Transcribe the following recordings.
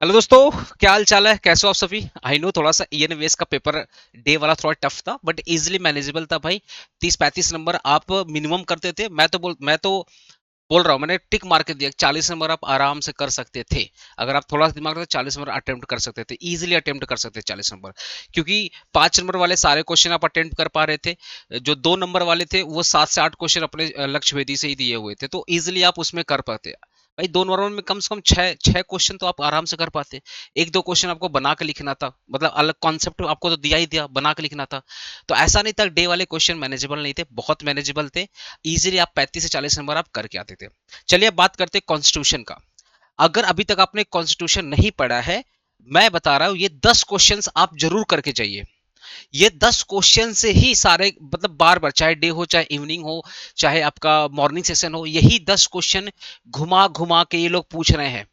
Hello दोस्तों, क्या हाल चाल है? कैसे हो आप सभी? आई नो थोड़ा सा ईएनवीएस का पेपर डे वाला थोड़ा टफ था, बट इजीली मैनेजेबल था भाई। 30-35 नंबर आप मिनिमम करते थे। मैं तो बोल रहा हूँ, मैंने टिक मार के दिया। 40 नंबर आप आराम से कर सकते थे। अगर आप थोड़ा सा दिमाग रखते 40 नंबर अटेम्प्ट कर सकते थे, इजीली अटेम्प्ट कर सकते थे 40 नंबर। क्योंकि 5 नंबर वाले सारे क्वेश्चन आप अटेम्प्ट कर पा रहे थे। जो 2 नंबर वाले थे वो 7 से 8 क्वेश्चन अपने लक्ष्य वेदी से ही दिए हुए थे, तो इजीली आप उसमें कर पाते। भाई 2 नंबर में कम से कम छह छह क्वेश्चन तो आप आराम से कर पाते। एक दो क्वेश्चन आपको बना के लिखना था, मतलब अलग कॉन्सेप्ट आपको तो दिया ही दिया, बना के लिखना था। तो ऐसा नहीं था डे वाले क्वेश्चन मैनेजेबल नहीं थे, बहुत मैनेजेबल थे। इजीली आप 35 से 40 नंबर आप करके आते थे। चलिए अब बात करते हैं कॉन्स्टिट्यूशन का। अगर अभी तक आपने कॉन्स्टिट्यूशन नहीं पढ़ा है, मैं बता रहा हूं ये 10 क्वेश्चंस आप जरूर करके जाइए। ये 10 क्वेश्चन से ही सारे, मतलब बार बार, चाहे डे हो चाहे इवनिंग हो चाहे आपका मॉर्निंग सेशन हो, यही 10 क्वेश्चन घुमा घुमा के ये लोग पूछ रहे हैं।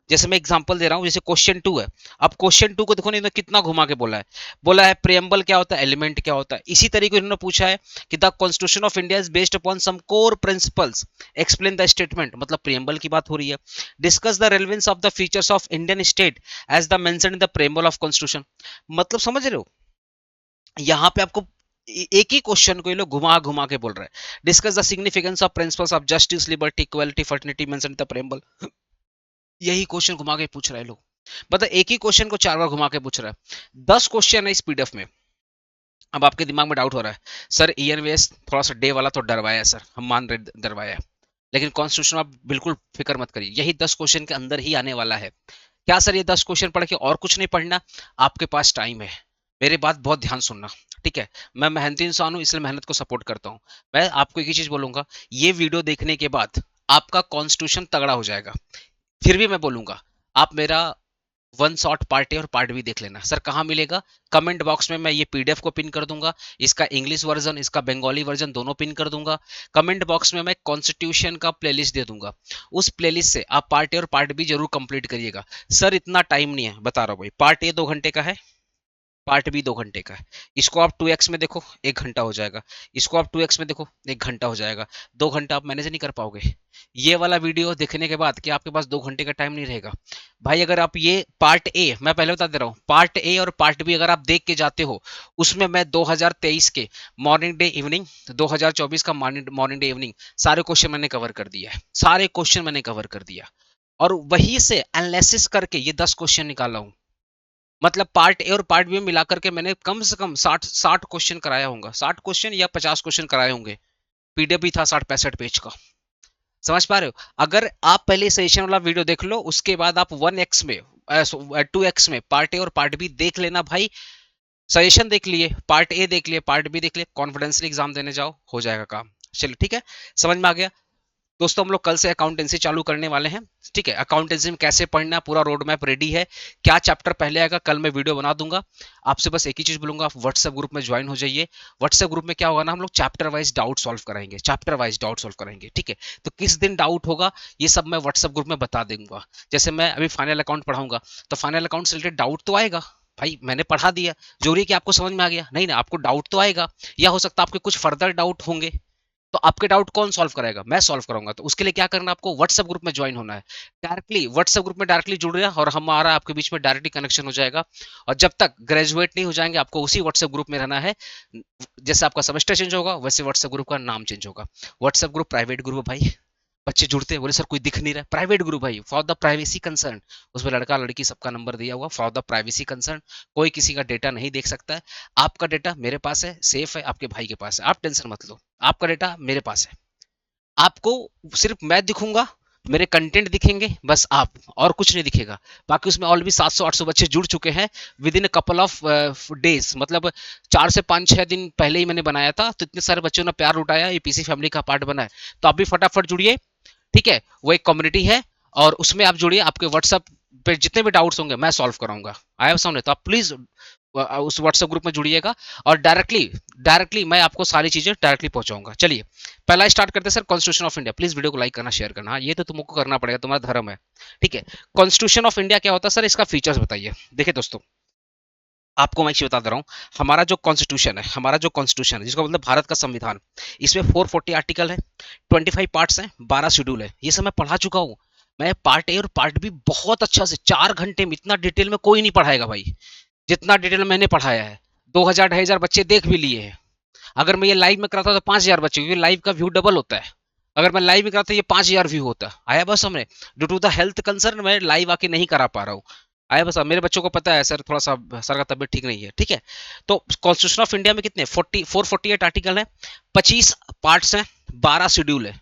जैसे मैं एग्जांपल दे रहा हूं, जैसे क्वेश्चन 2 है। अब क्वेश्चन 2 को देखो, इन्होंने कितना घुमा के बोला है प्रियम्बल क्या होता है, एलिमेंट क्या होता है। इसी तरीके इन्होंने पूछा है कि the constitution of India is based upon some core principles, explain the statement, मतलब प्रियम्बल की बात हो रही है। Discuss the relevance of the features of Indian state as the mention in the preamble of constitution. मतलब समझ रहे हो, यहाँ पे आपको एक ही क्वेश्चन को ये लोग घुमा घुमा के बोल रहे हैं। Discuss the significance of principles of justice, liberty, equality, fraternity mention in the preamble. यही क्वेश्चन घुमा के पूछ रहे हैं लोग। मतलब एक ही क्वेश्चन को 4 बार घुमा के पूछ रहा है। 10 क्वेश्चन है इस पीडीएफ में। अब आपके दिमाग में डाउट हो रहा है, सर ईएनवीएस थोड़ा सा डे वाला तो डरवाया है, सर हम मान रहे डरवाया है, लेकिन कॉन्स्टिट्यूशन आप बिल्कुल फिक्र मत करिए, यही 10 क्वेश्चन के अंदर ही आने वाला है। क्या सर ये 10 क्वेश्चन पढ़ के और कुछ नहीं पढ़ना? आपके पास टाइम है। मेरी बात बहुत ध्यान सुनना, ठीक है? मैं मेहनती इंसान हूं, इसलिए मेहनत को सपोर्ट करता हूं। मैं आपको एक ही चीज बोलूंगा, ये वीडियो देखने के बाद आपका कॉन्स्टिट्यूशन तगड़ा हो जाएगा। फिर भी मैं बोलूंगा, आप मेरा वन शॉट पार्ट ए और पार्ट बी देख लेना। सर कहाँ मिलेगा? कमेंट बॉक्स में मैं ये पीडीएफ को पिन कर दूंगा, इसका इंग्लिश वर्जन इसका बंगाली वर्जन दोनों पिन कर दूंगा। कमेंट बॉक्स में मैं कॉन्स्टिट्यूशन का प्लेलिस्ट दे दूंगा। उस प्लेलिस्ट से आप पार्ट ए और पार्ट बी जरूर कंप्लीट करिएगा। सर इतना टाइम नहीं है, बता रहा हूँ भाई। पार्ट ए 2 घंटे का है, पार्ट बी 2 घंटे का है। इसको आप 2x में देखो, 1 घंटा हो जाएगा। इसको आप 2x में देखो, 1 घंटा हो जाएगा। 2 घंटा आप मैनेज नहीं कर पाओगे। ये वाला वीडियो देखने के बाद क्या आपके पास 2 घंटे का टाइम नहीं रहेगा? भाई अगर आप ये पार्ट ए, मैं पहले बता दे रहा हूँ, पार्ट ए और पार्ट बी अगर आप देख के जाते हो, उसमें मैं 2023 के मॉर्निंग डे इवनिंग, 2024 का मॉर्निंग डे इवनिंग, सारे क्वेश्चन मैंने कवर कर दिया है। सारे क्वेश्चन मैंने कवर कर दिया, और वहीं से एनालिसिस करके ये 10 क्वेश्चन निकाला हूँ। मतलब पार्ट ए और पार्ट बी में मिलाकर के मैंने कम से कम 60 क्वेश्चन कराया होगा, 60 क्वेश्चन या 50 क्वेश्चन कराए होंगे। पीडीएफ भी था 60-65 पेज का। समझ पा रहे हो? अगर आप पहले सजेशन वाला वीडियो देख लो, उसके बाद आप 1x में 2x में पार्ट ए और पार्ट बी देख लेना भाई। सजेशन देख लिए, पार्ट ए देख लिए, पार्ट बी देख लिए, कॉन्फिडेंशियल एग्जाम देने जाओ, हो जाएगा काम। चलो ठीक है, समझ में आ गया। दोस्तों हम लोग कल से अकाउंटेंसी चालू करने वाले हैं, ठीक है? अकाउंटेंसी में कैसे पढ़ना, पूरा रोड मैप रेडी है। क्या चैप्टर पहले आएगा कल मैं वीडियो बना दूंगा। आपसे बस एक ही चीज बोलूंगा, आप व्हाट्सएप ग्रुप में ज्वाइन हो जाइए। व्हाट्सएप ग्रुप में क्या होगा ना, हम लोग चैप्टर वाइज डाउट सॉल्व कराएंगे, चैप्टर वाइज डाउट सॉल्व कराएंगे, ठीक है? तो किस दिन डाउट होगा ये सब मैं व्हाट्सएप ग्रुप में बता दूंगा। जैसे मैं अभी फाइनल अकाउंट पढ़ाऊंगा, तो फाइनल अकाउंट से रिलेटेड डाउट तो आएगा। भाई मैंने पढ़ा दिया, जरूरी है कि आपको समझ में आ गया? नहीं ना, आपको डाउट तो आएगा। या हो सकता है आपके कुछ फर्दर डाउट होंगे, तो आपके डाउट कौन सॉल्व कराएगा? मैं सॉल्व कराऊंगा। तो उसके लिए क्या करना, आपको व्हाट्सएप ग्रुप में ज्वाइन होना है। डायरेक्टली व्हाट्सएप ग्रुप में डायरेक्टली जुड़ रहा, और हमारा आपके बीच में डायरेक्टली कनेक्शन हो जाएगा। और जब तक ग्रेजुएट नहीं हो जाएंगे, आपको उसी व्हाट्सएप ग्रुप में रहना है। जैसे आपका सेमेस्टर चेंज होगा, वैसे व्हाट्सएप ग्रुप का नाम चेंज होगा। व्हाट्सएप ग्रुप प्राइवेट ग्रुप है भाई। बच्चे जुड़ते हैं, बोले सर कोई दिख नहीं रहा है। प्राइवेट ग्रुप भाई, फॉर द प्राइवेसी कंसर्न। उसमें लड़का लड़की सबका नंबर दिया हुआ, फॉर द प्राइवेसी कंसर्न। कोई किसी का डेटा नहीं देख सकता है। आपका डेटा मेरे पास है, सेफ है, आपके भाई के पास है, आप टेंशन मत लो। आपका डेटा मेरे पास है। आपको सिर्फ मैं दिखूंगा, मेरे कंटेंट दिखेंगे, बस आप, और कुछ नहीं दिखेगा। बाकी उसमें ऑलरेडी 700-800 बच्चे जुड़ चुके हैं with in couple of days, मतलब 4 से 5-6 दिन पहले ही मैंने बनाया था। तो इतने सारे बच्चों ने प्यार उठाया, ये पीसी फैमिली का पार्ट बना है। तो आप भी फटाफट जुड़िए, ठीक है? वो एक कम्युनिटी है, और उसमें आप जुड़िए। आपके व्हाट्सएप पे जितने भी डाउट्स होंगे मैं सॉल्व कराऊंगा। आई हैव साउंड है, तो आप प्लीज उस व्हाट्सएप ग्रुप में जुड़िएगा, और डायरेक्टली डायरेक्टली मैं आपको सारी चीजें डायरेक्टली पहुंचाऊंगा। चलिए पहला स्टार्ट करते हैं sir, constitution of India. Please video को लाइक करना, शेयर करना। हाँ ये तो तुमको करना पड़ेगा, तुम्हारा धर्म है, ठीक है? कॉन्स्टिट्यूशन ऑफ इंडिया क्या होता है सर, इसका फीचर्स बताइए। देखिए दोस्तों, आपको मैं एक चीज बता दे रहा हूँ। हमारा जो कॉन्स्टिट्यूशन है, हमारा जो कॉन्स्टिट्यूशन है, जिसका मतलब भारत का संविधान, इसमें 440 आर्टिकल है, 25 पार्ट्स हैं, 12 शेड्यूल है। ये सब मैं पढ़ा चुका हूँ। मैं पार्ट ए और पार्ट बी बहुत अच्छा से 4 घंटे में, इतना डिटेल में कोई नहीं पढ़ाएगा भाई जितना डिटेल में मैंने पढ़ाया है। 2000 2,500 बच्चे देख भी लिए हैं। अगर मैं ये लाइव में कराता तो 5,000 बच्चे, क्योंकि लाइव का व्यू डबल होता है। अगर मैं लाइव में कराता ये 5,000 व्यू होता। आया बस हमने, due to the health concern मैं लाइव आके नहीं करा पा रहा हूँ। आया बस, मेरे बच्चों को पता है सर, थोड़ा सा सर का तबियत ठीक नहीं है, ठीक है। तो कॉन्स्टिट्यूशन ऑफ इंडिया में कितने 448 आर्टिकल है, 25 पार्ट्स हैं, 12 शेड्यूल है,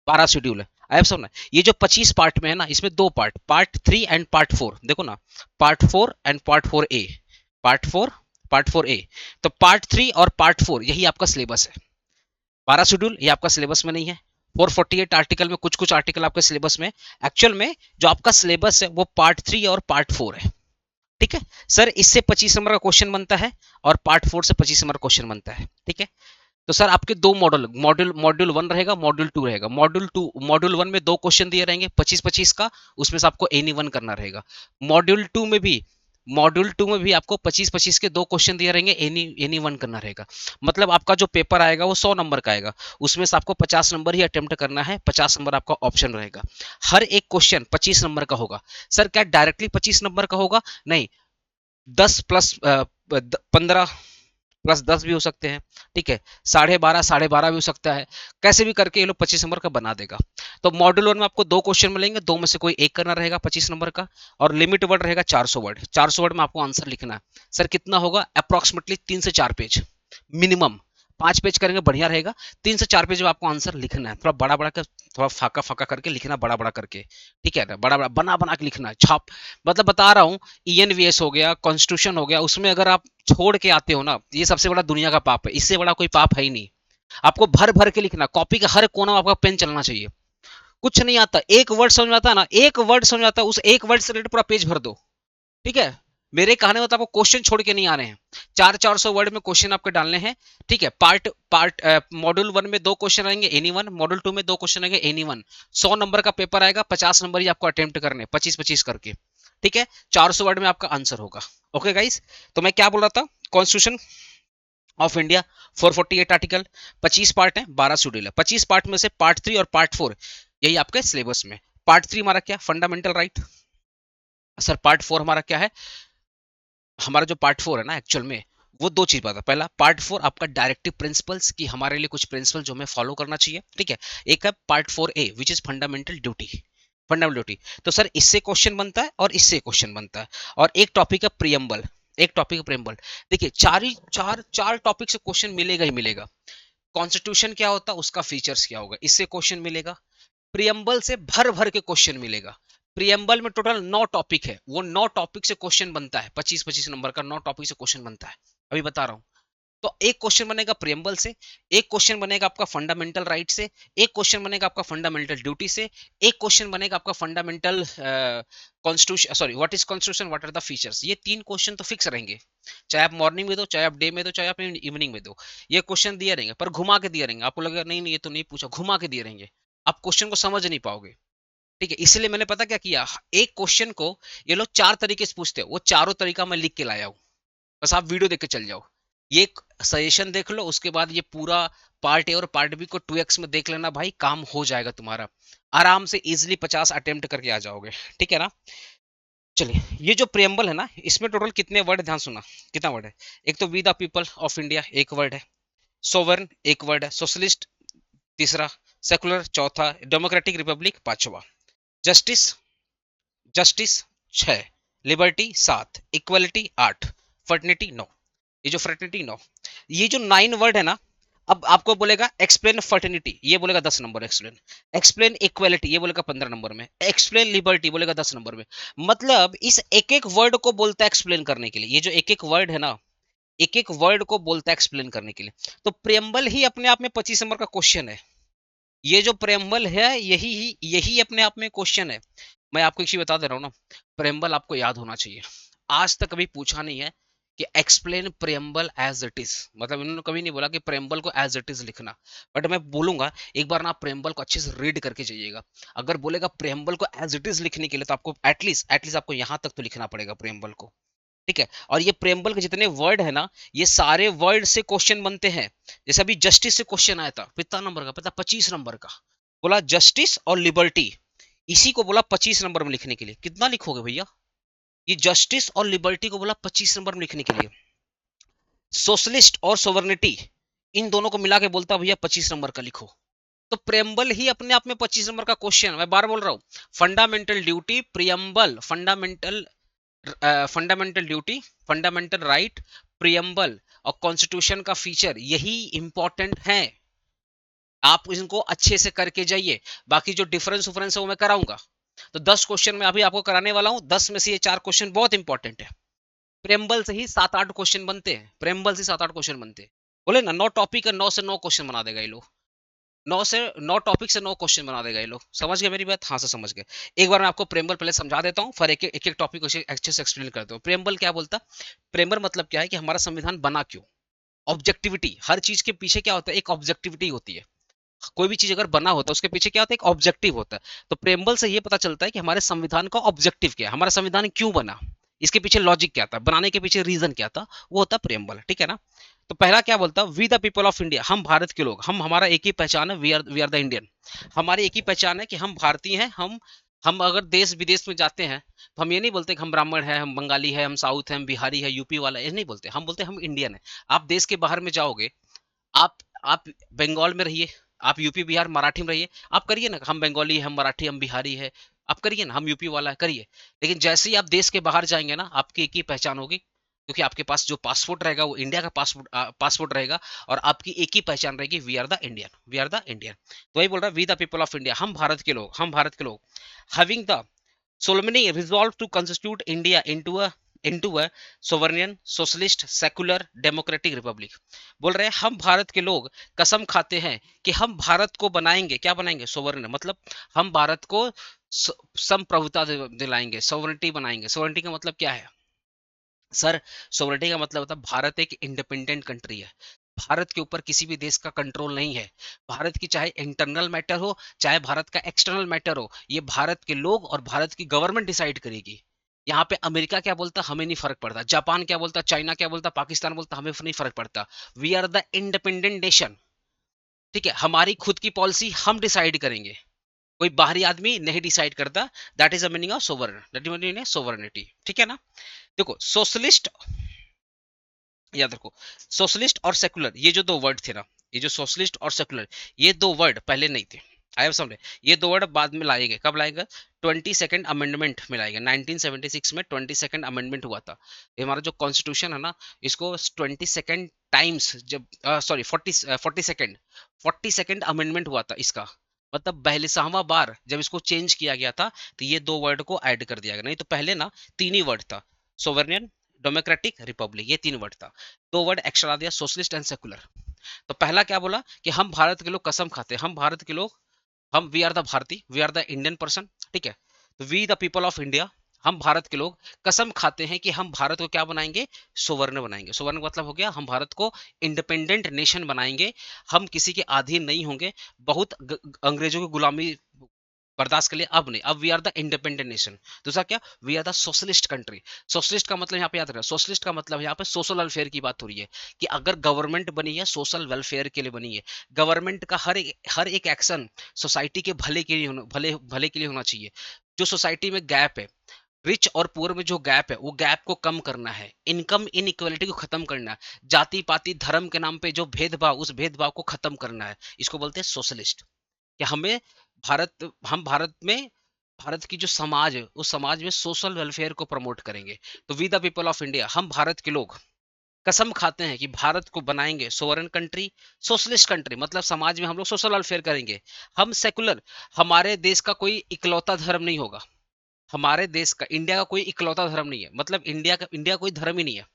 12 शेड्यूल है। आया समझ, ये जो 25 पार्ट में है ना, इसमें दो पार्ट, पार्ट 3 एंड पार्ट 4, देखो ना, part 4 and part 4 A, part 4, part 4 ए। तो पार्ट 3 और पार्ट 4 यही आपका सिलेबस है। 12 शेड्यूल ये आपका सिलेबस में नहीं है। 448 आर्टिकल में कुछ कुछ आर्टिकल आपके सिलेबस में, एक्चुअल में जो आपका सिलेबस है वो पार्ट 3 और पार्ट 4 है, ठीक है। सर इससे 25 नंबर का क्वेश्चन बनता है और पार्ट 4 से 25 नंबर क्वेश्चन बनता है, ठीक है। तो सर आपके दो मॉडल, मॉड्यूल 1 रहेगा, मॉड्यूल 2 रहेगा। मॉड्यूल 1 में दो क्वेश्चन दिए रहेंगे 25-25 का, उसमें से आपको एनी वन करना रहेगा। मॉड्यूल 2 में भी आपको 25-25 के दो क्वेश्चन दिए रहेंगे, एनी वन करना रहेगा। मतलब आपका जो पेपर आएगा वो 100 नंबर का आएगा, उसमें से आपको 50 नंबर ही अटेम्प्ट करना है, 50 नंबर आपका ऑप्शन रहेगा। हर एक क्वेश्चन 25 नंबर का होगा। सर क्या डायरेक्टली 25 नंबर का होगा? नहीं, 10 प्लस 15 प्लस 10 भी हो सकते हैं, ठीक है, 12.5 भी हो सकता है। कैसे भी करके ये लोग 25 नंबर का बना देगा। तो मॉड्यूल 1 में आपको दो क्वेश्चन मिलेंगे, दो में से कोई एक करना रहेगा 25 नंबर का, और लिमिट वर्ड रहेगा 400 वर्ड। 400 वर्ड में आपको आंसर लिखना है। सर कितना होगा? अप्रोक्सीमेटली 3 से 4 पेज मिनिमम। 5 पेज करेंगे बढ़िया रहेगा, 3 से 4 पेज में आपको आंसर लिखना है। थोड़ा बड़ा बड़ा कर, थोड़ा फाका फाका करके लिखना, बड़ा बड़ा करके, ठीक है ना, बड़ा बड़ा बना बना के लिखना है, छाप। मतलब बता रहा हूँ, ईएनवीएस हो गया, कॉन्स्टिट्यूशन हो गया, उसमें अगर आप छोड़ के आते हो ना, ये सबसे बड़ा दुनिया का पाप है, इससे बड़ा कोई पाप है ही नहीं। आपको भर भर के लिखना, कॉपी का हर कोना में आपका पेन चलना चाहिए। कुछ नहीं आता, एक वर्ड समझ में आता है ना, एक वर्ड समझ में आता है, उस एक वर्ड से रिलेटेड पूरा पेज भर दो, ठीक है। मेरे कहने में तो आपको क्वेश्चन छोड़ के नहीं आ रहे हैं, 400 वर्ड में क्वेश्चन आपके डालने हैं, ठीक है। पार्ट पार्ट मॉड्यूल 1 में दो क्वेश्चन आएंगे एनी वन, मॉड्यूल 2 में दो क्वेश्चन आएंगे एनी वन। 100 नंबर का पेपर आएगा, 50 नंबर ही आपको अटेम्प्ट करने, 25-25 करके, ठीक है। 400 वर्ड में आपका आंसर होगा। ओके गाइस, तो मैं क्या बोल रहा था, constitution of India 448 article, 25 part है, 12 शेड्यूल है। 25 पार्ट में से पार्ट 3 और पार्ट 4 यही आपके सिलेबस में। पार्ट 3 हमारा क्या, फंडामेंटल राइट। सर पार्ट 4 हमारा क्या है? हमारा जो पार्ट 4 है ना, एक्चुअल में वो दो चीज बात है। पहला पार्ट 4 आपका डायरेक्टिव प्रिंसिपल्स की, हमारे लिए कुछ प्रिंसिपल जो हमें फॉलो करना चाहिए, ठीक है। एक है part 4 A which is fundamental duty, fundamental duty. तो सर इससे क्वेश्चन बनता है और इससे क्वेश्चन बनता है। और एक टॉपिक है प्रियम्बल, एक टॉपिक है प्रियम्बल। देखिए चार टॉपिक से क्वेश्चन मिलेगा ही मिलेगा। कॉन्स्टिट्यूशन क्या होता है, उसका फीचर्स क्या होगा, इससे क्वेश्चन मिलेगा। प्रियम्बल से भर भर के क्वेश्चन मिलेगा। प्रियम्बल में टोटल 9 टॉपिक है, वो 9 टॉपिक से क्वेश्चन बनता है, 25-25 नंबर का 9 टॉपिक से क्वेश्चन बनता है, अभी बता रहा हूं। तो एक क्वेश्चन बनेगा प्रियम्बल से, एक क्वेश्चन बनेगा आपका फंडामेंटल राइट से, एक क्वेश्चन बनेगा आपका फंडामेंटल ड्यूटी से, एक क्वेश्चन बनेगा आपका fundamental constitution, sorry what is constitution, what are the features. ये 3 क्वेश्चन तो फिक्स रहेंगे, चाहे आप मॉर्निंग में दो, चाहे आप डे में दो, चाहे आप इवनिंग में दो, ये क्वेश्चन दिए रहेंगे। पर घुमा के दिए रहेंगे, आपको लगेगा नहीं नहीं ये तो नहीं पूछा, घुमा के दिए रहेंगे, आप क्वेश्चन को समझ नहीं पाओगे, ठीक है। इसलिए मैंने पता क्या किया, एक क्वेश्चन को ये लोग 4 तरीके से पूछते हैं, वो चारों तरीका मैं लिख के लाया हूं। बस आप वीडियो देख के चल जाओ, ये सजेशन देख लो, उसके बाद ये पूरा पार्ट ए और पार्ट बी को 2x में देख लेना भाई, काम हो जाएगा तुम्हारा। आराम से इजिली 50 अटेम्प्ट करके आ जाओगे, ठीक है ना। चलिए, ये जो प्रियम्बल है ना, इसमें टोटल कितने वर्ड, ध्यान सुना कितना वर्ड है। एक तो we the people of India एक वर्ड है, सोवरन एक वर्ड है, सोशलिस्ट तीसरा, सेकुलर चौथा, डेमोक्रेटिक रिपब्लिक पांचवा, justice justice 6, liberty 7, equality 8, fraternity 9। ये जो फर्टनिटी 9, ये जो 9 वर्ड है ना, अब आपको बोलेगा एक्सप्लेन फर्टनिटी, ये बोलेगा 10 नंबर, एक्सप्लेन एक्सप्लेन इक्वलिटी ये बोलेगा 15 नंबर में, एक्सप्लेन लिबर्टी बोलेगा 10 नंबर में। मतलब इस एक एक वर्ड को बोलता है एक्सप्लेन करने के लिए, ये जो एक एक वर्ड है ना, एक एक वर्ड को बोलता है एक्सप्लेन करने के लिए। तो प्रियम्बल ही अपने आप में 25 नंबर का क्वेश्चन है। ये जो प्रेम्बल है यही अपने आप में क्वेश्चन है। मैं आपको एक चीज बता दे रहा हूँ ना, प्रेम्बल आपको याद होना चाहिए। आज तक कभी पूछा नहीं है कि explain preamble as it is, मतलब इन्होंने कभी नहीं बोला कि प्रेम्बल को एज इट इज लिखना। बट मैं बोलूंगा एक बार ना प्रेम्बल को अच्छे से रीड करके जाइएगा। अगर बोलेगा प्रेम्बल को एज इट इज लिखने के लिए, तो आपको एटलीस्ट आपको यहां तक तो लिखना पड़ेगा प्रेम्बल को, ठीक है। और ये प्रेम्बल के जितने वर्ड है ना, ये सारे वर्ड से क्वेश्चन बनते हैं। जैसे अभी जस्टिस से क्वेश्चन आया था, कितना नंबर का पता, 25 नंबर का। बोला जस्टिस और लिबर्टी, इसी को बोला 25 नंबर में लिखने के लिए। कितना लिखोगे भैया? ये जस्टिस और लिबर्टी को बोला 25 नंबर में लिखने के लिए। सोशलिस्ट और सोवर्निटी, इन दोनों को मिला के बोलता भैया 25 नंबर का लिखो। तो प्रेम्बल ही अपने आप में 25 नंबर का क्वेश्चन, मैं बार बोल रहा हूं। Fundamental duty, preamble, fundamental duty, fundamental right, preamble और कॉन्स्टिट्यूशन का फीचर, यही इंपॉर्टेंट है। आप इनको अच्छे से करके जाइए, बाकी जो डिफरेंस उफरेंस है वो मैं कराऊंगा। तो 10 क्वेश्चन मैं अभी आपको कराने वाला हूं, 10 में से ये 4 क्वेश्चन बहुत इंपॉर्टेंट है। प्रेम्बल से ही 7-8 क्वेश्चन बनते हैं, प्रेम्बल से 7-8 क्वेश्चन बनते हैं। बोले ना 9 टॉपिक है, 9 से 9 क्वेश्चन बना देगा ये लोग। 9 टॉपिक से 9 क्वेश्चन बना देगा ये लोग। समझ गए मेरी बात? हाँ से समझ गए। एक बार मैं आपको प्रेम्बल पहले समझा देता हूँ, फिर एक एक टॉपिक अच्छे से एक्सप्लेन करता हूँ। प्रेम्बल क्या बोलता? प्रेम्बल मतलब क्या है कि हमारा संविधान बना क्यों। ऑब्जेक्टिविटी, हर चीज के पीछे क्या होता है, एक ऑब्जेक्टिविटी होती है। कोई भी चीज अगर बना होता है उसके पीछे क्या होता है, एक ऑब्जेक्टिव होता है। तो प्रेम्बल से ये पता चलता है कि हमारे संविधान का ऑब्जेक्टिव क्या है, हमारा संविधान क्यों बना, इसके पीछे लॉजिक क्या था, बनाने के पीछे रीजन क्या था, वो होता है प्रेम्बल। ठीक है ना? तो पहला क्या बोलता, we the people of India, हम भारत के लोग, हम, हमारा एक ही पहचान है, वी आर द इंडियन। हमारी एक ही पहचान है कि हम भारतीय हैं। हम अगर देश विदेश में जाते हैं तो हम ये नहीं बोलते कि हम ब्राह्मण हैं, हम बंगाली है, हम साउथ है, हम बिहारी है, यूपी वाला, ये नहीं बोलते। हम बोलते हैं हम इंडियन है। आप देश के बाहर में जाओगे, आप बंगाल में रहिए, आप यूपी बिहार मराठी में रहिए, आप करिए ना, हम बंगाली, हम मराठी, हम बिहारी है, आप करिए ना, हम यूपी वाला है, करिए। लेकिन जैसे ही आप देश के बाहर जाएंगे ना, आपकी एक ही पहचान होगी, क्योंकि आपके पास जो पासपोर्ट रहेगा वो इंडिया का पासपोर्ट रहेगा, और आपकी एक ही पहचान रहेगी, we are the Indian, we are the Indian. तो वही बोल रहा है, we the people of India, हम भारत के लोग, हम भारत के लोग, having the solemnly resolve to constitute India into a sovereign socialist secular democratic republic. बोल रहे हैं हम भारत के लोग कसम खाते हैं कि हम भारत को बनाएंगे, क्या बनाएंगे, सोवरेन, मतलब हम भारत को संप्रभुता दिलाएंगे, सोवरेनिटी बनाएंगे। सोवरेनिटी का मतलब क्या है सर? सोवरेनिटी का मतलब होता है भारत एक इंडिपेंडेंट कंट्री है। भारत के ऊपर किसी भी देश का कंट्रोल नहीं है। भारत की चाहे इंटरनल मैटर हो, चाहे भारत का एक्सटर्नल मैटर हो, ये भारत के लोग और भारत की गवर्नमेंट डिसाइड करेगी। यहाँ पे अमेरिका क्या बोलता हमें नहीं फर्क पड़ता, जापान क्या बोलता, चाइना क्या बोलता, पाकिस्तान बोलता, हमें नहीं फर्क पड़ता। We are the independent nation. ठीक है, हमारी खुद की पॉलिसी हम डिसाइड करेंगे, कोई बाहरी आदमी नहीं डिसाइड करता। That is the meaning of sovereign, that is meaning sovereignty. ठीक है ना? देखो सोशलिस्ट, याद रखो, सोशलिस्ट और सेकुलर, ये जो दो वर्ड थे ना, ये जो सोशलिस्ट और सेकुलर, ये दो वर्ड पहले नहीं थे। आई हैव समझे? ये दो वर्ड बाद में लाए गए। कब लाएगा? 22nd अमेंडमेंट में लाएगा। 1976 में 22nd अमेंडमेंट हुआ था। ये हमारा जो कॉन्स्टिट्यूशन है ना, इसको 22nd टाइम्स, जब सॉरी 42nd अमेंडमेंट हुआ था इसका, मतलब 42वां बार जब इसको चेंज किया गया था, तो ये दो वर्ड को ऐड कर दिया गया। नहीं तो पहले ना 3 ही वर्ड था, सोवरेनियन, डेमोक्रेटिक, रिपब्लिक, ये 3 वर्ड था। 2 वर्ड एक्स्ट्रा दिया, सोशलिस्ट एंड सेकुलर। तो पहला क्या बोला कि हम भारत के लोग कसम खाते हैं, हम भारत के लोग, हम we are the Bharati, we are the Indian person. ठीक है? तो we the people of India, हम भारत के लोग कसम खाते हैं कि हम भारत को क्या बनाएंगे, सोवर्ण बनाएंगे। सोवर्ण मतलब हो गया हम भारत को इंडिपेंडेंट नेशन बनाएंगे, हम किसी के अधीन नहीं होंगे, बहुत अंग्रेजों की गुलामी बर्दाश्त के लिए अब नहीं, अब we are the independent nation. दूसरा क्या, we are the socialist country. Socialist का मतलब यहाँ पे याद रखना, सोशलिस्ट का मतलब यहाँ पे सोशल वेलफेयर की बात हो रही है, कि अगर गवर्नमेंट बनी है सोशल वेलफेयर के लिए बनी है। गवर्नमेंट का हर एक एक्शन सोसाइटी के भले के लिए भले भले के लिए होना चाहिए। जो सोसाइटी में गैप है, रिच और पुअर में जो गैप है, वो गैप को कम करना है, इनकम इनइक्वालिटी को खत्म करना है, जाति पाति धर्म के नाम पे जो भेदभाव, उस भेदभाव को खत्म करना है, इसको बोलते हैं सोशलिस्ट। कि हमें हम भारत में, भारत की जो समाज है उस समाज में सोशल वेलफेयर को प्रमोट करेंगे। तो we the people of India, हम भारत के लोग कसम खाते हैं कि भारत को बनाएंगे सोवरेन कंट्री, सोशलिस्ट कंट्री, मतलब समाज में हम लोग सोशल वेलफेयर करेंगे। हम सेकुलर, हमारे देश का कोई इकलौता धर्म नहीं होगा, हमारे देश का, इंडिया का कोई इकलौता धर्म नहीं है, मतलब इंडिया कोई धर्म ही नहीं है,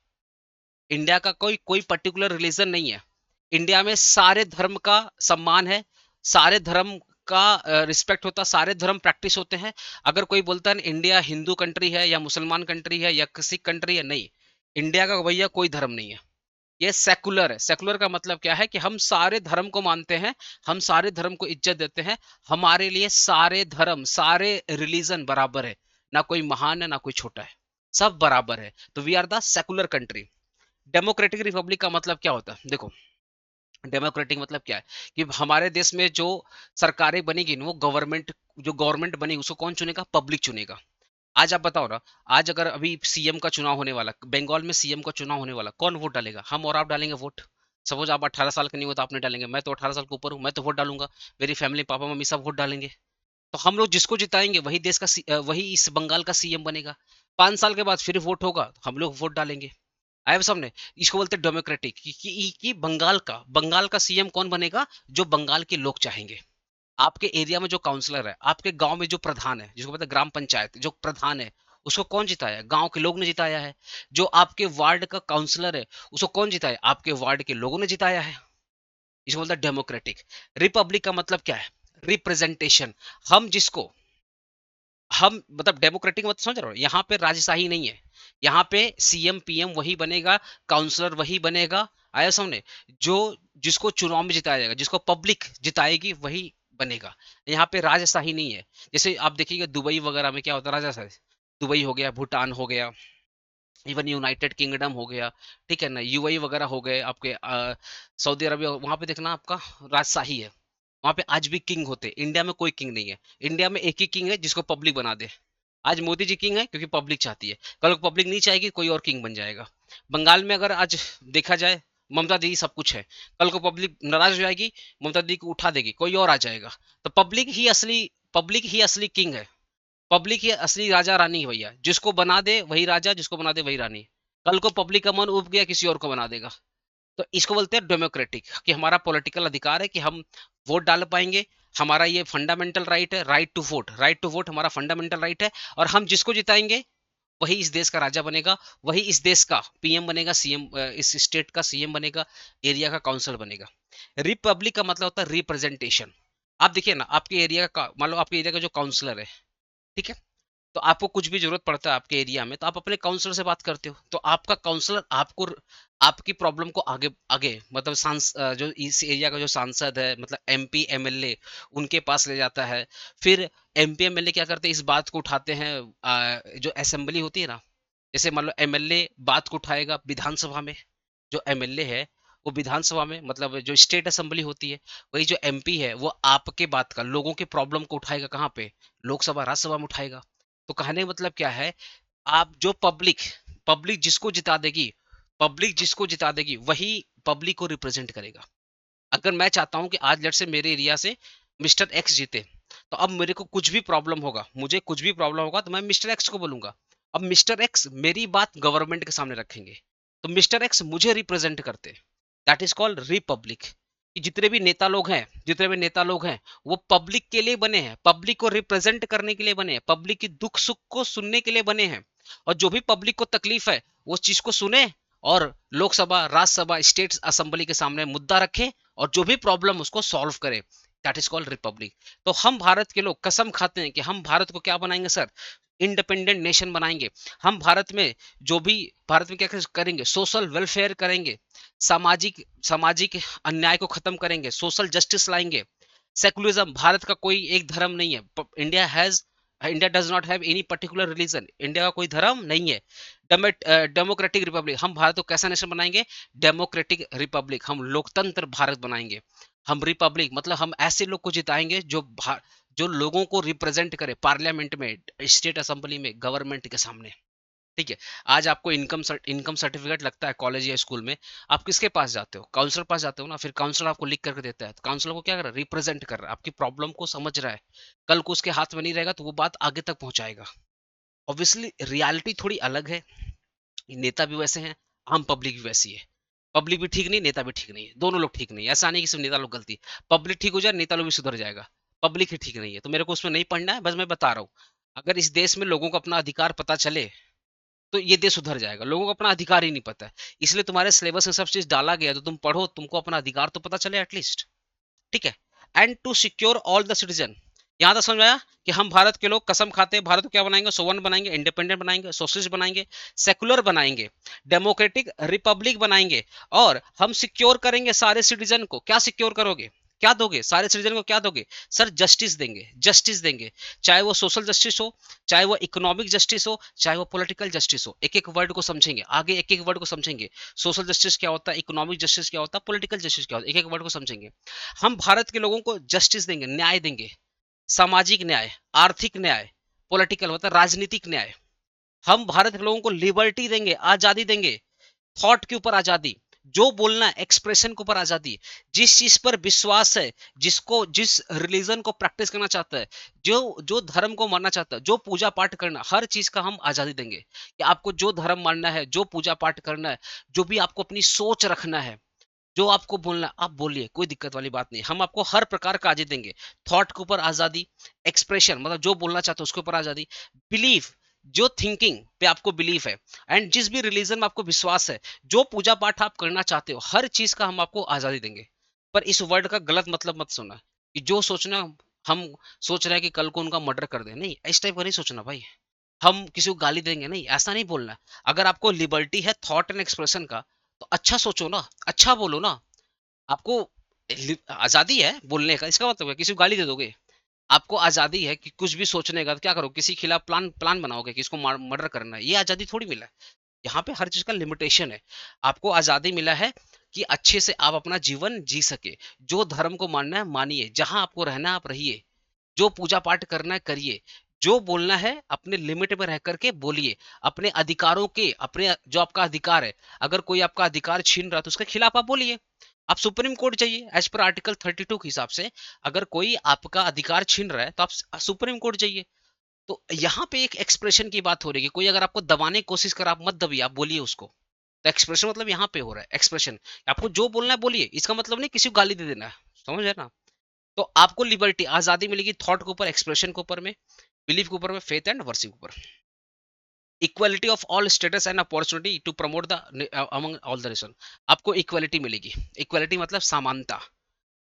इंडिया का कोई कोई पर्टिकुलर रिलीजन नहीं है। इंडिया में सारे धर्म का सम्मान है, सारे धर्म का रिस्पेक्ट होता है, सारे धर्म प्रैक्टिस होते हैं। अगर कोई बोलता है इंडिया हिंदू कंट्री है या मुसलमान कंट्री है या किसी कंट्री है, नहीं, इंडिया का भैया कोई धर्म नहीं है, ये सेकुलर है। सेकुलर का मतलब क्या है कि हम सारे धर्म को मानते हैं, हम सारे धर्म को इज्जत देते हैं, हमारे लिए सारे धर्म, सारे रिलीजन बराबर है, ना कोई महान है ना कोई छोटा है, सब बराबर है। तो we are the secular country. Democratic republic का मतलब क्या होता है, देखो, डेमोक्रेटिक मतलब क्या है कि हमारे देश में जो सरकारें बनेगी ना, वो गवर्नमेंट बनेगी उसको कौन चुनेगा? पब्लिक चुनेगा। आज आप बताओ ना, आज अगर अभी सीएम का चुनाव होने वाला, बंगाल में सीएम का चुनाव होने वाला, कौन वोट डालेगा? हम और आप डालेंगे वोट। सपोज आप 18 साल के नहीं हो तो आप नहीं डालेंगे, मैं तो 18 साल के ऊपर हूँ, मैं तो वोट डालूंगा। मेरी फैमिली, पापा मम्मी सब वोट डालेंगे। तो हम लोग जिसको जिताएंगे वही वही इस बंगाल का सीएम बनेगा। 5 साल के बाद फिर वोट होगा तो हम लोग वोट डालेंगे। आए सामने। इसको बोलते हैं डेमोक्रेटिक कि बंगाल का सीएम कौन बनेगा? जो बंगाल के लोग चाहेंगे। आपके एरिया में जो काउंसलर है, आपके गांव में जो प्रधान है, जिसको पता है ग्राम पंचायत जो प्रधान है, उसको कौन जिताया है? गांव के लोग ने जिताया है। जो आपके वार्ड का काउंसलर है, उसको कौन जिताया है? आपके वार्ड के लोगों ने जिताया है। इसको बोलता है डेमोक्रेटिक। रिपब्लिक का मतलब क्या है? रिप्रेजेंटेशन। हम जिसको हम मतलब डेमोक्रेटिक मतलब समझ रहे हो, यहाँ पे राजशाही नहीं है। यहाँ पे सीएम पीएम वही बनेगा, काउंसलर वही बनेगा। आया सामने। जो जिसको चुनाव में जिताया जाएगा, जिसको पब्लिक जिताएगी वही बनेगा। यहाँ पे राजशाही नहीं है। जैसे आप देखिएगा दुबई वगैरह में क्या होता है, राजशाही। दुबई हो गया, भूटान हो गया, इवन यूनाइटेड किंगडम हो गया, ठीक है ना, यूएई वगैरह हो गए आपके, सऊदी अरबिया, वहां पे देखना आपका राजशाही है। वहां पे आज भी किंग होते हैं। इंडिया में कोई किंग नहीं है। इंडिया में एक ही किंग है जिसको पब्लिक बना दे। आज मोदी जी किंग है क्योंकि पब्लिक चाहती है। कल को पब्लिक नहीं चाहेगी, कोई और किंग बन जाएगा। बंगाल में अगर आज देखा जाए, ममता दीदी सब कुछ है। कल को पब्लिक नाराज हो जाएगी, ममता दीदी को उठा देगी, कोई और आ जाएगा। तो पब्लिक ही असली किंग है। पब्लिक ही असली राजा रानी है भैया। जिसको बना दे वही राजा, जिसको बना दे वही रानी। कल को पब्लिक का मन उब गया, किसी और को बना देगा। तो इसको बोलते हैं डेमोक्रेटिक, कि हमारा पॉलिटिकल अधिकार है कि हम वोट डाल पाएंगे। हमारा ये फंडामेंटल राइट है, राइट टू वोट हमारा फंडामेंटल राइट है। और हम जिसको जिताएंगे वही इस देश का राजा बनेगा, वही इस देश का पीएम बनेगा, सीएम इस स्टेट का सीएम बनेगा, एरिया का काउंसिल बनेगा। रिपब्लिक का मतलब होता है रिप्रेजेंटेशन। आप देखिए ना, आपके एरिया का मान लो, आपके एरिया का जो काउंसलर है, ठीक है, तो आपको कुछ भी जरूरत पड़ता है आपके एरिया में, तो आप अपने काउंसलर से बात करते हो। तो आपका काउंसलर आपको आपकी प्रॉब्लम को आगे आगे मतलब जो इस एरिया का जो सांसद है, मतलब एमपी एमएलए, उनके पास ले जाता है। फिर एमपी एमएलए क्या करते हैं, इस बात को उठाते हैं, जो असेंबली होती है ना, जैसे मान लो एमएलए बात को उठाएगा विधानसभा में। जो एमएलए है वो विधानसभा में, मतलब जो स्टेट असेंबली होती है, वही जो एमपी है वो आपके बात का, लोगों के प्रॉब्लम को उठाएगा, कहाँ पे? लोकसभा राज्यसभा में उठाएगा। तो कहने का मतलब क्या है, आप जो पब्लिक पब्लिक जिसको जिता देगी पब्लिक जिसको जिता देगी वही पब्लिक को रिप्रेजेंट करेगा। अगर मैं चाहता हूं कि आज लेट से मेरे एरिया से मिस्टर एक्स जीते, तो अब मेरे को कुछ भी प्रॉब्लम होगा, मुझे कुछ भी प्रॉब्लम होगा, तो मैं मिस्टर एक्स को बोलूंगा। अब मिस्टर एक्स मेरी बात गवर्नमेंट के सामने रखेंगे, तो मिस्टर एक्स मुझे रिप्रेजेंट करते। That is called Republic. कि जितने भी नेता लोग हैं वो पब्लिक के लिए बने हैं, पब्लिक को रिप्रेजेंट करने के लिए बने हैं, पब्लिक की दुख सुख को सुनने के लिए बने हैं। और जो भी पब्लिक को तकलीफ है वो उस चीज को सुने, और लोकसभा राज्यसभा स्टेट असेंबली के सामने मुद्दा रखे, और जो भी प्रॉब्लम उसको सॉल्व करे। That is called Republic. तो हम भारत के लोग कसम खाते हैं कि हम भारत को क्या बनाएंगे सर? इंडिपेंडेंट नेशन बनाएंगे। हम भारत में क्या करेंगे? सोशल वेलफेयर करेंगे, सामाजिक अन्याय को खत्म करेंगे, सोशल जस्टिस लाएंगे। सेकुलरिज्म, भारत का कोई एक धर्म नहीं है। India does not have any particular religion. India का कोई धर्म नहीं है। डेमोक्रेटिक रिपब्लिक, हम भारत को कैसा नेशन बनाएंगे? Democratic Republic. हम लोकतंत्र भारत बनाएंगे। हम रिपब्लिक मतलब हम ऐसे लोग को जिताएंगे जो लोगों को रिप्रेजेंट करे पार्लियामेंट में, स्टेट असेंबली में, गवर्नमेंट के सामने। ठीक है। आज आपको इनकम सर्टिफिकेट लगता है कॉलेज या स्कूल में, आप किसके पास जाते हो? काउंसलर पास जाते हो ना। फिर काउंसलर आपको लिख करके देता है, तो काउंसलर को क्या कर रहा है? रिप्रेजेंट कर रहा है, आपकी प्रॉब्लम को समझ रहा है। कल को उसके हाथ में नहीं रहेगा तो वो बात आगे तक पहुंचाएगा। ऑब्वियसली रियलिटी थोड़ी अलग है। नेता भी वैसे हैं, आम पब्लिक भी वैसी है। पब्लिक भी ठीक नहीं, नेता भी ठीक नहीं है, दोनों लोग ठीक नहीं है। ऐसा नहीं कि सिर्फ नेता लोग गलती। पब्लिक ठीक हो जाए, नेता लोग भी सुधर जाएगा। पब्लिक ही ठीक नहीं है, तो मेरे को उसमें नहीं पढ़ना है, बस मैं बता रहा हूँ। अगर इस देश में लोगों को अपना अधिकार पता चले तो ये देश सुधर जाएगा। लोगों को अपना अधिकार ही नहीं पता है, इसलिए तुम्हारे सिलेबस में सब चीज डाला गया है, तो तुम पढ़ो, तुमको अपना अधिकार तो पता चले एटलीस्ट। ठीक है। And to secure all the citizen. यहां तक समझ आया कि हम भारत के लोग कसम खाते हैं, भारत को क्या बनाएंगे? सोवन बनाएंगे, इंडिपेंडेंट बनाएंगे, सोशलिस्ट बनाएंगे, सेकुलर बनाएंगे, डेमोक्रेटिक रिपब्लिक बनाएंगे। और हम सिक्योर करेंगे सारे सिटीजन को। क्या सिक्योर करोगे? क्या दोगे सारे सिटीजन को, क्या दोगे सर? जस्टिस देंगे, जस्टिस देंगे। चाहे वो सोशल जस्टिस हो, चाहे वो इकोनॉमिक जस्टिस हो, चाहे वो पॉलिटिकल जस्टिस हो। एक एक वर्ड को समझेंगे, आगे एक एक वर्ड को समझेंगे। सोशल जस्टिस क्या होता है, इकोनॉमिक जस्टिस क्या होता है, पॉलिटिकल जस्टिस क्या होता है, एक एक वर्ड को समझेंगे। हम भारत के लोगों को जस्टिस देंगे, न्याय देंगे। सामाजिक न्याय, आर्थिक न्याय, पॉलिटिकल मतलब राजनीतिक न्याय। हम भारत के लोगों को लिबर्टी देंगे, आजादी देंगे। थॉट के ऊपर आजादी, जो बोलना है एक्सप्रेशन के ऊपर आजादी, जिस चीज पर विश्वास है, जिसको जिस रिलीजन को प्रैक्टिस करना चाहता है, जो जो धर्म को मानना चाहता है, जो पूजा पाठ करना, हर चीज का हम आजादी देंगे कि आपको जो धर्म मानना है, जो पूजा पाठ करना है, जो भी आपको अपनी सोच रखना है, जो आपको बोलना आप बोलिए, कोई दिक्कत वाली बात नहीं। हम आपको हर प्रकार का आजादी देंगे। थॉट के ऊपर आजादी, एक्सप्रेशन मतलब जो बोलना चाहते हो उसके ऊपर आजादी, बिलीफ जो थिंकिंग पे आपको बिलीफ है, एंड जिस भी रिलीजन में आपको विश्वास है, जो पूजा पाठ आप करना चाहते हो, हर चीज का हम आपको आजादी देंगे। पर इस वर्ड का गलत मतलब मत सुनना कि जो सोचना, हम सोच रहे हैं कि कल को उनका मर्डर कर दे, नहीं इस टाइप का नहीं सोचना भाई। हम किसी को गाली देंगे, नहीं ऐसा नहीं बोलना है। अगर आपको लिबर्टी है थॉट एंड एक्सप्रेशन का, तो अच्छा सोचो ना, अच्छा बोलो ना। आपको आजादी है बोलने का, इसका मतलब है किसी को गाली दे दोगे? आपको आजादी है कि कुछ भी सोचने का, तो क्या करो, किसी के खिलाफ प्लान प्लान बनाओगे कि इसको मर्डर करना है, ये आजादी थोड़ी मिला है। यहाँ पे हर चीज का लिमिटेशन है। आपको आजादी मिला है कि अच्छे से आप अपना जीवन जी सके। जो धर्म को मानना है मानिए, जहां आपको रहना है आप रहिए, जो पूजा पाठ करना है करिए, जो बोलना है अपने लिमिट में रह करके बोलिए। अपने अधिकारों के, अपने जो आपका अधिकार है, अगर कोई आपका अधिकार छीन रहा है तो उसके खिलाफ आप बोलिए। आप सुप्रीम कोर्ट जाइए, एज पर आर्टिकल 32 के हिसाब से अगर कोई आपका अधिकार छीन रहा है तो आप सुप्रीम कोर्ट जाइए। तो यहाँ पे एक एक्सप्रेशन की बात हो रही है कि कोई अगर आपको दबाने की कोशिश करे, आप मत दबिए, आप बोलिए उसको। तो एक्सप्रेशन मतलब यहाँ पे हो रहा है एक्सप्रेशन, आपको जो बोलना है बोलिए, इसका मतलब नहीं किसी को गाली दे देना है। समझ है ना? तो आपको लिबर्टी, आजादी मिलेगी थॉट के ऊपर, एक्सप्रेशन के ऊपर में, बिलीफ के ऊपर में, फेथ एंड वर्शिप के ऊपर। Equality of all status and opportunity to promote the among all the nation. आपको इक्वालिटी मिलेगी। इक्वालिटी मतलब समानता।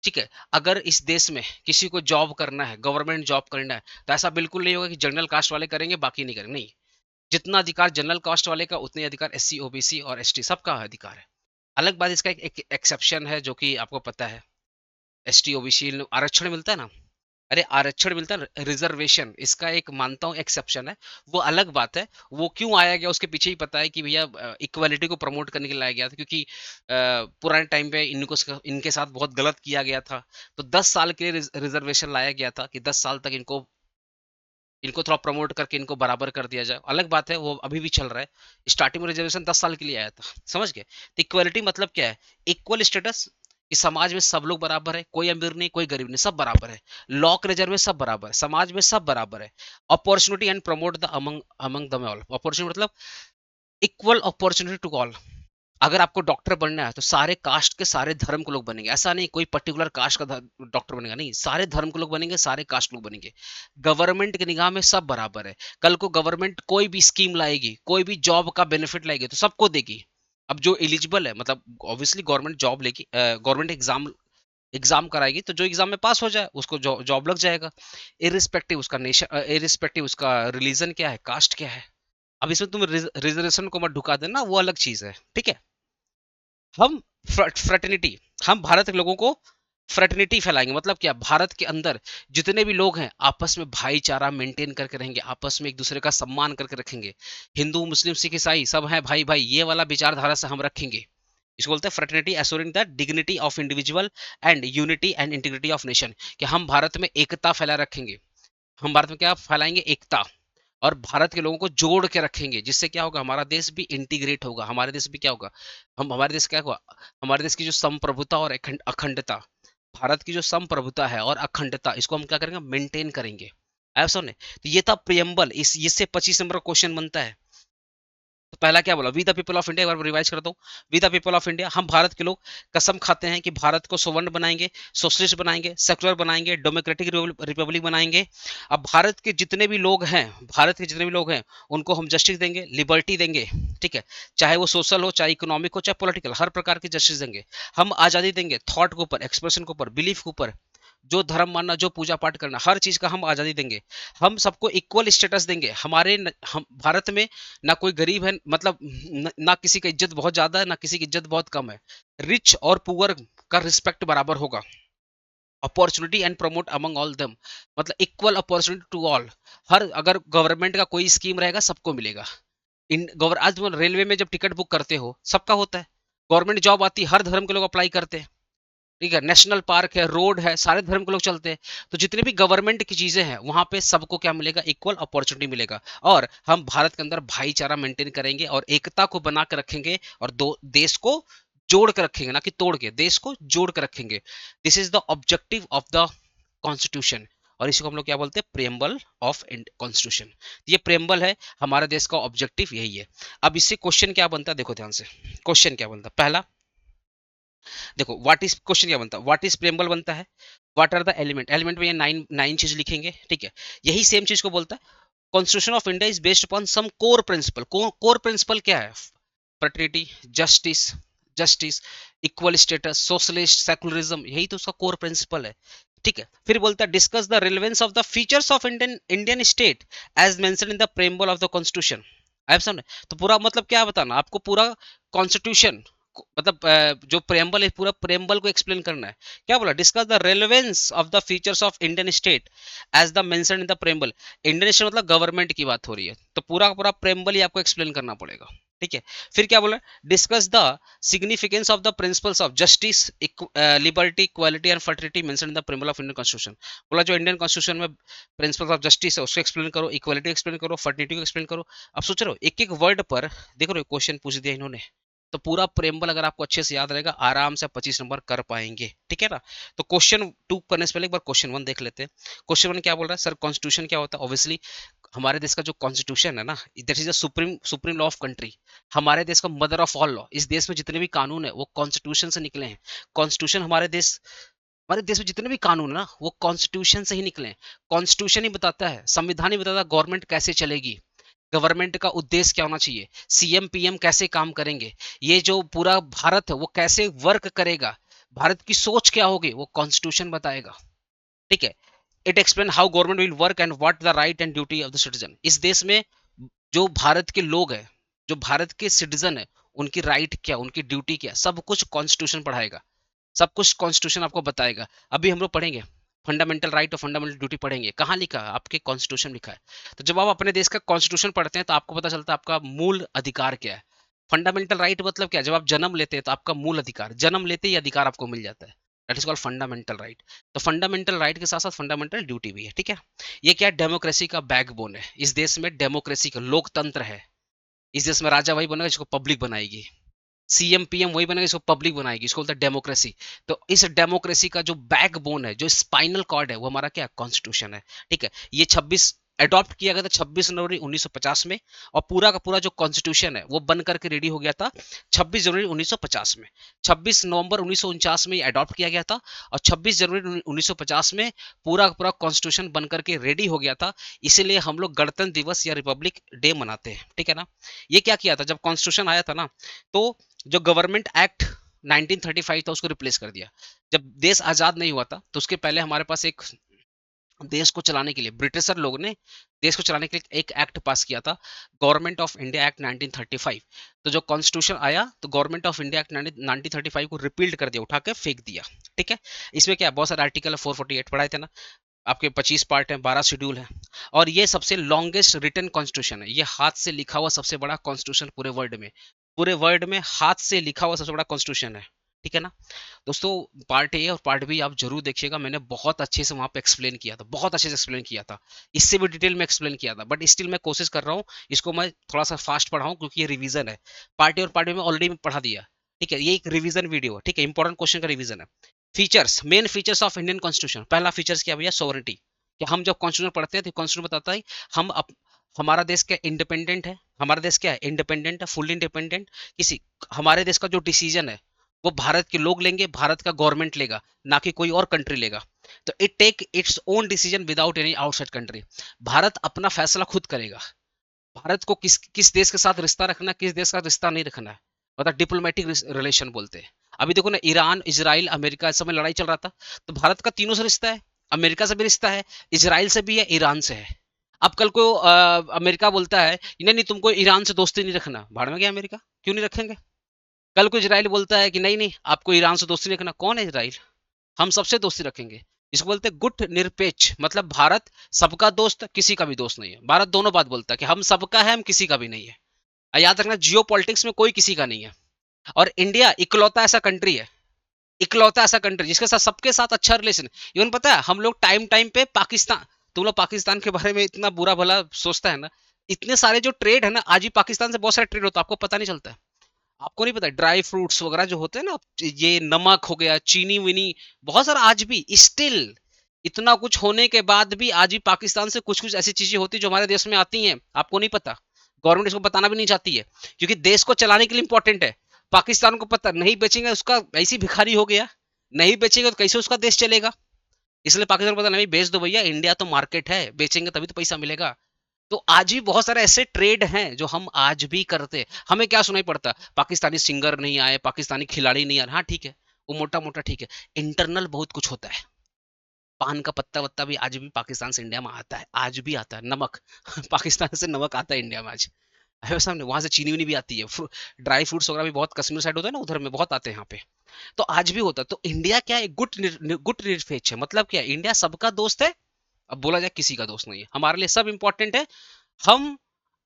ठीक है, अगर इस देश में किसी को जॉब करना है, गवर्नमेंट जॉब करना है, तो ऐसा बिल्कुल नहीं होगा कि जनरल कास्ट वाले करेंगे बाकी नहीं करेंगे, नहीं। जितना अधिकार जनरल कास्ट वाले का, उतने अधिकार एससी, ओबीसी और एसटी सबका अधिकार है। अलग बात, इसका एक एक्सेप्शन है जो कि आपको पता है। एसटी ओबीसी आरक्षण मिलता है ना, अरे आरक्षण मिलता है, रिजर्वेशन इसका एक मानता हूँ एक्सेप्शन है। वो अलग बात है। वो क्यों आया गया उसके पीछे ही पता है कि भैया इक्वालिटी को प्रमोट करने के लिए लाया गया था, क्योंकि पुराने टाइम पे इनके साथ बहुत गलत किया गया था। तो 10 साल के लिए रिजर्वेशन लाया गया था कि 10 साल तक इनको इनको थोड़ा प्रमोट करके इनको बराबर कर दिया जाए। अलग बात है, वो अभी भी चल रहा है। स्टार्टिंग में रिजर्वेशन 10 साल के लिए आया था, समझ गए? तो इक्वालिटी मतलब क्या है? इक्वल स्टेटस, कि समाज में सब लोग बराबर है, कोई अमीर नहीं कोई गरीब नहीं, सब बराबर है। लॉ के नजर में सब बराबर है, समाज में सब बराबर है। Opportunity and promote the among among them all. Opportunity मतलब इक्वल अपॉर्चुनिटी टू ऑल। अगर आपको डॉक्टर बनना है तो सारे कास्ट के सारे धर्म के लोग बनेंगे, ऐसा नहीं कोई पर्टिकुलर कास्ट का डॉक्टर बनेगा, नहीं, सारे धर्म के लोग बनेंगे, सारे कास्ट लोग बनेंगे। गवर्नमेंट की निगाह में सब बराबर है। कल को गवर्नमेंट कोई भी स्कीम लाएगी, कोई भी जॉब का बेनिफिट लाएगी तो सबको देगी। अब जो एलिजिबल है, मतलब ऑब्वियसली गवर्नमेंट जॉब लेगी, गवर्नमेंट एग्जाम एग्जाम कराएगी, तो जो एग्जाम में पास हो जाए उसको जॉब लग जाएगा। इरिस्पेक्टिव उसका नेशन, इरिस्पेक्टिव उसका रिलीजन क्या है, कास्ट क्या है। अब इसमें तुम रिजर्वेशन को मत ढुका देना, वो अलग चीज है, ठीक है। हम फ्रेटर्निटी, हम भारत के लोगों को फ्रेटर्निटी फैलाएंगे। मतलब क्या, भारत के अंदर जितने भी लोग हैं आपस में भाईचारा मेंटेन करके रहेंगे, आपस में एक दूसरे का सम्मान करके रखेंगे। हिंदू मुस्लिम सिख ईसाई सब हैं भाई भाई, ये वाला विचारधारा से हम रखेंगे। इसको बोलते हैं fraternity, assuring the dignity of individual and unity and integrity of nation. कि हम भारत में एकता फैला रखेंगे। हम भारत में क्या फैलाएंगे, एकता। और भारत के लोगों को जोड़ के रखेंगे, जिससे क्या होगा, हमारा देश भी इंटीग्रेट होगा। हमारे देश भी क्या होगा, हम हमारे देश क्या होगा, हमारे देश की जो संप्रभुता और अखंडता, भारत की जो संप्रभुता है और अखंडता, इसको हम क्या करेंगे, मेंटेन करेंगे। ऐसा सुने, तो ये था प्रियम्बल। इससे 25 नंबर क्वेश्चन बनता है। तो पहला क्या बोला, we the people of India, एक बार रिवाइज करता हूँ। We the people of India, हम भारत के लोग कसम खाते हैं कि भारत को सुवर्ण बनाएंगे, सोशलिस्ट बनाएंगे, सेकुलर बनाएंगे, डेमोक्रेटिक रिपब्लिक बनाएंगे। अब भारत के जितने भी लोग हैं, भारत के जितने भी लोग हैं, उनको हम जस्टिस देंगे, लिबर्टी देंगे, ठीक है। चाहे वो सोशल हो, चाहे इकोनॉमिक हो, चाहे पॉलिटिकल, हर प्रकार की जस्टिस देंगे। हम आजादी देंगे थॉट के ऊपर, एक्सप्रेशन के ऊपर, बिलीफ के ऊपर, जो धर्म मानना, जो पूजा पाठ करना, हर चीज का हम आजादी देंगे। हम सबको इक्वल स्टेटस देंगे। हम भारत में ना कोई गरीब है, मतलब ना किसी का इज्जत बहुत ज्यादा है, ना किसी की इज्जत बहुत कम है। रिच और पुअर का रिस्पेक्ट बराबर होगा। Opportunity and promote among all them, मतलब इक्वल अपॉर्चुनिटी टू ऑल। हर अगर गवर्नमेंट का कोई स्कीम रहेगा सबको मिलेगा। आज तुम रेलवे में जब टिकट बुक करते हो सबका होता है, गवर्नमेंट जॉब आती है हर धर्म के लोग अप्लाई करते हैं, ठीक है, नेशनल पार्क है, रोड है, सारे धर्म के लोग चलते हैं। तो जितने भी गवर्नमेंट की चीजें हैं वहां पे सबको क्या मिलेगा, इक्वल अपॉर्चुनिटी मिलेगा। और हम भारत के अंदर भाईचारा मेंटेन करेंगे और एकता को बना कर रखेंगे और दो देश को जोड़ कर रखेंगे, ना कि तोड़ के, देश को जोड़ कर रखेंगे। This is the objective of the constitution, और इसी को हम लोग क्या बोलते हैं, प्रेम्बल ऑफ कॉन्स्टिट्यूशन। ये प्रेम्बल है, हमारे देश का ऑब्जेक्टिव यही है। अब इससे क्वेश्चन क्या बनता है, देखो ध्यान से, क्वेश्चन क्या बनता है, पहला देखो व्हाट इज, क्वेश्चन क्या बनता है, व्हाट इज प्रेम्बल बनता है, what are the element, element में ये नाइन नाइन चीज लिखेंगे, ठीक है। यही सेम चीज को बोलता है constitution of India is based upon some core principle. Core principle क्या है, fraternity, justice, justice, equal status, socialist, secularism, यही तो उसका कोर प्रिंसिपल है, ठीक है। फिर बोलता है discuss the relevance of the features of Indian Indian state as mentioned in the preamble of the constitution. आप समझे, तो पूरा मतलब क्या बताना आपको, पूरा कॉन्स्टिट्यूशन मतलब जो प्रेम्बल है पूरा प्रेम्बल को एक्सप्लेन करना है। क्या बोला, discuss the relevance of the features of Indian state as the mentioned in the preamble. Indian state मतलब गवर्नमेंट की बात हो रही है, तो पूरा पूरा प्रेम्बल ही आपको एक्सप्लेन करना पड़ेगा, ठीक है। फिर क्या बोला, discuss the significance of the principles of justice, liberty, equality and fertility mentioned in the preamble of Indian constitution. बोला जो इंडियन कॉन्स्टिट्यूशन में प्रिंसिपल्स ऑफ जस्टिस है उसको एक्सप्लेन करो, इक्वालिटी एक्सप्लेन करो, फर्टिलिटी को एक्सप्लेन करो। अब सोच रहे हो एक एक वर्ड पर, देख रहे हो क्वेश्चन पूछ दिया इन्होंने, तो पूरा प्रेम्बल अगर आपको अच्छे से याद रहेगा आराम से 25 नंबर कर पाएंगे, ठीक है ना। तो क्वेश्चन टू करने से पहले एक बार क्वेश्चन वन देख लेते हैं। क्वेश्चन वन क्या बोल रहा है, सर कॉन्स्टिट्यूशन क्या होता है। ऑब्वियसली हमारे देश का जो कॉन्स्टिट्यूशन है ना, that is the supreme supreme law of country, हमारे देश का मदर ऑफ ऑल लॉ। इस देश में जितने भी कानून है वो कॉन्स्टिट्यूशन से निकले हैं। कॉन्स्टिट्यूशन हमारे देश में जितने भी कानून है ना वो कॉन्स्टिट्यूशन से ही निकले हैं। कॉन्स्टिट्यूशन ही बताता है, संविधान ही बताता है गवर्नमेंट कैसे चलेगी, गवर्नमेंट का उद्देश्य क्या होना चाहिए, सीएम पीएम कैसे काम करेंगे, ये जो पूरा भारत है वो कैसे वर्क करेगा, भारत की सोच क्या होगी, वो कॉन्स्टिट्यूशन बताएगा, ठीक है। It explain how government will work and what the right and duty of the citizen. इस देश में जो भारत के लोग हैं, जो भारत के सिटीजन है, उनकी राइट क्या, उनकी ड्यूटी क्या, सब कुछ कॉन्स्टिट्यूशन पढ़ाएगा, सब कुछ कॉन्स्टिट्यूशन आपको बताएगा। अभी हम लोग पढ़ेंगे फंडामेंटल राइट और फंडामेंटल ड्यूटी पढ़ेंगे, कहाँ लिखा है, आपके कॉन्स्टिट्यूशन लिखा है। तो जब आप अपने देश का कॉन्स्टिट्यूशन पढ़ते हैं तो आपको पता चलता है आपका मूल अधिकार क्या है। फंडामेंटल राइट मतलब क्या, जब आप जन्म लेते हैं तो आपका मूल अधिकार, जन्म लेते ही अधिकार आपको मिल जाता है, that is called fundamental right. तो फंडामेंटल राइट के साथ साथ फंडामेंटल ड्यूटी भी है, ठीक है। ये क्या है, डेमोक्रेसी का बैकबोन है। इस देश में डेमोक्रेसी का लोकतंत्र है। इस देश में राजा वही बनेगा जिसको पब्लिक बनाएगी, सीएम पीएम वही बनेगा इसको पब्लिक बनाएगी, इसको बोलते हैं डेमोक्रेसी। तो इस डेमोक्रेसी का जो बैकबोन है, जो स्पाइनल कॉर्ड है, वो हमारा क्या, कॉन्स्टिट्यूशन है, ठीक है। ये 26 अडॉप्ट किया गया था 26 जनवरी 1950 में, और पूरा का पूरा जो कॉन्स्टिट्यूशन है वो बन करके रेडी हो गया था 26 जनवरी 1950 में। 26 नवंबर 1949 में ये अडॉप्ट किया गया था, और 26 जनवरी 1950 में पूरा का पूरा कॉन्स्टिट्यूशन बन करके रेडी हो गया था। इसीलिए हम लोग गणतंत्र दिवस या रिपब्लिक डे मनाते हैं, ठीक है ना। ये क्या किया था, जब कॉन्स्टिट्यूशन आया था ना, तो जो गवर्नमेंट एक्ट 1935 था उसको रिप्लेस कर दिया। जब देश आजाद नहीं हुआ था तो उसके पहले हमारे पास एक, देश को चलाने के लिए ब्रिटिशर लोग ने देश को चलाने के लिए एक एक्ट पास किया था, गवर्नमेंट ऑफ इंडिया एक्ट 1935। तो जो कॉन्स्टिट्यूशन आया तो गवर्नमेंट ऑफ इंडिया एक्ट 1935 को रिपील्ड कर दिया, उठा के फेंक दिया, ठीक है। इसमें क्या बहुत सारे आर्टिकल है, 448 पढ़ाए थे ना आपके, 25 पार्ट है, 12 शेड्यूल है, और ये सबसे लॉन्गेस्ट रिटन कॉन्स्टिट्यूशन है। ये हाथ से लिखा हुआ सबसे बड़ा कॉन्स्टिट्यूशन पूरे वर्ल्ड में, पूरे वर्ल्ड में हाथ से लिखा हुआ सबसे बड़ा कॉन्स्टिट्यूशन है, ठीक है ना। दोस्तों पार्ट ए और पार्ट बी आप जरूर देखिएगा, मैंने बहुत अच्छे से वहां पे एक्सप्लेन किया था, बहुत अच्छे से एक्सप्लेन किया था, इससे भी डिटेल में एक्सप्लेन किया था, बट स्टिल मैं कोशिश कर रहा हूँ इसको मैं थोड़ा सा फास्ट पढ़ाऊँ, क्योंकि ये रिवीजन है। पार्ट ए और पार्ट बी में ऑलरेडी पढ़ा दिया, ठीक है। ये एक रिवीजन वीडियो है, ठीक है, इंपॉर्टेंट क्वेश्चन का रिवीजन है। Features, main features of Indian constitution, पहला फीचर्स क्या भैया, सोवरेनिटी। कि हम जब कॉन्स्टिट्यूशन पढ़ते हैं तो कॉन्स्टिट्यूशन बताता है हम हमारा देश क्या इंडिपेंडेंट है, हमारा देश क्या है इंडिपेंडेंट है, फुल इंडिपेंडेंट। किसी हमारे देश का जो डिसीजन है वो भारत के लोग लेंगे, भारत का गवर्नमेंट लेगा, ना कि कोई और कंट्री लेगा। तो it take its own decision without any outside country. Bharat अपना फैसला खुद करेगा, भारत को किस किस देश के साथ रिश्ता रखना, किस देश का रिश्ता नहीं रखना है, मतलब डिप्लोमेटिक रिलेशन बोलते हैं। अभी देखो ना, ईरान, इजराइल, अमेरिका, इस समय लड़ाई चल रहा था, तो भारत का तीनों से रिश्ता है, अमेरिका से भी रिश्ता है, इजराइल से भी है, ईरान से है। अब कल को अमेरिका बोलता है नहीं नहीं तुमको ईरान से दोस्ती नहीं रखना, भाड़ में गया अमेरिका, क्यों नहीं रखेंगे। कल को इजराइल बोलता है कि नहीं नहीं आपको ईरान से दोस्ती नहीं रखना, कौन है इजराइल, हम सबसे दोस्ती रखेंगे। इसको बोलते हैं गुट निरपेक्ष, मतलब भारत सबका दोस्त, किसी का भी दोस्त नहीं है। भारत दोनों बात बोलता है कि हम सबका है, हम किसी का भी नहीं है। याद रखना, जियो पॉलिटिक्स में कोई किसी का नहीं है। और इंडिया इकलौता ऐसा कंट्री है, इकलौता ऐसा कंट्री जिसके साथ सबके साथ अच्छा रिलेशन। इवन पता है हम लोग टाइम टाइम पे पाकिस्तान, तुम लोग पाकिस्तान के बारे में इतना बुरा भला सोचता है ना, इतने सारे जो ट्रेड है ना, आज भी पाकिस्तान से बहुत सारे ट्रेड होता है, आपको पता नहीं चलता है। आपको नहीं पता, ड्राई फ्रूट्स वगैरह जो होते हैं ना, ये नमक हो गया, चीनी विनी, बहुत सारा आज भी स्टिल, इतना कुछ होने के बाद भी आज भी पाकिस्तान से कुछ कुछ ऐसी चीजें होती है जो हमारे देश में आती हैं, आपको नहीं पता। गवर्नमेंट इसको बताना भी नहीं चाहती है, क्योंकि देश को चलाने के लिए इंपॉर्टेंट है। पाकिस्तान को पता नहीं बेचेंगे, उसका ऐसी भिखारी हो गया, नहीं बेचेगा तो कैसे उसका देश चलेगा। इसलिए पाकिस्तान को पता नहीं, बेच दो भैया, इंडिया तो मार्केट है, बेचेंगे तभी तो पैसा मिलेगा। तो आज भी बहुत सारे ऐसे ट्रेड हैं जो हम आज भी करते हैं। हमें क्या सुनाई पड़ता, पाकिस्तानी सिंगर नहीं आए, पाकिस्तानी खिलाड़ी नहीं आए, हाँ ठीक है, वो मोटा मोटा ठीक है। इंटरनल बहुत कुछ होता है। पान का पत्ता वत्ता भी आज भी पाकिस्तान से इंडिया में आता है, आज भी आता है नमक पाकिस्तान से नमक आता है इंडिया में आज, है सामने। वहां से चीनी भी आती है, ड्राई फ्रूट्स वगैरह भी बहुत कश्मीर साइड होता है ना, उधर में बहुत आते हैं यहाँ पे। तो आज भी होता है। तो इंडिया क्या है, गुट निरपेक्ष है। मतलब क्या है, इंडिया सबका दोस्त है, अब बोला जाए किसी का दोस्त नहीं है। हमारे लिए सब इंपॉर्टेंट है। हम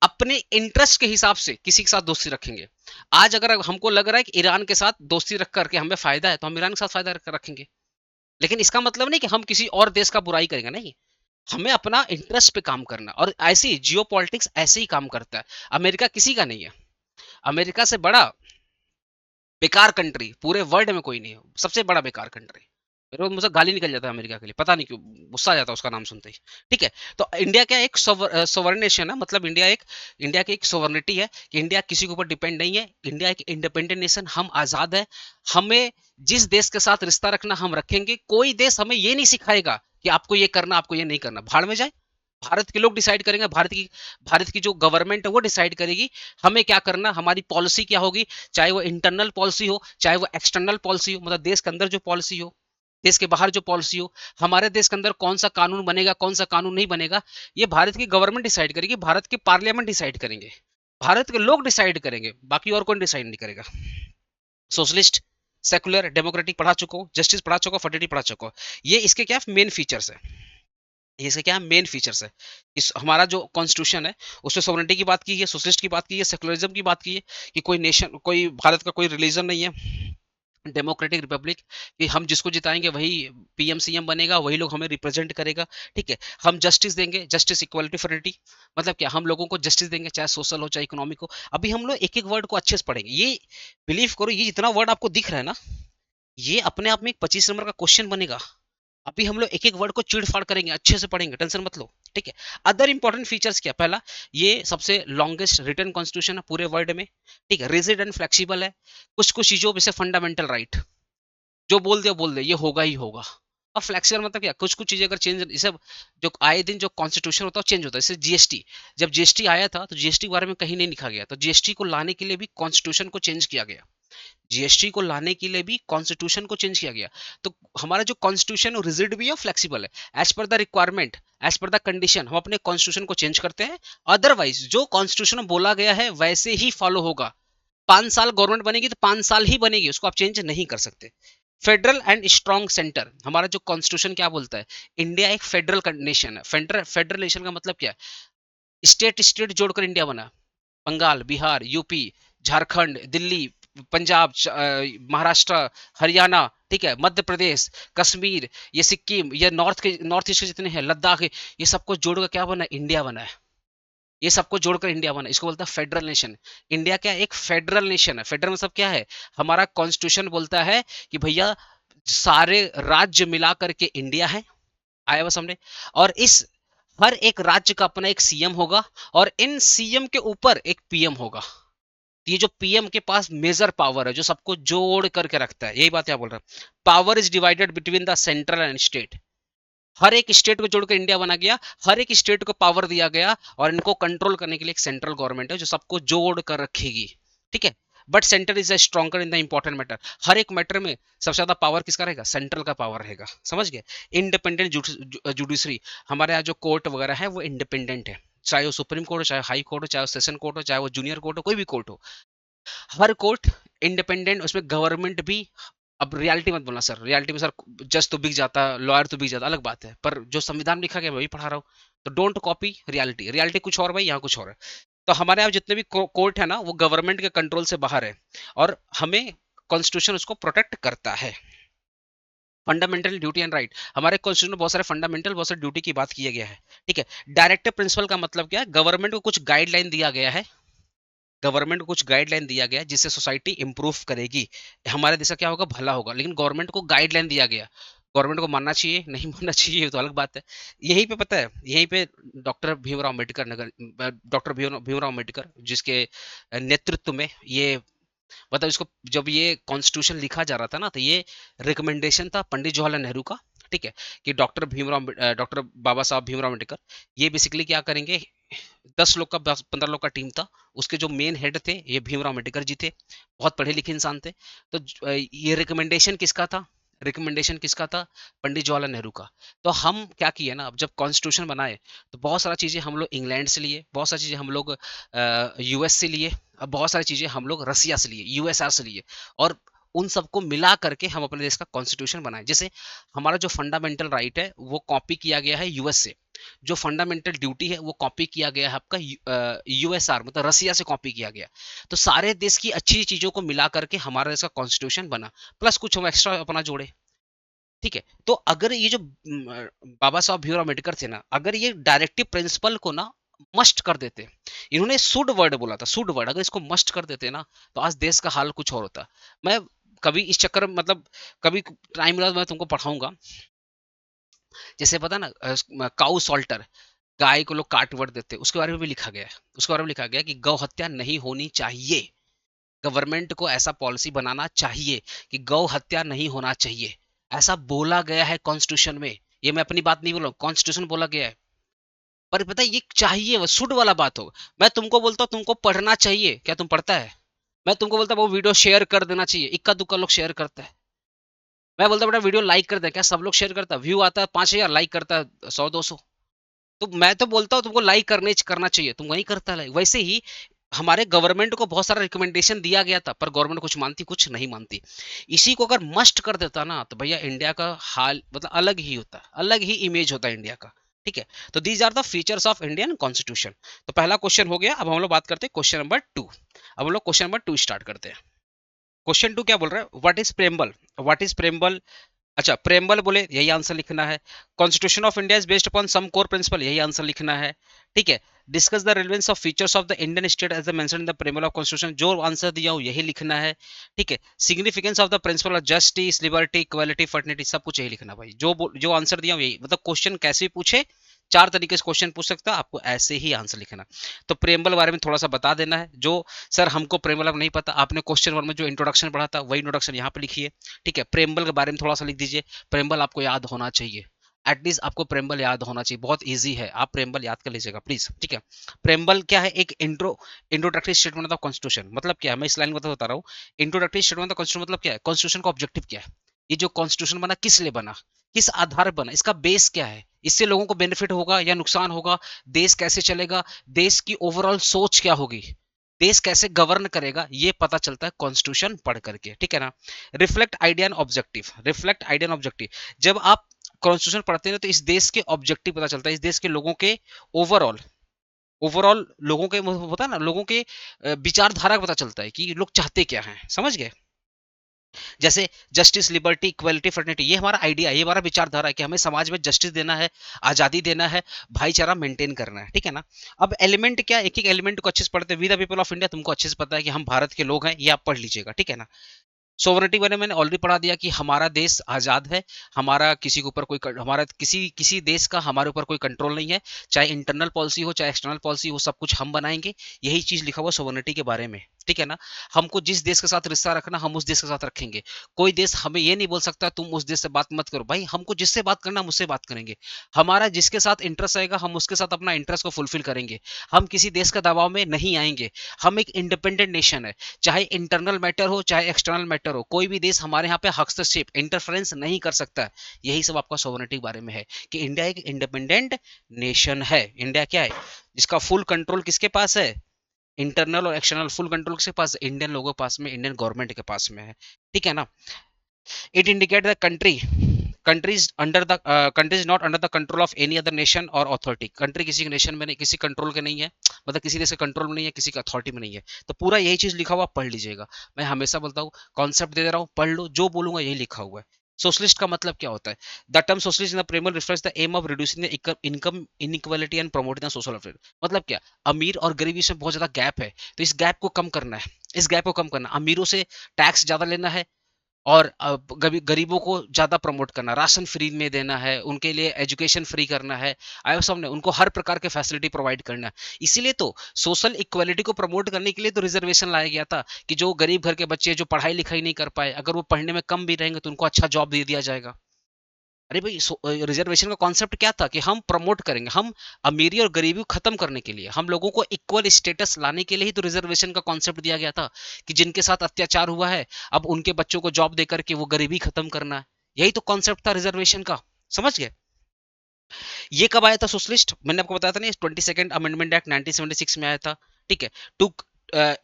अपने इंटरेस्ट के हिसाब से किसी के साथ दोस्ती रखेंगे। आज अगर हमको लग रहा है कि ईरान के साथ दोस्ती रख करके हमें फायदा है, तो हम ईरान के साथ फायदा रखेंगे। लेकिन इसका मतलब नहीं कि हम किसी और देश का बुराई करेंगे, नहीं। हमें अपना इंटरेस्ट पे काम करना, और ऐसे ही जियो पॉलिटिक्स ऐसे ही काम करता है। अमेरिका किसी का नहीं है, अमेरिका से बड़ा बेकार कंट्री पूरे वर्ल्ड में कोई नहीं है, सबसे बड़ा बेकार कंट्री। मेरे को मुझे गाली निकल जाता है अमेरिका के लिए, पता नहीं क्यों गुस्सा आ जाता है उसका नाम सुनते ही। ठीक है, तो इंडिया क्या एक सोवरेन नेशन है, मतलब इंडिया की एक सोवरेनिटी है कि इंडिया किसी के ऊपर डिपेंड नहीं है। इंडिया एक इंडिपेंडेंट नेशन, हम आजाद है। हमें जिस देश के साथ रिश्ता रखना हम रखेंगे, कोई देश हमें ये नहीं सिखाएगा कि आपको ये करना, आपको ये नहीं करना, भाड़ में जाए। भारत के लोग डिसाइड करेंगे, भारत की जो गवर्नमेंट है वो डिसाइड करेगी हमें क्या करना, हमारी पॉलिसी क्या होगी, चाहे वो इंटरनल पॉलिसी हो, चाहे वो एक्सटर्नल पॉलिसी हो, मतलब देश के अंदर जो पॉलिसी हो, देश के बाहर जो पॉलिसी हो। हमारे देश के अंदर कौन सा कानून बनेगा, कौन सा कानून नहीं बनेगा, ये भारत की गवर्नमेंट डिसाइड करेगी, भारत के पार्लियामेंट डिसाइड करेंगे, भारत के लोग डिसाइड करेंगे, बाकी और कौन डिसाइड नहीं करेगा। सोशलिस्ट, सेकुलर, डेमोक्रेटिक पढ़ा चुका हूँ, जस्टिस पढ़ा चुका हूँ, फर्टिलिटी पढ़ा चुका हूँ। ये इसके क्या मेन फीचर्स है, ये इसके क्या मेन फीचर्स है। इस हमारा जो कॉन्स्टिट्यूशन है उसमें सोवरेनिटी की बात की है, सोशलिस्ट की बात की है, सेकुलरिज्म की बात की है, कि कोई नेशन, कोई भारत का कोई रिलीजन नहीं है, डेमोक्रेटिक रिपब्लिक, कि हम जिसको जिताएंगे वही पीएम सीएम बनेगा, वही लोग हमें रिप्रेजेंट करेगा। ठीक है, हम जस्टिस देंगे, जस्टिस इक्वालिटी फ्रेटर्निटी, मतलब क्या, हम लोगों को जस्टिस देंगे, चाहे सोशल हो चाहे इकोनॉमिक हो। अभी हम लोग एक एक वर्ड को अच्छे से पढ़ेंगे, ये बिलीव करो, ये जितना वर्ड आपको दिख रहा है ना, ये अपने आप में एक 25 नंबर का क्वेश्चन बनेगा। अभी हम लोग एक एक वर्ड को चिड़ फाड़ करेंगे, अच्छे से पढ़ेंगे, टेंशन मत लो। ठीक है, अदर इंपॉर्टेंट फीचर्स क्या, पहला, ये सबसे लॉन्गेस्ट रिटन कॉन्स्टिट्यूशन है पूरे वर्ल्ड में। ठीक है, रिजिड एंड फ्लेक्सिबल है, कुछ कुछ चीजों जैसे फंडामेंटल राइट, जो बोल दे ये होगा ही होगा। अब फ्लेक्सिबल मतलब क्या, कुछ कुछ चीजें अगर चेंज, जैसे जो आए दिन जो कॉन्स्टिट्यूशन होता है चेंज होता है, जैसे जीएसटी, जब जीएसटी आया था तो जीएसटी के बारे में कहीं नहीं लिखा गया, तो जीएसटी को लाने के लिए भी कॉन्स्टिट्यूशन को चेंज किया गया, जीएसटी को लाने के लिए भी कॉन्स्टिट्यूशन को चेंज किया गया। तो हमारा जो कॉन्स्टिट्यूशन रिजिड भी है, फ्लेक्सिबल है, as per the requirement, as per the condition हम अपने कॉन्स्टिट्यूशन को चेंज करते हैं। अदरवाइज जो कॉन्स्टिट्यूशन में बोला गया है वैसे ही फॉलो होगा। 5 साल गवर्नमेंट बनेगी तो 5 साल ही बनेगी, उसको आप चेंज नहीं कर सकते। फेडरल एंड स्ट्रॉन्ग सेंटर, हमारा जो कॉन्स्टिट्यूशन क्या बोलता है, इंडिया एक फेडरल नेशन है। फेडरल नेशन का मतलब क्या है, स्टेट स्टेट जोड़कर इंडिया बना। बंगाल, बिहार, यूपी, झारखंड, दिल्ली, पंजाब, महाराष्ट्र, हरियाणा, ठीक है, मध्य प्रदेश, कश्मीर, ये सिक्किम, ये नॉर्थ ईस्ट के जितने हैं, लद्दाख, ये सबको जोड़कर क्या बना, इंडिया बना है। ये सबको जोड़कर इंडिया बना, इसको बोलता है फेडरल नेशन। इंडिया क्या एक फेडरल नेशन है। फेडरल मतलब क्या है, हमारा कॉन्स्टिट्यूशन बोलता है कि भैया सारे राज्य मिला करके इंडिया है, आया हुआ सामने। और इस हर एक राज्य का अपना एक सीएम होगा, और इन सीएम के ऊपर एक पीएम होगा। ये जो पीएम के पास मेजर पावर है, जो सबको जोड़ करके रखता है, यही बात यहाँ बोल रहा है। Power is divided between the central and state. हर एक स्टेट को जोड़कर इंडिया बना गया, हर एक स्टेट को पावर दिया गया, और इनको कंट्रोल करने के लिए एक सेंट्रल गवर्नमेंट है जो सबको जोड़ कर रखेगी। ठीक है, but centre is stronger in the important matter. हर एक मैटर में सबसे ज्यादा पावर किसका रहेगा, सेंट्रल का पावर रहेगा, समझ गए। इंडिपेंडेंट जुडिशरी, हमारे यहाँ जो कोर्ट वगैरह है वो इंडिपेंडेंट है, चाहे वो सुप्रीम कोर्ट हो, चाहे हाई कोर्ट हो, चाहे वो सेशन कोर्ट हो, चाहे वो जूनियर कोर्ट हो, कोई भी कोर्ट हो, हर कोर्ट इंडिपेंडेंट। उसमें गवर्नमेंट भी अब रियलिटी मत बोलना सर, रियलिटी में सर जज तो बिक जाता, लॉयर तो बिक जाता, अलग बात है, पर जो संविधान में लिखा गया मैं वही पढ़ा रहा हूँ। तो डोंट कॉपी रियलिटी, रियलिटी कुछ और भाई, यहाँ कुछ और है। तो हमारे यहाँ जितने भी कोर्ट है ना वो गवर्नमेंट के कंट्रोल से बाहर है, और हमें कॉन्स्टिट्यूशन उसको प्रोटेक्ट करता है। फंडामेंटल ड्यूटी एंड राइट, हमारे कॉन्स्टिट्यूशन में बहुत सारे फंडामेंटल, बहुत सारे ड्यूटी की बात किया गया है। ठीक है, डायरेक्टिव प्रिंसिपल का मतलब क्या है, गवर्नमेंट को कुछ गाइडलाइन दिया गया है, गवर्नमेंट को कुछ गाइडलाइन दिया गया है जिससे सोसाइटी इंप्रूव करेगी, हमारे देश का क्या होगा, भला होगा, लेकिन गवर्नमेंट को गाइडलाइन दिया गया, गवर्नमेंट को मानना चाहिए नहीं मानना चाहिए तो अलग बात है। यहीं पे पता है, यहीं पे डॉक्टर भीमराव अम्बेडकर नगर, डॉक्टर भीमराव अम्बेडकर जिसके नेतृत्व में ये, मतलब इसको जब ये कॉन्स्टिट्यूशन लिखा जा रहा था ना, तो ये रिकमेंडेशन था पंडित जवाहरलाल नेहरू का। ठीक है, कि डॉक्टर बाबा साहब भीमराव अम्बेडकर ये बेसिकली क्या करेंगे, 10 लोग का 15 लोग का टीम था, उसके जो मेन हेड थे ये भीमराव अम्बेडकर जी थे, बहुत पढ़े लिखे इंसान थे। तो ये रिकमेंडेशन किसका था, रिकमेंडेशन किसका था, पंडित जवाहरलाल नेहरू का। तो हम क्या किए ना, अब जब कॉन्स्टिट्यूशन बनाए तो बहुत सारा चीज़ें हम लोग इंग्लैंड से लिए, बहुत सारी चीज़ें हम लोग यूएस से लिए, अब बहुत सारी चीज़ें हम लोग रसिया से लिए, यूएसआर से लिए, और उन सबको मिला करके हम अपने देश का कॉन्स्टिट्यूशन बनाए। जैसे हमारा जो फंडामेंटल राइट है वो कॉपी किया गया है यूएस से, जो फंडामेंटल ड्यूटी है वो कॉपी किया गया है आपका यूएसआर मतलब रसिया से कॉपी किया गया। तो सारे देश की अच्छी चीजों को मिला करके हमारा देश का कॉन्स्टिट्यूशन बना, प्लस कुछ हम एक्स्ट्रा अपना जोड़े। ठीक है, तो अगर ये जो बाबा साहब भीमराव अम्बेडकर थे ना, अगर ये डायरेक्टिव प्रिंसिपल को ना मस्ट कर देते, इन्होंने शुड वर्ड बोला था, शुड वर्ड, अगर इसको मस्ट कर देते ना तो आज देश का हाल कुछ और होता। मैं कभी इस चक्कर में मतलब कभी टाइम मिला तो मैं तुमको पढ़ाऊंगा। जैसे पता ना काउ सॉल्टर, गाय को लोग काट वट देते, उसके बारे में भी लिखा गया है, उसके बारे में लिखा गया कि गौ हत्या नहीं होनी चाहिए, गवर्नमेंट को ऐसा पॉलिसी बनाना चाहिए कि गौ हत्या नहीं होना चाहिए, ऐसा बोला गया है कॉन्स्टिट्यूशन में। ये मैं अपनी बात नहीं बोल रहा हूँ, कॉन्स्टिट्यूशन बोला गया है। पर पता है ये चाहिए, वो शुड वाला बात हो। मैं तुमको बोलता हूँ तुमको पढ़ना चाहिए, क्या तुम पढ़ता है? मैं तुमको बोलता हूँ वो वीडियो शेयर कर देना चाहिए, इक्का दुक्का लोग शेयर करता है। मैं बोलता बेटा वीडियो लाइक कर दे, क्या सब लोग शेयर करता है? व्यू आता है 5,000, लाइक करता है 100-200। तो मैं तो बोलता हूँ तुमको लाइक करना चाहिए, तुम वही करता है। वैसे ही हमारे गवर्नमेंट को बहुत सारा रिकमेंडेशन दिया गया था, पर गवर्नमेंट कुछ मानती कुछ नहीं मानती। इसी को अगर मस्ट कर देता ना तो भैया इंडिया का हाल मतलब अलग ही होता, अलग ही इमेज होता है इंडिया का। ठीक है, तो these are the features of Indian constitution. तो पहला क्वेश्चन हो गया, अब हम लोग बात करते हैं क्वेश्चन नंबर 2। अब हम लोग क्वेश्चन नंबर 2 स्टार्ट करते हैं। क्वेश्चन 2 क्या बोल रहा है, what is preamble, what is preamble. अच्छा, प्रेम्बल बोले यही आंसर लिखना है। Constitution of India is based upon some core principle, यही आंसर लिखना है। ठीक है, discuss the relevance of features of the Indian state as mention in the preamble of constitution, जो आंसर दिया हूं यही लिखना है। ठीक है, significance of the principle of justice liberty equality fraternity, सब कुछ यही लिखना भाई, जो आंसर दिया हूं यही। मतलब क्वेश्चन कैसे भी पूछे, 4 तरीके से क्वेश्चन पूछ सकता है, आपको ऐसे ही आंसर लिखना। तो प्रेम्बल बारे में थोड़ा सा बता देना है, जो सर हमको प्रेम्बल नहीं पता, आपने क्वेश्चन 1 में जो इंट्रोडक्शन पढ़ा था वही इंट्रोडक्शन यहाँ पे लिखिए। ठीक है, प्रेम्बल के बारे में थोड़ा सा लिख दीजिए, प्रेम्बल आपको याद होना चाहिए, एटलीस्ट आपको प्रेम्बल याद होना चाहिए, बहुत इजी है, आप प्रेम्बल याद कर लीजिएगा प्लीज। ठीक है, प्रेम्बल क्या है, एक इंट्रोडक्टरी स्टेटमेंट ऑफ कॉन्स्टिट्यूशन, मतलब क्या है, मैं इस लाइन में बता रहा हूँ। इंट्रोडक्टरी स्टेटमेंट ऑफ कॉन्स्टिट्यूशन मतलब क्या है, कॉन्स्टिट्यूशन का ऑब्जेक्टिव क्या है, ये जो कॉन्स्टिट्यूशन बना किस लिए बना, किस आधार पर बना, इसका बेस क्या है, इससे लोगों को बेनिफिट होगा या नुकसान होगा, देश कैसे चलेगा, देश की ओवरऑल सोच क्या होगी, देश कैसे गवर्न करेगा, ये पता चलता है कॉन्स्टिट्यूशन पढ़ करके। ठीक है ना, reflect idea and objective, reflect idea and objective, जब आप कॉन्स्टिट्यूशन पढ़ते हैं तो इस देश के ऑब्जेक्टिव पता चलता है, इस देश के लोगों के ओवरऑल, ओवरऑल लोगों के होता है ना, लोगों के विचारधारा का पता चलता है कि लोग चाहते क्या हैं, समझ गए। जैसे जस्टिस लिबर्टी इक्वालिटी फ्रेटर्निटी, ये हमारा आइडिया, ये हमारा विचारधारा है कि हमें समाज में जस्टिस देना है, आजादी देना है, भाईचारा मेंटेन करना है। ठीक है ना, अब एलिमेंट क्या, एक एक एलिमेंट को अच्छे से पढ़ते हैं। We the people of India तुमको अच्छे से पता है कि हम भारत के लोग हैं, ये आप पढ़ लीजिएगा। ठीक है ना, सोवरेनिटी बारे में मैंने ऑलरेडी पढ़ा दिया कि हमारा देश आजाद है, हमारा किसी के ऊपर कोई हमारा किसी देश का हमारे ऊपर कोई कंट्रोल नहीं है, चाहे इंटरनल पॉलिसी हो चाहे एक्सटर्नल पॉलिसी हो, सब कुछ हम बनाएंगे, यही चीज लिखा हुआ सोवरेनिटी के बारे में। ठीक है ना, हमको जिस देश के साथ रिश्ता रखना हम उस देश के साथ रखेंगे, कोई देश हमें ये नहीं बोल सकता तुम उस देश से बात मत करो, भाई हमको जिससे बात करना हम उससे बात करेंगे, हमारा जिसके साथ इंटरेस्ट आएगा हम उसके साथ अपना इंटरेस्ट को फुलफिल करेंगे, हम किसी देश का दबाव में नहीं आएंगे, हम एक इंडिपेंडेंट नेशन है, चाहे इंटरनल मैटर हो चाहे एक्सटर्नल मैटर हो, कोई भी देश हमारे यहाँ पे हस्तक्षेप इंटरफेरेंस नहीं कर सकता। यही सब आपका सोवरेनिटी के बारे में है कि इंडिया एक इंडिपेंडेंट नेशन है। इंडिया क्या है, जिसका फुल कंट्रोल किसके पास है, इंटरनल और एक्सटर्नल फुल कंट्रोल किसके पास, इंडियन लोगों के पास में, इंडियन गवर्नमेंट के पास में है। ठीक है ना, It indicate the country is not under the control of any other nation or authority. Country किसी नेशन में नहीं, किसी कंट्रोल के नहीं है, मतलब किसी देश के कंट्रोल में नहीं है, किसी की अथॉरिटी में नहीं है। तो पूरा यही चीज लिखा हुआ पढ़ लीजिएगा। मैं हमेशा बोलता हूँ कॉन्सेप्ट दे रहा हूँ, पढ़ लो, जो बोलूंगा यही लिखा हुआ है। सोशलिस्ट का मतलब क्या होता है? The term socialist in the preamble refers the aim of reducing the income inequality and promoting the social welfare. मतलब क्या, अमीर और गरीबी में बहुत ज्यादा गैप है, तो इस गैप को कम करना है। इस गैप को कम करना, अमीरों से टैक्स ज्यादा लेना है और गरीबों को ज्यादा प्रमोट करना, राशन फ्री में देना है, उनके लिए एजुकेशन फ्री करना है, आयो सामने उनको हर प्रकार के फैसिलिटी प्रोवाइड करना है। इसीलिए तो सोशल इक्वालिटी को प्रमोट करने के लिए तो रिजर्वेशन लाया गया था कि जो गरीब घर के बच्चे जो पढ़ाई लिखाई नहीं कर पाए, अगर वो पढ़ने में कम भी रहेंगे तो उनको अच्छा जॉब दे दिया जाएगा। अरे भाई, रिजर्वेशन का कॉन्सेप्ट क्या था कि हम प्रमोट करेंगे, हम अमीरी और गरीबी को खत्म करने के लिए, हम लोगों को इक्वल स्टेटस लाने के लिए ही तो रिजर्वेशन का कॉन्सेप्ट दिया गया था कि जिनके साथ अत्याचार हुआ है अब उनके बच्चों को जॉब देकर के वो गरीबी खत्म करना है। यही तो कॉन्सेप्ट था रिजर्वेशन का, समझ गए? ये कब आया था सोशलिस्ट? मैंने आपको बताया था ना, 22nd अमेंडमेंट एक्ट 1976 में आया था। ठीक है, to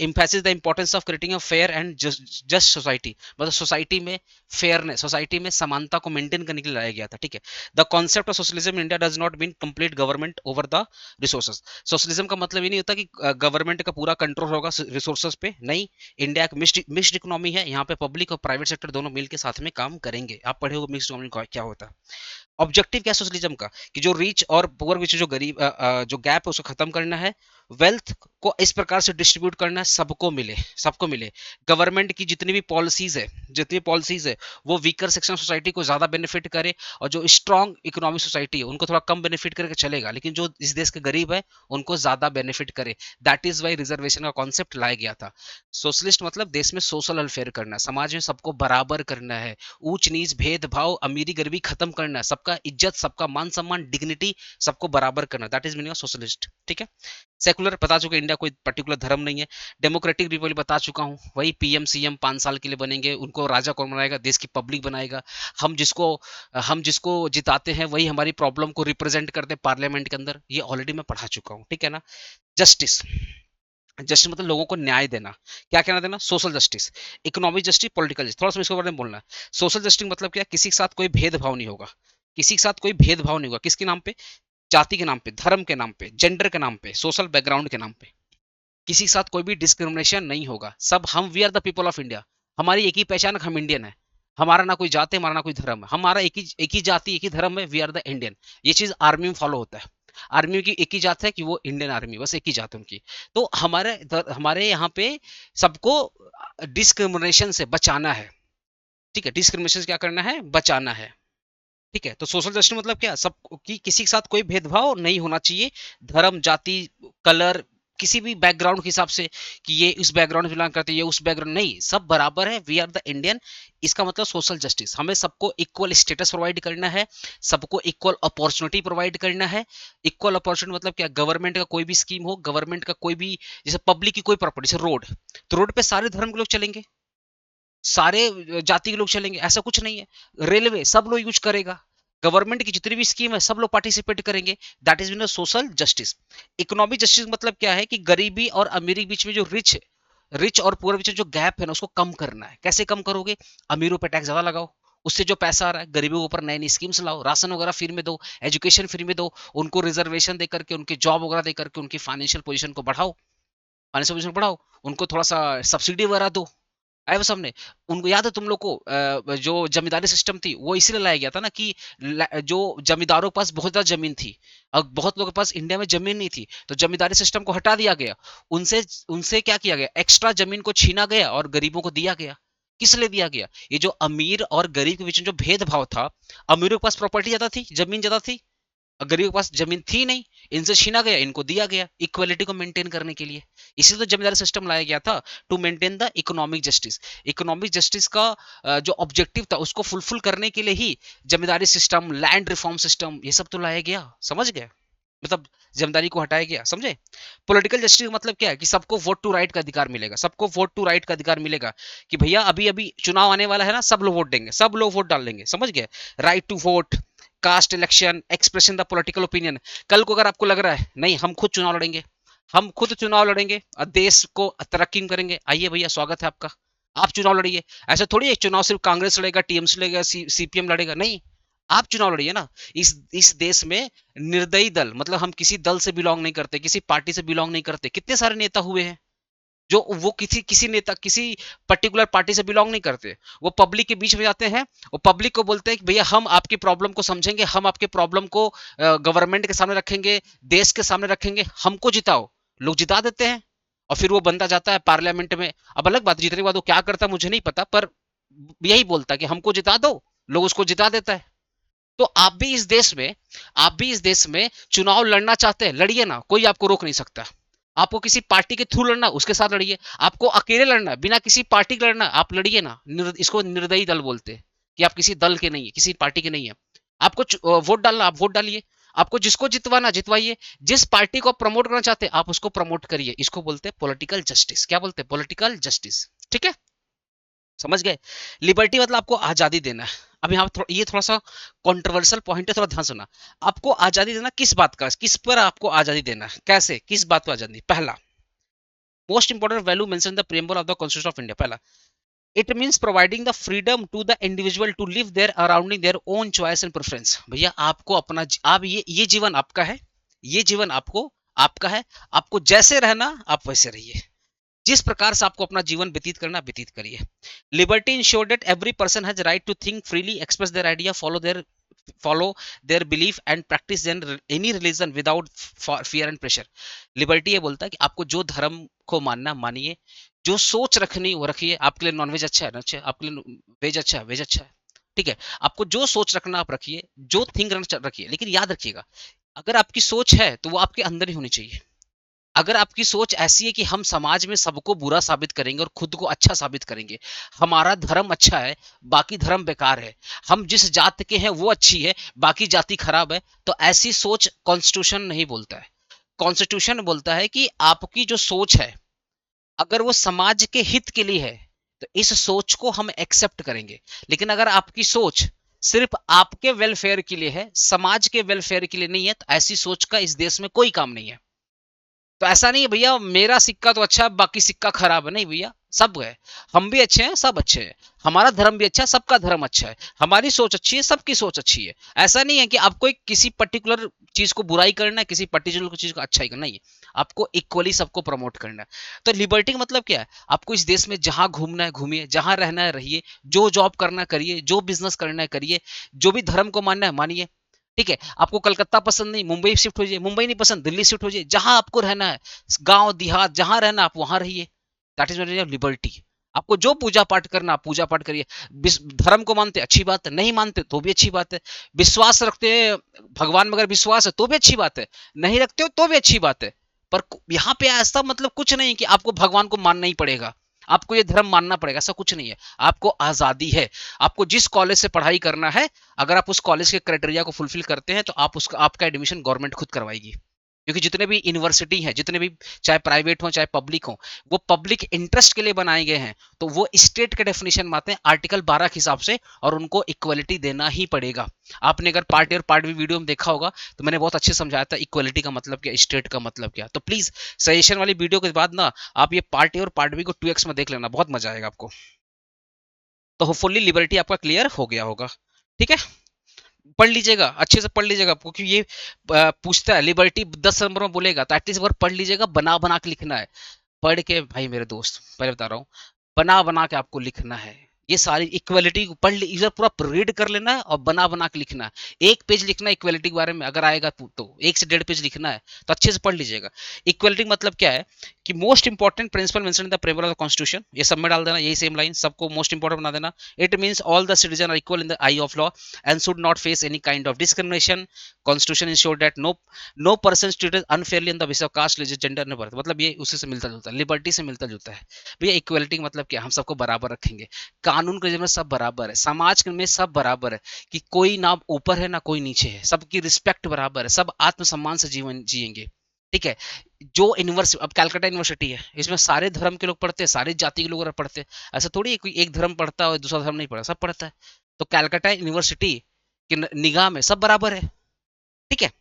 emphasize the importance of creating a fair and just society, मतलब सोसाइटी में फेयरनेस, सोसाइटी में समानता को मेंटेन करने के लिए लाया गया था। ठीक है, the concept of socialism in India does not mean complete government over the resources. Socialism का मतलब ये नहीं होता कि गवर्नमेंट का पूरा कंट्रोल होगा रिसोर्सेज पे, नहीं। इंडिया एक मिक्स्ड इकोनॉमी है, यहाँ पे पब्लिक और प्राइवेट सेक्टर दोनों मिलकर साथ में काम करेंगे। आप पढ़े हो मिक्स्ड इकोनॉमी क्या होता है। ऑब्जेक्टिव क्या है सोशलिज्म का? कि जो रिच और पुअर बीच जो गरीब जो गैप है उसको खत्म करना है, वेल्थ को इस प्रकार से डिस्ट्रीब्यूट करना है सबको मिले, सबको मिले। गवर्नमेंट की जितनी पॉलिसीज है वो वीकर सेक्शन ऑफ सोसाइटी को ज्यादा बेनिफिट करे, और जो स्ट्रॉन्ग इकोनॉमिक सोसाइटी है उनको थोड़ा कम बेनिफिट करके चलेगा, लेकिन जो इस देश के गरीब है उनको ज्यादा बेनिफिट करे। दैट इज वाई रिजर्वेशन का कॉन्सेप्ट लाया गया था। सोशलिस्ट मतलब देश में सोशल वेलफेयर करना, समाज में सबको बराबर करना है, ऊंच नीच भेदभाव अमीरी गरीबी खत्म करना, सबका इज्जत, सबका मान सम्मान, डिग्निटी, सबको बराबर करना। That is meaning of socialist. ठीक है, सेकुलर बता चुके, इंडिया कोई पर्टिकुलर धर्म नहीं है। डेमोक्रेटिक रिपब्लिक बता चुका हूं, वही पीएम सीएम 5 साल के लिए बनेंगे, उनको राजा कौन बनाएगा? देश की पब्लिक बनाएगा। हम जिसको जिताते हैं वही हमारी प्रॉब्लम को रिप्रेजेंट करते हैं पार्लियामेंट के अंदर, ये ऑलरेडी मैं पढ़ा चुका हूं। ठीक है ना। जस्टिस, जस्टिस मतलब लोगों को न्याय देना। क्या कहना देना? Social justice, economic justice, political justice. थोड़ा सा इसके बारे में बोलना है। सोशल जस्टिस मतलब क्या? किसी के साथ कोई भेदभाव नहीं होगा, किसी के साथ कोई भेदभाव नहीं होगा। किसके नाम पे? जाति के नाम पे, धर्म के नाम पे, जेंडर के नाम पे, सोशल बैकग्राउंड के नाम पे, किसी के साथ कोई भी डिस्क्रिमिनेशन नहीं होगा। सब हम, we are the people of India. हमारी एक ही पहचान, हम इंडियन है। हमारा ना कोई जाति, हमारा ना कोई धर्म है, हमारा एक ही जाति, एक ही धर्म है, वी आर द इंडियन। ये चीज आर्मी में फॉलो होता है। आर्मी की एक ही जात है कि वो इंडियन आर्मी, बस एक ही जात है उनकी। तो हमारे यहाँ पे सबको डिस्क्रिमिनेशन से बचाना है। ठीक है, डिस्क्रिमिनेशन से क्या करना है? बचाना है। ठीक है, तो सोशल जस्टिस मतलब क्या? सब कि किसी के साथ कोई भेदभाव नहीं होना चाहिए, धर्म, जाति, कलर, किसी भी बैकग्राउंड के हिसाब से, कि ये इस बैकग्राउंड से बिलोंग करते हैं, ये उस बैकग्राउंड, नहीं, सब बराबर है, वी आर द इंडियन। इसका मतलब सोशल जस्टिस, हमें सबको इक्वल स्टेटस प्रोवाइड करना है, सबको इक्वल अपॉर्चुनिटी प्रोवाइड करना है। इक्वल अपॉर्चुनिटी मतलब क्या? गवर्नमेंट का कोई भी स्कीम हो, गवर्नमेंट का कोई भी, जैसे पब्लिक की कोई प्रॉपर्टी, जैसे रोड, तो रोड पे सारे धर्म के लोग चलेंगे, सारे जाति के लोग चलेंगे, ऐसा कुछ नहीं है। रेलवे सब लोग यूज करेगा, गवर्नमेंट की जितनी भी स्कीम है सब लोग पार्टिसिपेट करेंगे। That is mean social justice. Economic justice मतलब क्या है? कि गरीबी और अमीरी के बीच में जो रिच और पुअर बीच में जो गैप है ना, उसको कम करना है। कैसे कम करोगे? अमीरों पे टैक्स ज्यादा लगाओ, उससे जो पैसा आ रहा है गरीबों के ऊपर नई नई स्कीम्स लाओ, राशन वगैरह फ्री में दो, एजुकेशन फ्री में दो, उनको रिजर्वेशन दे करके, उनकी जॉब वगैरह दे करके उनकी फाइनेंशियल पोजीशन को बढ़ाओ, फाइनेंशियल पोजीशन बढ़ाओ, उनको थोड़ा सा सब्सिडी वगैरह दो। आए वो सामने। उनको याद है तुम लोग को जो जमींदारी सिस्टम थी वो इसीलिए लाया गया था ना, कि जो जमींदारों के पास बहुत ज्यादा जमीन थी और बहुत लोगों के पास इंडिया में जमीन नहीं थी, तो जमींदारी सिस्टम को हटा दिया गया। उनसे उनसे क्या किया गया? एक्स्ट्रा जमीन को छीना गया और गरीबों को दिया गया। किस लिए दिया गया? ये जो अमीर और गरीब के बीच में जो भेदभाव था, अमीरों के पास प्रॉपर्टी ज्यादा थी, जमीन ज्यादा थी, गरीब के पास जमीन थी नहीं, इनसे छीना गया, इनको दिया गया, इक्वलिटी को मेंटेन करने के लिए। इसीलिए तो जमींदारी सिस्टम लाया गया था, to maintain the economic justice. Economic justice का जो ऑब्जेक्टिव था उसको फुलफिल करने के लिए ही zamindari system, land reform system, ये सब तो लाया गया। समझ गए? मतलब जमींदारी को हटाया गया, समझे? पॉलिटिकल जस्टिस का मतलब क्या है? कि सबको वोट टू राइट का अधिकार मिलेगा, सबको वोट टू राइट का अधिकार मिलेगा, कि भैया अभी अभी चुनाव आने वाला है ना, सब लोग वोट देंगे, सब लोग वोट डाल देंगे। समझ गए? Right to vote, caste election, expression the political opinion. कल को अगर आपको लग रहा है नहीं हम खुद चुनाव लड़ेंगे, हम खुद चुनाव लड़ेंगे और देश को तरक्की करेंगे, आइए भैया, स्वागत है आपका। आप चुनाव लड़िए। ऐसा थोड़ी है चुनाव सिर्फ कांग्रेस लड़ेगा, टीएमसी लड़ेगा, सीपीएम लड़ेगा, नहीं। आप चुनाव लड़िए ना। इस देश में निर्दयी दल, मतलब हम किसी दल से बिलोंग नहीं करते, किसी पार्टी से बिलोंग नहीं करते, कितने सारे नेता हुए हैं जो वो किसी किसी नेता किसी पर्टिकुलर पार्टी से बिलोंग नहीं करते। वो पब्लिक के बीच में जाते हैं, वो पब्लिक को बोलते हैं कि भैया हम आपकी प्रॉब्लम को समझेंगे, हम आपके प्रॉब्लम को गवर्नमेंट के सामने रखेंगे, देश के सामने रखेंगे, हमको जिताओ। लोग जिता देते हैं और फिर वो बंदा जाता है पार्लियामेंट में। अब अलग बात, जीतने के बाद वो क्या करता है मुझे नहीं पता, पर यही बोलता है कि हमको जिता दो, लोग उसको जिता देता है। तो आप भी इस देश में चुनाव लड़ना चाहते हैं, लड़िए ना, कोई आपको रोक नहीं सकता। आपको किसी पार्टी के थ्रू लड़ना, उसके साथ लड़िए। आपको अकेले लड़ना, बिना किसी पार्टी के लड़ना, आप लड़िए ना। इसको निर्दयी दल बोलते हैं कि आप किसी दल के नहीं है, किसी पार्टी के नहीं है। आपको वोट डालना, आप वोट डालिए। आपको जिसको जितवाना जितवाइए। जिस पार्टी को प्रमोट करना चाहते हैं आप उसको प्रमोट करिए। इसको बोलते हैं पॉलिटिकल जस्टिस। क्या बोलते हैं? Political justice. ठीक है, समझ गए? लिबर्टी मतलब आपको आजादी देना है। अब यहाँ ये थोड़ा सा कंट्रोवर्शियल पॉइंट है, थोड़ा ध्यान सुना। आपको आजादी देना किस बात का, किस पर आपको आजादी देना है, कैसे, किस बात पर आजादी? पहला most important value mention the preamble of the constitution of India. पहला, it means providing the freedom to the individual to live their around in their own choice and preference. भैया आपको अपना, आप ये जीवन आपका है, ये जीवन आपको आपका है। आपको जैसे रहना आप वैसे रहिए, जिस प्रकार से आपको अपना जीवन व्यतीत करना व्यतीत करिए। Liberty ensure that every person has right to think freely, express their idea, follow their belief and practice any religion without fear and pressure। Liberty ये बोलता है कि आपको जो धर्म को मानना मानिए, जो सोच रखनी वो रखिए। आपके लिए नॉनवेज अच्छा है ना, अच्छा, आपके लिए वेज अच्छा है, वेज अच्छा है, ठीक है। आपको जो सोच रखना आप रखिए, जो थिंक रखिए, लेकिन याद रखिएगा अगर आपकी सोच है तो वो आपके अंदर ही होनी चाहिए। अगर आपकी सोच ऐसी है कि हम समाज में सबको बुरा साबित करेंगे और खुद को अच्छा साबित करेंगे, हमारा धर्म अच्छा है, बाकी धर्म बेकार है, हम जिस जात के हैं वो अच्छी है, बाकी जाति खराब है, तो ऐसी सोच कॉन्स्टिट्यूशन नहीं बोलता है। कॉन्स्टिट्यूशन बोलता है कि आपकी जो सोच है, अगर वो समाज के हित के लिए है तो इस सोच को हम एक्सेप्ट करेंगे। लेकिन अगर आपकी सोच सिर्फ आपके वेलफेयर के लिए है, समाज के वेलफेयर के लिए नहीं है, तो ऐसी सोच का इस देश में कोई काम नहीं है। तो ऐसा नहीं है भैया मेरा सिक्का तो अच्छा है बाकी सिक्का खराब है, नहीं भैया, सब है। हम भी अच्छे हैं, सब अच्छे हैं। हमारा धर्म भी अच्छा है, सबका धर्म अच्छा है। हमारी सोच अच्छी है, सबकी सोच अच्छी है। ऐसा नहीं है कि आपको एक किसी पर्टिकुलर चीज को बुराई करना है, किसी पर्टिकुलर चीज को अच्छा ही करना है। आपको इक्वली सबको प्रमोट करना है। तो लिबर्टी का मतलब क्या है? आपको इस देश में जहां घूमना है घूमिए, जहां रहना है रहिए, जो जॉब करना है करिए, जो बिजनेस करना है करिए, जो भी धर्म को मानना है मानिए। ठीक है, आपको कलकत्ता पसंद नहीं, मुंबई शिफ्ट हो जाइए, मुंबई नहीं पसंद, दिल्ली शिफ्ट हो जाइए, जहां आपको रहना है, गांव देहात जहां रहना आप वहां रहिए। That is liberty. आपको जो पूजा पाठ करना आप पूजा पाठ करिए। धर्म को मानते अच्छी बात है, नहीं मानते तो भी अच्छी बात है। विश्वास रखते हैं भगवान में, अगर विश्वास है तो भी अच्छी बात है, नहीं रखते हो तो भी अच्छी बात है। पर यहाँ पे ऐसा मतलब कुछ नहीं कि आपको भगवान को मानना ही पड़ेगा, आपको ये धर्म मानना पड़ेगा, ऐसा कुछ नहीं है। आपको आजादी है। आपको जिस कॉलेज से पढ़ाई करना है, अगर आप उस कॉलेज के क्राइटेरिया को फुलफिल करते हैं तो आप उसका आपका एडमिशन गवर्नमेंट खुद करवाएगी। क्योंकि जितने भी यूनिवर्सिटी हैं, जितने भी चाहे प्राइवेट हो चाहे पब्लिक हो, वो पब्लिक इंटरेस्ट के लिए बनाए गए हैं। तो वो स्टेट के डेफिनेशन में आते हैं आर्टिकल 12 के हिसाब से, और उनको इक्वलिटी देना ही पड़ेगा। आपने अगर पार्ट ए और पार्ट बी वीडियो में देखा होगा तो मैंने बहुत अच्छे समझाया था इक्वलिटी का मतलब क्या, स्टेट का मतलब क्या। तो प्लीज सजेशन वाली वीडियो के बाद ना आप ये पार्ट ए और पार्ट बी को 2x में देख लेना, बहुत मजा आएगा आपको। तो होपफुली लिबर्टी आपका क्लियर हो गया होगा। ठीक है, पढ़ लीजिएगा, अच्छे से पढ़ लीजिएगा, क्योंकि ये पूछता है लिबर्टी 10 नंबर में बोलेगा, तो एटलीस्ट बार पढ़ लीजिएगा, बना बना के लिखना है। पढ़ के भाई मेरे दोस्त पहले बता रहा हूँ, बना बना के आपको लिखना है। ये सारी इक्वलिटी पढ़ ली, इधर पूरा रीड कर लेना है और बना बना के लिखना है। 1 पेज लिखना है इक्वलिटी के बारे में, अगर आएगा तो 1 से 1.5 पेज लिखना है, तो अच्छे से पढ़ लीजिएगा। इक्वलिटी मतलब क्या है कि most important principle mention in the preamble of the constitution, ये सब में डाल देना, यही सेम लाइन सबको मोस्ट इंपॉर्टेंट बना देना। It means all the citizen are equal in the eye of law and should not face any kind of discrimination. Constitution ensure that no person treated unfairly in the basis of caste, religion, gender and birth. मतलब ये उसी से मिलता जुलता है, liberty से मिलता जुलता है। भैया इक्वलिटी का मतलब क्या? हम सबको बराबर रखेंगे, कानून के जरिए सब बराबर है, समाज में सब बराबर है, कि कोई ना ऊपर है ना कोई नीचे है, सबकी रिस्पेक्ट बराबर है, सब आत्मसम्मान से जीवन जिएंगे। ठीक है, जो यूनिवर्सिटी, अब कैलकाटा यूनिवर्सिटी है, इसमें सारे धर्म के लोग पढ़ते हैं, सारी जाति के लोग पढ़ते हैं। ऐसा थोड़ी है कोई एक धर्म पढ़ता है और दूसरा धर्म नहीं पढ़ता, सब पढ़ता है। तो कैलकाटा यूनिवर्सिटी की निगाह में सब बराबर है। ठीक है,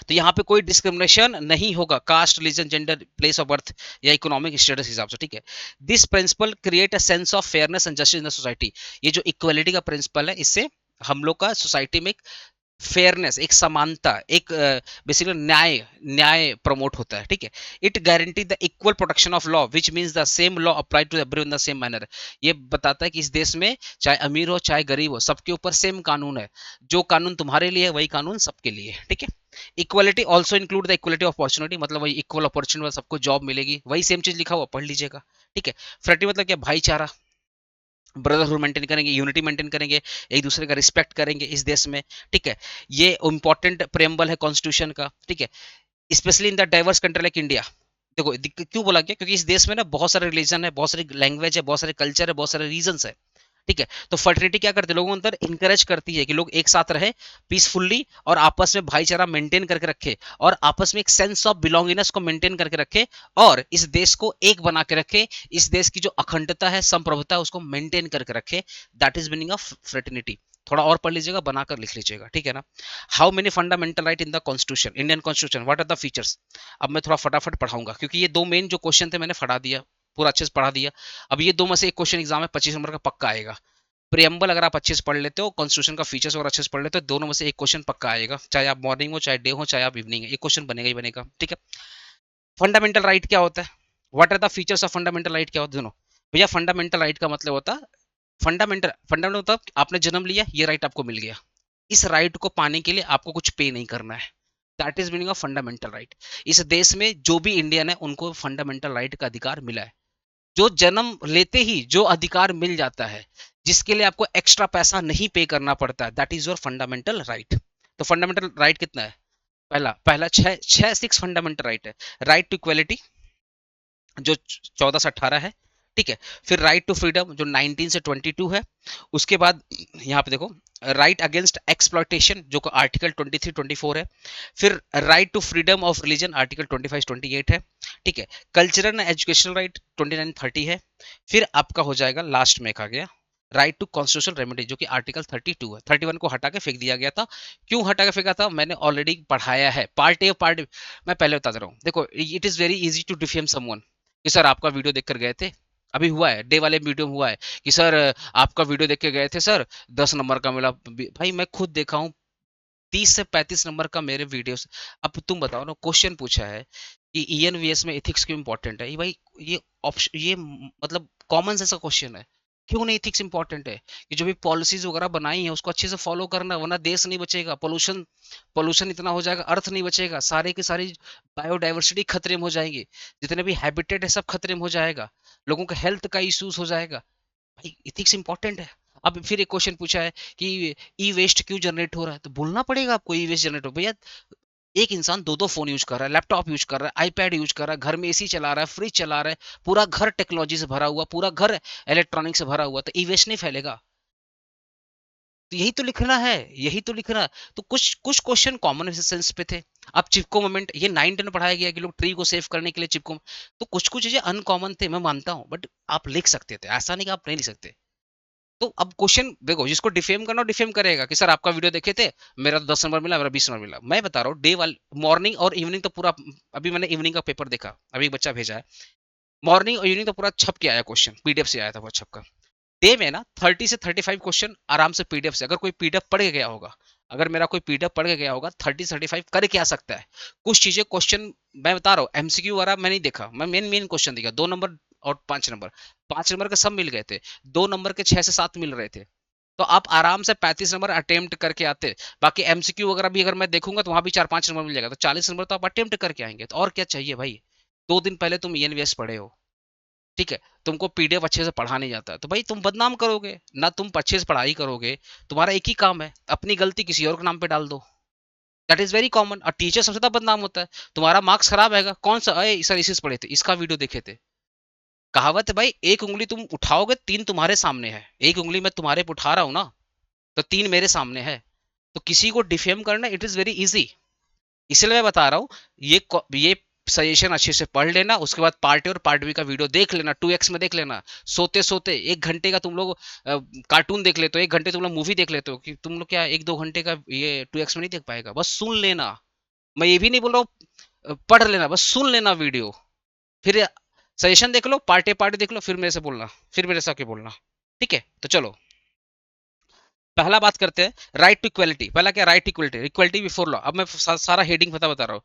तो यहाँ पे कोई डिस्क्रिमिनेशन नहीं होगा caste, religion, gender, place of birth या इकोनॉमिक स्टेटस हिसाब से, ठीक है। This principle create a sense of fairness and justice in the society. ये जो इक्वलिटी का प्रिंसिपल है, इससे हम लोग का सोसाइटी में फेयरनेस, एक समानता, एक बेसिकली न्याय न्याय प्रमोट होता है, ठीक है। It guarantee the equal protection of law which means the same law apply to everyone in the same manner. ये बताता है कि इस देश में चाहे अमीर हो चाहे गरीब हो, सबके ऊपर सेम कानून है। जो कानून तुम्हारे लिए है वही कानून सबके लिए है, ठीक है। Equality also include the equality of opportunity, मतलब वही इक्वल अपॉर्चुनिटी, सबको जॉब मिलेगी, वही सेम चीज लिखा हुआ, पढ़ लीजिएगा, ठीक है। फ्रेटर्निटी मतलब क्या, भाईचारा, ब्रदरहुड मेंटेन करेंगे, यूनिटी मेंटेन करेंगे, एक दूसरे का रिस्पेक्ट करेंगे इस देश में, ठीक है। ये इंपॉर्टेंट प्रेम्बल है कॉन्स्टिट्यूशन का, ठीक है। Specially in the diverse country like India. देखो क्यों बोला गया, क्योंकि इस देश में ना बहुत सारे रिलीजन है, बहुत सारी लैंग्वेज है, बहुत सारे कल्चर है, बहुत सारे रीजन है, ठीक है। तो फर्टिलिटी क्या करते हैं, लोगों के अंदर इंकरेज करती है कि लोग एक साथ रहे पीसफुल्ली और आपस में भाईचारा मेंटेन करके रखे और आपस में एक सेंस ऑफ बिलोंगिंगनेस को मेंटेन करके रखे और इस देश को एक बना के रखे, इस देश की जो अखंडता है, संप्रभुता है, उसको मेंटेन करके रखे। That is meaning of fraternity. थोड़ा और पढ़ लीजिएगा, बनाकर लिख लीजिएगा, ठीक है ना। How many fundamental right in the constitution, Indian constitution, what are the features. अब मैं थोड़ा फटाफट पढ़ाऊंगा क्योंकि ये दो मेन जो क्वेश्चन थे मैंने पढ़ा दिया, पूरा अच्छे से पढ़ा दिया। अब ये दो में से एक क्वेश्चन एग्जाम में 25 नंबर का पक्का आएगा। प्रियम्बल अगर आप अच्छे से पढ़ लेते हो, कॉन्स्टिट्यूशन का फीचर्स अगर अच्छे से पढ़ लेते हो, दोनों में से एक क्वेश्चन पक्का आएगा, चाहे आप मॉर्निंग हो, चाहे डे हो, चाहे आप इवनिंग है, एक क्वेश्चन बनेगा ही बनेगा, ठीक है। फंडामेंटल राइट क्या होता है, what are the features of fundamental right, क्या होता है दोनों। भैया फंडामेंटल राइट का मतलब होता है, फंडामेंटल मतलब आपने जन्म लिया, ये राइट आपको मिल गया, इस राइट को पाने के लिए आपको कुछ पे नहीं करना है। That is meaning of fundamental right. इस देश में जो भी इंडियन है उनको फंडामेंटल राइट का अधिकार मिला है। जो जन्म लेते ही जो अधिकार मिल जाता है, जिसके लिए आपको एक्स्ट्रा पैसा नहीं पे करना पड़ता, that is your fundamental right. तो फंडामेंटल राइट कितना है, पहला पहला छह छह सिक्स फंडामेंटल राइट है। राइट टू इक्वेलिटी जो 14 से 18 है, ठीक है। फिर राइट टू फ्रीडम जो 19 से 22 है। उसके बाद यहाँ पे देखो राइट अगेंस्ट एक्सप्लॉयटेशन जो आर्टिकल 23-24 है। फिर right to freedom of religion article 25-28 है, ठीक है। कल्चरल एंड एजुकेशनल राइट 29-30 है। फिर आपका हो जाएगा लास्ट में, आ गया राइट टू कॉन्स्टिट्यूशनल रेमेडी जो कि आर्टिकल 32 है। 31 को हटा के फेंक दिया गया था। क्यों हटा के फेंका था, मैंने ऑलरेडी पढ़ाया है, पार्ट ए पार्ट। मैं पहले बता दे रहा हूँ, देखो it is very easy to defame someone कि सर आपका वीडियो देखकर गए थे, अभी हुआ है डे वाले वीडियो में हुआ है कि सर आपका वीडियो देख के गए थे सर, 10 नंबर का मिला। भाई मैं खुद देखा हूँ 30 से 35 नंबर का मेरे वीडियोस। अब तुम बताओ ना, क्वेश्चन पूछा है कि ईएनवीएस में एथिक्स क्यों इंपॉर्टेंट है, ये भाई ये ऑप्शन, ये मतलब कॉमन सेंस का क्वेश्चन है। क्यों नहीं एथिक्स इंपॉर्टेंट है, कि जो भी पॉलिसीज वगैरह बनाई है उसको अच्छे से फॉलो करना, वरना देश नहीं बचेगा। पोल्यूशन पोल्यूशन इतना हो जाएगा, अर्थ नहीं बचेगा, सारे की सारी बायोडाइवर्सिटी खतरे में हो जाएंगी, जितने भी हैबिटेट है सब खतरे में हो जाएगा, लोगों का हेल्थ का इश्यूज हो जाएगा। भाई इथिक्स इंपॉर्टेंट है। अब फिर एक क्वेश्चन पूछा है कि ई वेस्ट क्यों जनरेट हो रहा है, तो बोलना पड़ेगा आपको ई वेस्ट जनरेट हो। भैया एक इंसान दो दो फोन यूज कर रहा है, लैपटॉप यूज कर रहा है, आईपैड यूज कर रहा है, घर में एसी चला रहा है, फ्रिज चला रहा है, पूरा घर टेक्नोलॉजी से भरा हुआ, पूरा घर इलेक्ट्रॉनिक से भरा हुआ, तो ई वेस्ट नहीं फैलेगा। तो यही तो लिखना है, यही तो लिखना है। तो कुछ कुछ क्वेश्चन कॉमन सेंस पे थे। अब चिपको मोमेंट ये 9-10 में पढ़ाया गया कि लोग ट्री को सेव करने के लिए चिपको, तो कुछ कुछ चीजें अनकॉमन थे, मैं मानता हूँ, बट आप लिख सकते थे, ऐसा नहीं कि आप नहीं लिख सकते। तो अब क्वेश्चन देखो, जिसको डिफेम करना डिफेम करेगा कि सर आपका वीडियो देखे थे, मेरा तो 10 नंबर मिला, मेरा 20 नंबर मिला। मैं बता रहा हूँ डे वाले मॉर्निंग और इवनिंग तो पूरा, अभी मैंने इवनिंग का पेपर देखा, अभी एक बच्चा भेजा है, मॉर्निंग और इवनिंग तो पूरा छप के आया क्वेश्चन, पीडीएफ से आया था वो छप का। डे में ना 30 से 35 क्वेश्चन आराम से पीडीएफ से, अगर कोई पीडीएफ पढ़ के गया होगा, अगर मेरा कोई पीडीएफ पढ़ के गया होगा 30 से 35 करके आ सकता है। कुछ चीजें क्वेश्चन मैं बता रहा हूँ एमसीक्यू वाला मैं नहीं देखा, मैं मेन मेन क्वेश्चन देखा, 2 नंबर और 5 नंबर, 5 नंबर के सब मिल गए थे, 2 नंबर के 6 से 7 मिल रहे थे। तो आप आराम से 35 नंबर अटेम्प्ट करके आते। बाकी एमसीक्यू वगैरह भी अगर मैं देखूंगा तो वहां भी 4-5 नंबर मिल जाएगा, तो 40 नंबर तो आप अटेम्प्ट करके आएंगे, तो और क्या चाहिए भाई। 2 दिन पहले तुम ईएनवीएस पढ़े हो, ठीक है, तुमको पीडीएफ अच्छे से पढ़ा नहीं जाता, तो भाई तुम बदनाम करोगे ना, तुम अच्छे से पढ़ाई करोगे। तुम्हारा एक ही काम है, अपनी गलती किसी और के नाम पे डाल दो। That is very common. और टीचर सबसे ज्यादा बदनाम होता है, तुम्हारा मार्क्स खराब आएगा, कौन सा, अरे सर इसी से पढ़े थे, इसका वीडियो देखे थे। कहावत है भाई, एक उंगली तुम उठाओगे 3 तुम्हारे सामने है, एक उंगली मैं तुम्हारे पे उठा रहा हूं ना, तो 3 मेरे सामने है। तो किसी को डिफेम करना इट इज वेरी इजी। इसलिए मैं बता रहा हूँ, ये सजेशन अच्छे से पढ़ लेना, उसके बाद पार्ट ए और पार्ट बी का वीडियो देख लेना, 2x में देख लेना। सोते सोते 1 घंटे का तुम लोग कार्टून देख लेते हो, 1 घंटे तुम लोग मूवी देख लेते हो, कि तुम लोग क्या 1-2 घंटे का ये 2x में नहीं देख पाएगा, बस सुन लेना, मैं ये भी नहीं बोल रहा हूँ पढ़ लेना, बस सुन लेना वीडियो, फिर सजेशन देख लो, पार्टे पार्टे देख लो, फिर मेरे से बोलना, फिर मेरे से आके बोलना। ठीक है, तो चलो पहला बात करते हैं, राइट टू इक्वलिटी। पहला क्या, right equality, equality before law. अब मैं सारा हेडिंग बता रहा हूँ।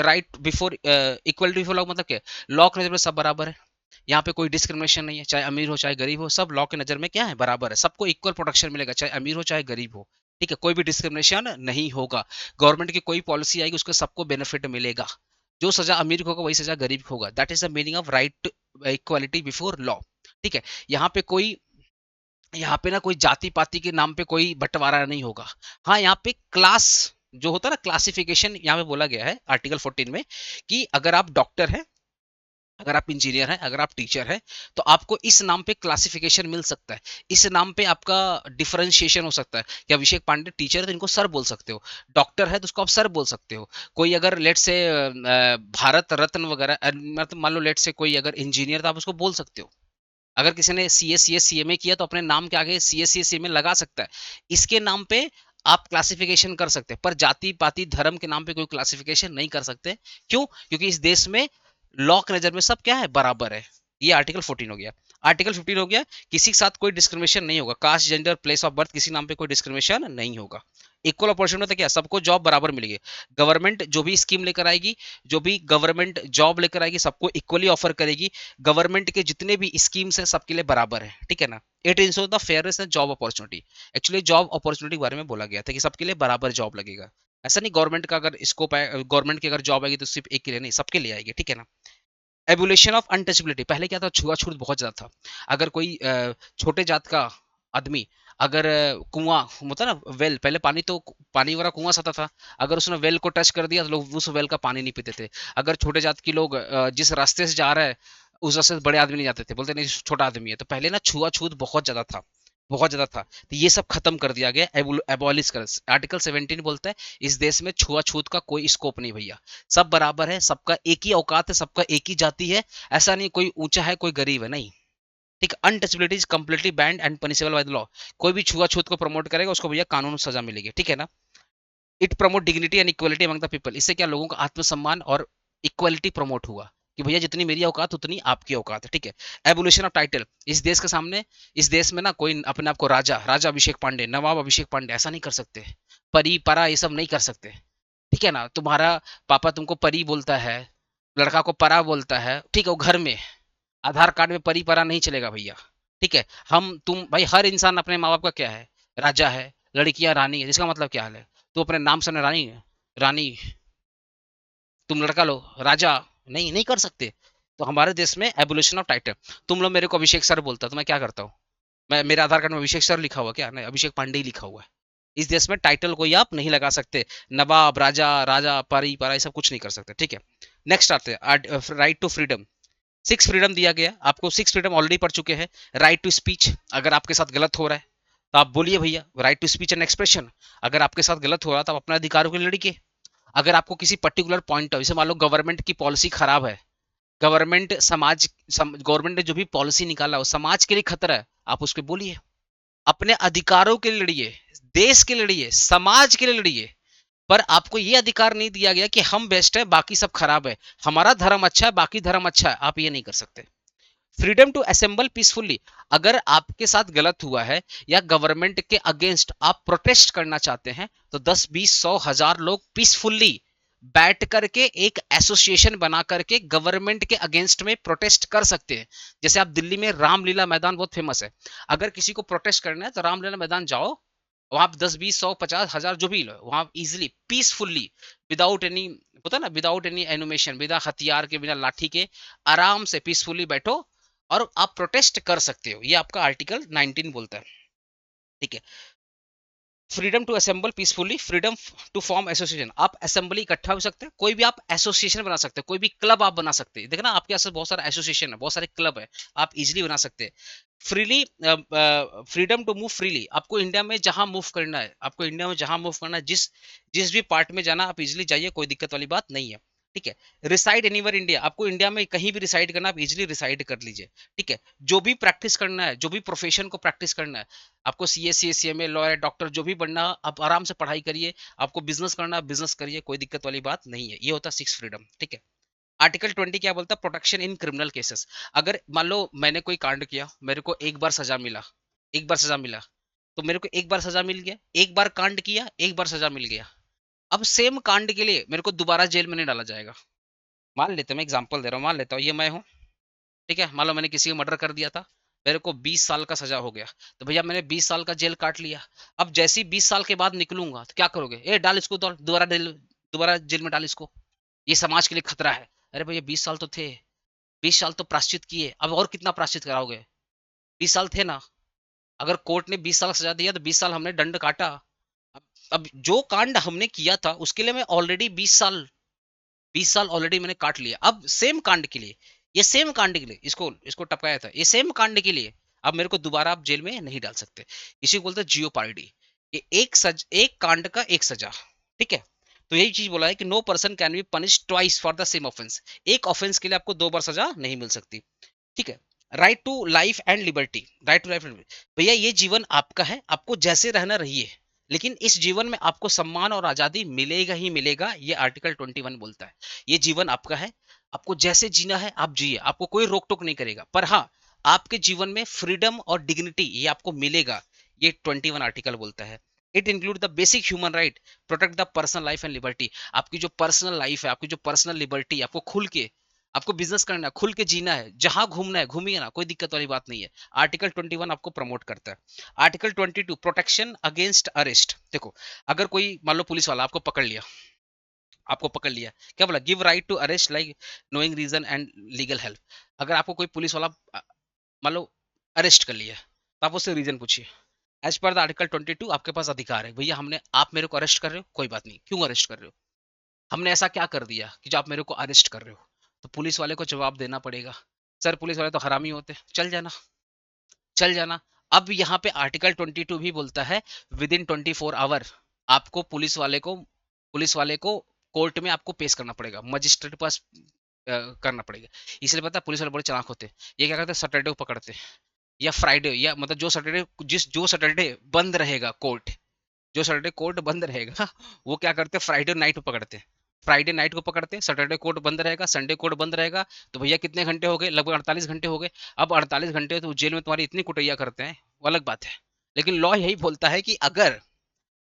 Right before equality before law मतलब क्या, लॉ के नजर में सब बराबर है, यहाँ पे कोई डिस्क्रिमिनेशन नहीं है, चाहे अमीर हो चाहे गरीब हो, सब लॉ के नजर में क्या है, बराबर है, सबको इक्वल प्रोटेक्शन मिलेगा, चाहे अमीर हो चाहे गरीब हो। ठीक है, कोई भी डिस्क्रिमिनेशन नहीं होगा, गवर्नमेंट की कोई पॉलिसी आएगी उसको सबको बेनिफिट मिलेगा, जो सजा अमीर को होगा वही सजा गरीब को होगा। That is the meaning of right equality before law. ठीक है, यहाँ पे कोई, यहाँ पे ना कोई जाति पाति के नाम पे कोई बंटवारा नहीं होगा। हाँ, यहाँ पे क्लास जो होता है ना, क्लासिफिकेशन यहाँ पे बोला गया है आर्टिकल 14 में, कि अगर आप डॉक्टर हैं, अगर आप इंजीनियर हैं, अगर आप टीचर हैं, तो आपको इस नाम पे क्लासिफिकेशन मिल सकता है, इस नाम पे आपका डिफरेंशिएशन हो सकता है कि अभिषेक पांडे टीचर है तो इनको सर बोल सकते हो, डॉक्टर है तो उसको आप सर बोल सकते हो, कोई अगर लेट से भारत रत्न वगैरह, मतलब मान लो लेट से कोई अगर इंजीनियर तो आप उसको बोल सकते हो। अगर किसी ने C S C M A किया तो अपने नाम के आगे C S C M A लगा सकता है, इसके नाम पे आप क्लासिफिकेशन कर सकते हैं, पर जाति पाति धर्म के नाम पे कोई क्लासिफिकेशन नहीं कर सकते। क्यों? क्योंकि इस देश में लॉ के नजर में सब क्या है, बराबर है। ये आर्टिकल 14 हो गया। आर्टिकल 15 हो गया, किसी के साथ कोई डिस्क्रिमिनेशन नहीं होगा, caste gender place of birth किसी नाम पे कोई डिस्क्रिमिनेशन नहीं होगा। इक्वल अपॉर्चुनिटी मतलब क्या, सबको जॉब बराबर मिलेगी, गवर्नमेंट जो भी स्कीम लेकर आएगी, जो भी गवर्नमेंट जॉब लेकर आएगी, सबको इक्वली ऑफर करेगी। गवर्नमेंट के जितने भी स्कीम्स हैं सबके लिए बराबर है, ठीक है ना। It ensure the fairness and job opportunity. Actually job opportunity के बारे में बोला गया था कि सबके लिए बराबर जॉब लगेगा। ऐसा नहीं गवर्नमेंट का अगर स्कोप है, गवर्नमेंट की अगर जॉब आएगी तो सिर्फ एक के लिए नहीं, सबके लिए आएगी, ठीक है ना। एबुलेशन ऑफ अनटचेबिलिटी, पहले क्या था, छुआछूत बहुत ज्यादा था। अगर कोई छोटे जात का आदमी अगर कुआं होता ना, वेल, पहले पानी तो पानी वाला कुआं सा था, अगर उसने वेल को टच कर दिया तो लोग उस वेल का पानी नहीं पीते थे। अगर छोटे जात के लोग जिस रास्ते से जा रहा है उस रास्ते से बड़े आदमी नहीं जाते थे, बोलते नहीं छोटा आदमी है। तो पहले ना छुआछूत बहुत ज्यादा था, बहुत ज्यादा था। तो ये सब खत्म कर दिया गया, एबॉलिश कर। आर्टिकल 17 बोलता है इस देश में छुआछूत का कोई स्कोप नहीं भैया, सब बराबर है, सबका एक ही औकात है, सबका एक ही जाति है। ऐसा नहीं कोई ऊंचा है कोई गरीब है, नहीं। ठीक, untouchability is completely band and punishable by the law. कोई भी छुआछूत को प्रमोट करेगा उसको भैया कानून सजा मिलेगी, ठीक है ना। It promote dignity and equality among the people. इससे क्या, लोगों का आत्मसम्मान और इक्वलिटी प्रमोट हुआ कि भैया जितनी मेरी औकात उतनी आपकी औकात है, ठीक है। एवोल्यूशन ऑफ टाइटल, इस देश के सामने, इस देश में ना कोई अपने आप को राजा राजा अभिषेक पांडे, नवाब अभिषेक पांडे ऐसा नहीं कर सकते, परी परा ये सब नहीं कर सकते, ठीक है ना। तुम्हारा पापा तुमको परी बोलता है, लड़का को परा बोलता है, ठीक है, वो घर में, आधार कार्ड में परी परा नहीं चलेगा भैया, ठीक है। हम तुम भाई, हर इंसान अपने माँ बाप का क्या है, राजा है, लड़कियां रानी है, जिसका मतलब क्या हाल है, तू अपने नाम से रानी है, रानी, तुम लड़का लो राजा, नहीं, नहीं कर सकते। तो हमारे देश में एबोल्यूशन ऑफ टाइटल। तुम लोग मेरे को अभिषेक सर बोलता तो मैं क्या करता हूँ, मैं, मेरे आधार कार्ड में अभिषेक सर लिखा हुआ क्या, नहीं, अभिषेक पांडे ही लिखा हुआ है। इस देश में टाइटल कोई आप नहीं लगा सकते, नवाब राजा राजा परी परा ये सब कुछ नहीं कर सकते, ठीक है। नेक्स्ट आते हैं right to freedom. Six freedom दिया गया आपको, सिक्स फ्रीडम ऑलरेडी पढ़ चुके हैं। राइट टू स्पीच, अगर आपके साथ गलत हो रहा है तो आप बोलिए भैया, right to speech and expression. अगर आपके साथ गलत हो रहा है तो आप अपने अधिकारों के लिए लड़िए। अगर आपको किसी पर्टिकुलर पॉइंट, जैसे मान लो गवर्नमेंट की पॉलिसी खराब है, गवर्नमेंट गवर्नमेंट ने जो भी पॉलिसी निकाला वो समाज के लिए खतरा है, आप उस पर बोलिए, अपने अधिकारों के लिए लड़िए, देश के लिए लड़िए, समाज के लिए लड़िए। पर आपको ये अधिकार नहीं दिया गया कि हम बेस्ट है बाकी सब खराब है, हमारा धर्म अच्छा है बाकी धर्म अच्छा है, आप ये नहीं कर सकते। फ्रीडम टू असेंबल पीसफुली, अगर आपके साथ गलत हुआ है या गवर्नमेंट के अगेंस्ट आप प्रोटेस्ट करना चाहते हैं तो 10, 20, 100, 1000 लोग पीसफुली बैठ करके एक एसोसिएशन बना करके गवर्नमेंट के अगेंस्ट में प्रोटेस्ट कर सकते हैं। जैसे आप दिल्ली में रामलीला मैदान बहुत फेमस है, अगर किसी को प्रोटेस्ट करना है तो रामलीला मैदान जाओ, वहां 10, 20, 100, 50, 1000 जो भी वहां इजिली पीसफुल्ली, विदाउट एनी, होता ना, विदाउट एनी एनिमेशन, बिना हथियार के बिना लाठी के आराम से पीसफुली बैठो और आप प्रोटेस्ट कर सकते हो, ये आपका आर्टिकल 19 बोलता है, ठीक है। Freedom to assemble peacefully, freedom to form association, आप असेंबली इकट्ठा हो सकते हैं, कोई भी आप एसोसिएशन बना सकते हैं, कोई भी क्लब आप बना सकते हैं। देखना आपके पास बहुत सारा एसोसिएशन है, बहुत सारे क्लब है, आप इजिली बना सकते हैं। Freely, freedom to move freely, आपको इंडिया में जहां मूव करना है, आपको इंडिया में जहां मूव करना है, जिस जिस भी पार्ट में जाना आप इजिली जाइए, कोई दिक्कत वाली बात नहीं है। ठीक है। रिसाइड एनीवेयर इंडिया, आपको इंडिया में कहीं भी रिसाइड करना, आप इजिली रिसाइड कर लीजिए। ठीक है। जो भी प्रैक्टिस करना है, जो भी प्रोफेशन को प्रैक्टिस करना है, आपको सीए, सीएमए, लॉयर, डॉक्टर जो भी बनना, आप आराम से पढ़ाई करिए। आपको बिजनेस करना, बिजनेस करिए, कोई दिक्कत वाली बात नहीं है। ये होता है सिक्स फ्रीडम। ठीक है। आर्टिकल 20 क्या बोलता है? Protection in criminal cases. अगर मान लो मैंने कोई कांड किया, मेरे को एक बार सजा मिला, एक बार सजा मिला, तो मेरे को एक बार सजा मिल गया। एक बार कांड किया, एक बार सजा मिल गया। अब सेम कांड के लिए मेरे को दोबारा जेल में नहीं डाला जाएगा। मान लेते हैं, मैं एग्जांपल दे रहा हूँ, मान लेता हूँ ये मैं हूँ। ठीक है। मान लो मैंने किसी का मर्डर कर दिया था, मेरे को 20 साल का सजा हो गया, तो भैया मैंने 20 साल का जेल काट लिया। अब जैसे ही 20 साल के बाद निकलूंगा तो क्या करोगे? ए डाल इसको, दोबारा जेल में डाल इसको, ये समाज के लिए खतरा है। अरे भैया 20 साल तो थे, 20 साल तो प्राश्चित किए, अब और कितना प्राश्चित कराओगे? 20 साल थे ना। अगर कोर्ट ने 20 साल सजा दिया तो 20 साल हमने दंड काटा। अब अब जो कांड हमने किया था उसके लिए मैं ऑलरेडी 20 साल ऑलरेडी मैंने काट लिया। अब सेम कांड के लिए, ये सेम कांड के लिए इसको इसको टपकाया था, ये सेम कांड के लिए अब मेरे को दोबारा आप जेल में नहीं डाल सकते। इसी को बोलते हैं जियोपार्डी। ये एक कांड का एक सजा। ठीक है। तो यही चीज बोला है कि no person can be punish twice for the same offence. एक ऑफेंस के लिए आपको दो बार सजा नहीं मिल सकती। ठीक है। Right to life and liberty, right to life and भैया ये जीवन आपका है, आपको जैसे रहना रहिए, लेकिन इस जीवन में आपको सम्मान और आजादी मिलेगा ही मिलेगा, ये आर्टिकल 21 बोलता है। ये जीवन आपका है, आपको जैसे जीना है आप जिए, आपको कोई रोक टोक नहीं करेगा, पर हाँ आपके जीवन में फ्रीडम और डिग्निटी ये आपको मिलेगा, ये 21 आर्टिकल बोलता है। It include the basic human right, protect the personal life and liberty. आपकी जो पर्सनल लाइफ है, आपकी जो पर्सनल लिबर्टी, आपको खुल के, आपको बिजनेस करना है, खुल के जीना है, जहां घूमना है घूमिए ना, कोई दिक्कत वाली बात नहीं है। आर्टिकल 21 आपको प्रमोट करता है। Article 22 protection against arrest. देखो, अगर कोई मान लो पुलिस वाला आपको पकड़ लिया, आपको पकड़ लिया, क्या बोला? Give right to arrest like knowing reason and legal help. अगर आपको कोई पुलिस वाला मान लो अरेस्ट कर लिया, तो आप उससे रीजन पूछिए। एज पर द आर्टिकल 22 आपके पास अधिकार है, भैया हमने, आप मेरे को अरेस्ट कर रहे हो, कोई बात नहीं, क्यों अरेस्ट कर रहे हो? हमने ऐसा क्या कर दिया कि जो आप मेरे को अरेस्ट कर रहे हो? तो पुलिस वाले को जवाब देना पड़ेगा, सर पुलिस वाले तो हरामी होते, चल जाना, चल जाना। अब यहाँ पे आर्टिकल 22 भी बोलता है विद इन 24 आवर आपको पुलिस वाले को कोर्ट में आपको पेश करना पड़ेगा, मजिस्ट्रेट पास करना पड़ेगा। इसलिए पता है पुलिस वाले बड़े चालाक होते हैं, ये क्या करते हैं, सैटरडे को पकड़ते हैं या फ्राइडे, या मतलब जो सैटरडे बंद रहेगा कोर्ट, जो सैटरडे कोर्ट बंद रहेगा वो क्या करते हैं, फ्राइडे नाइट को पकड़ते हैं। फ्राइडे नाइट को पकड़ते हैं, सैटरडे कोर्ट बंद रहेगा, संडे कोर्ट बंद रहेगा। तो भैया कितने घंटे हो गए? लगभग 48 घंटे हो गए। अब 48 घंटे तो जेल में तुम्हारी इतनी कुटैया करते हैं, वो अलग बात है। लेकिन लॉ यही बोलता है कि अगर,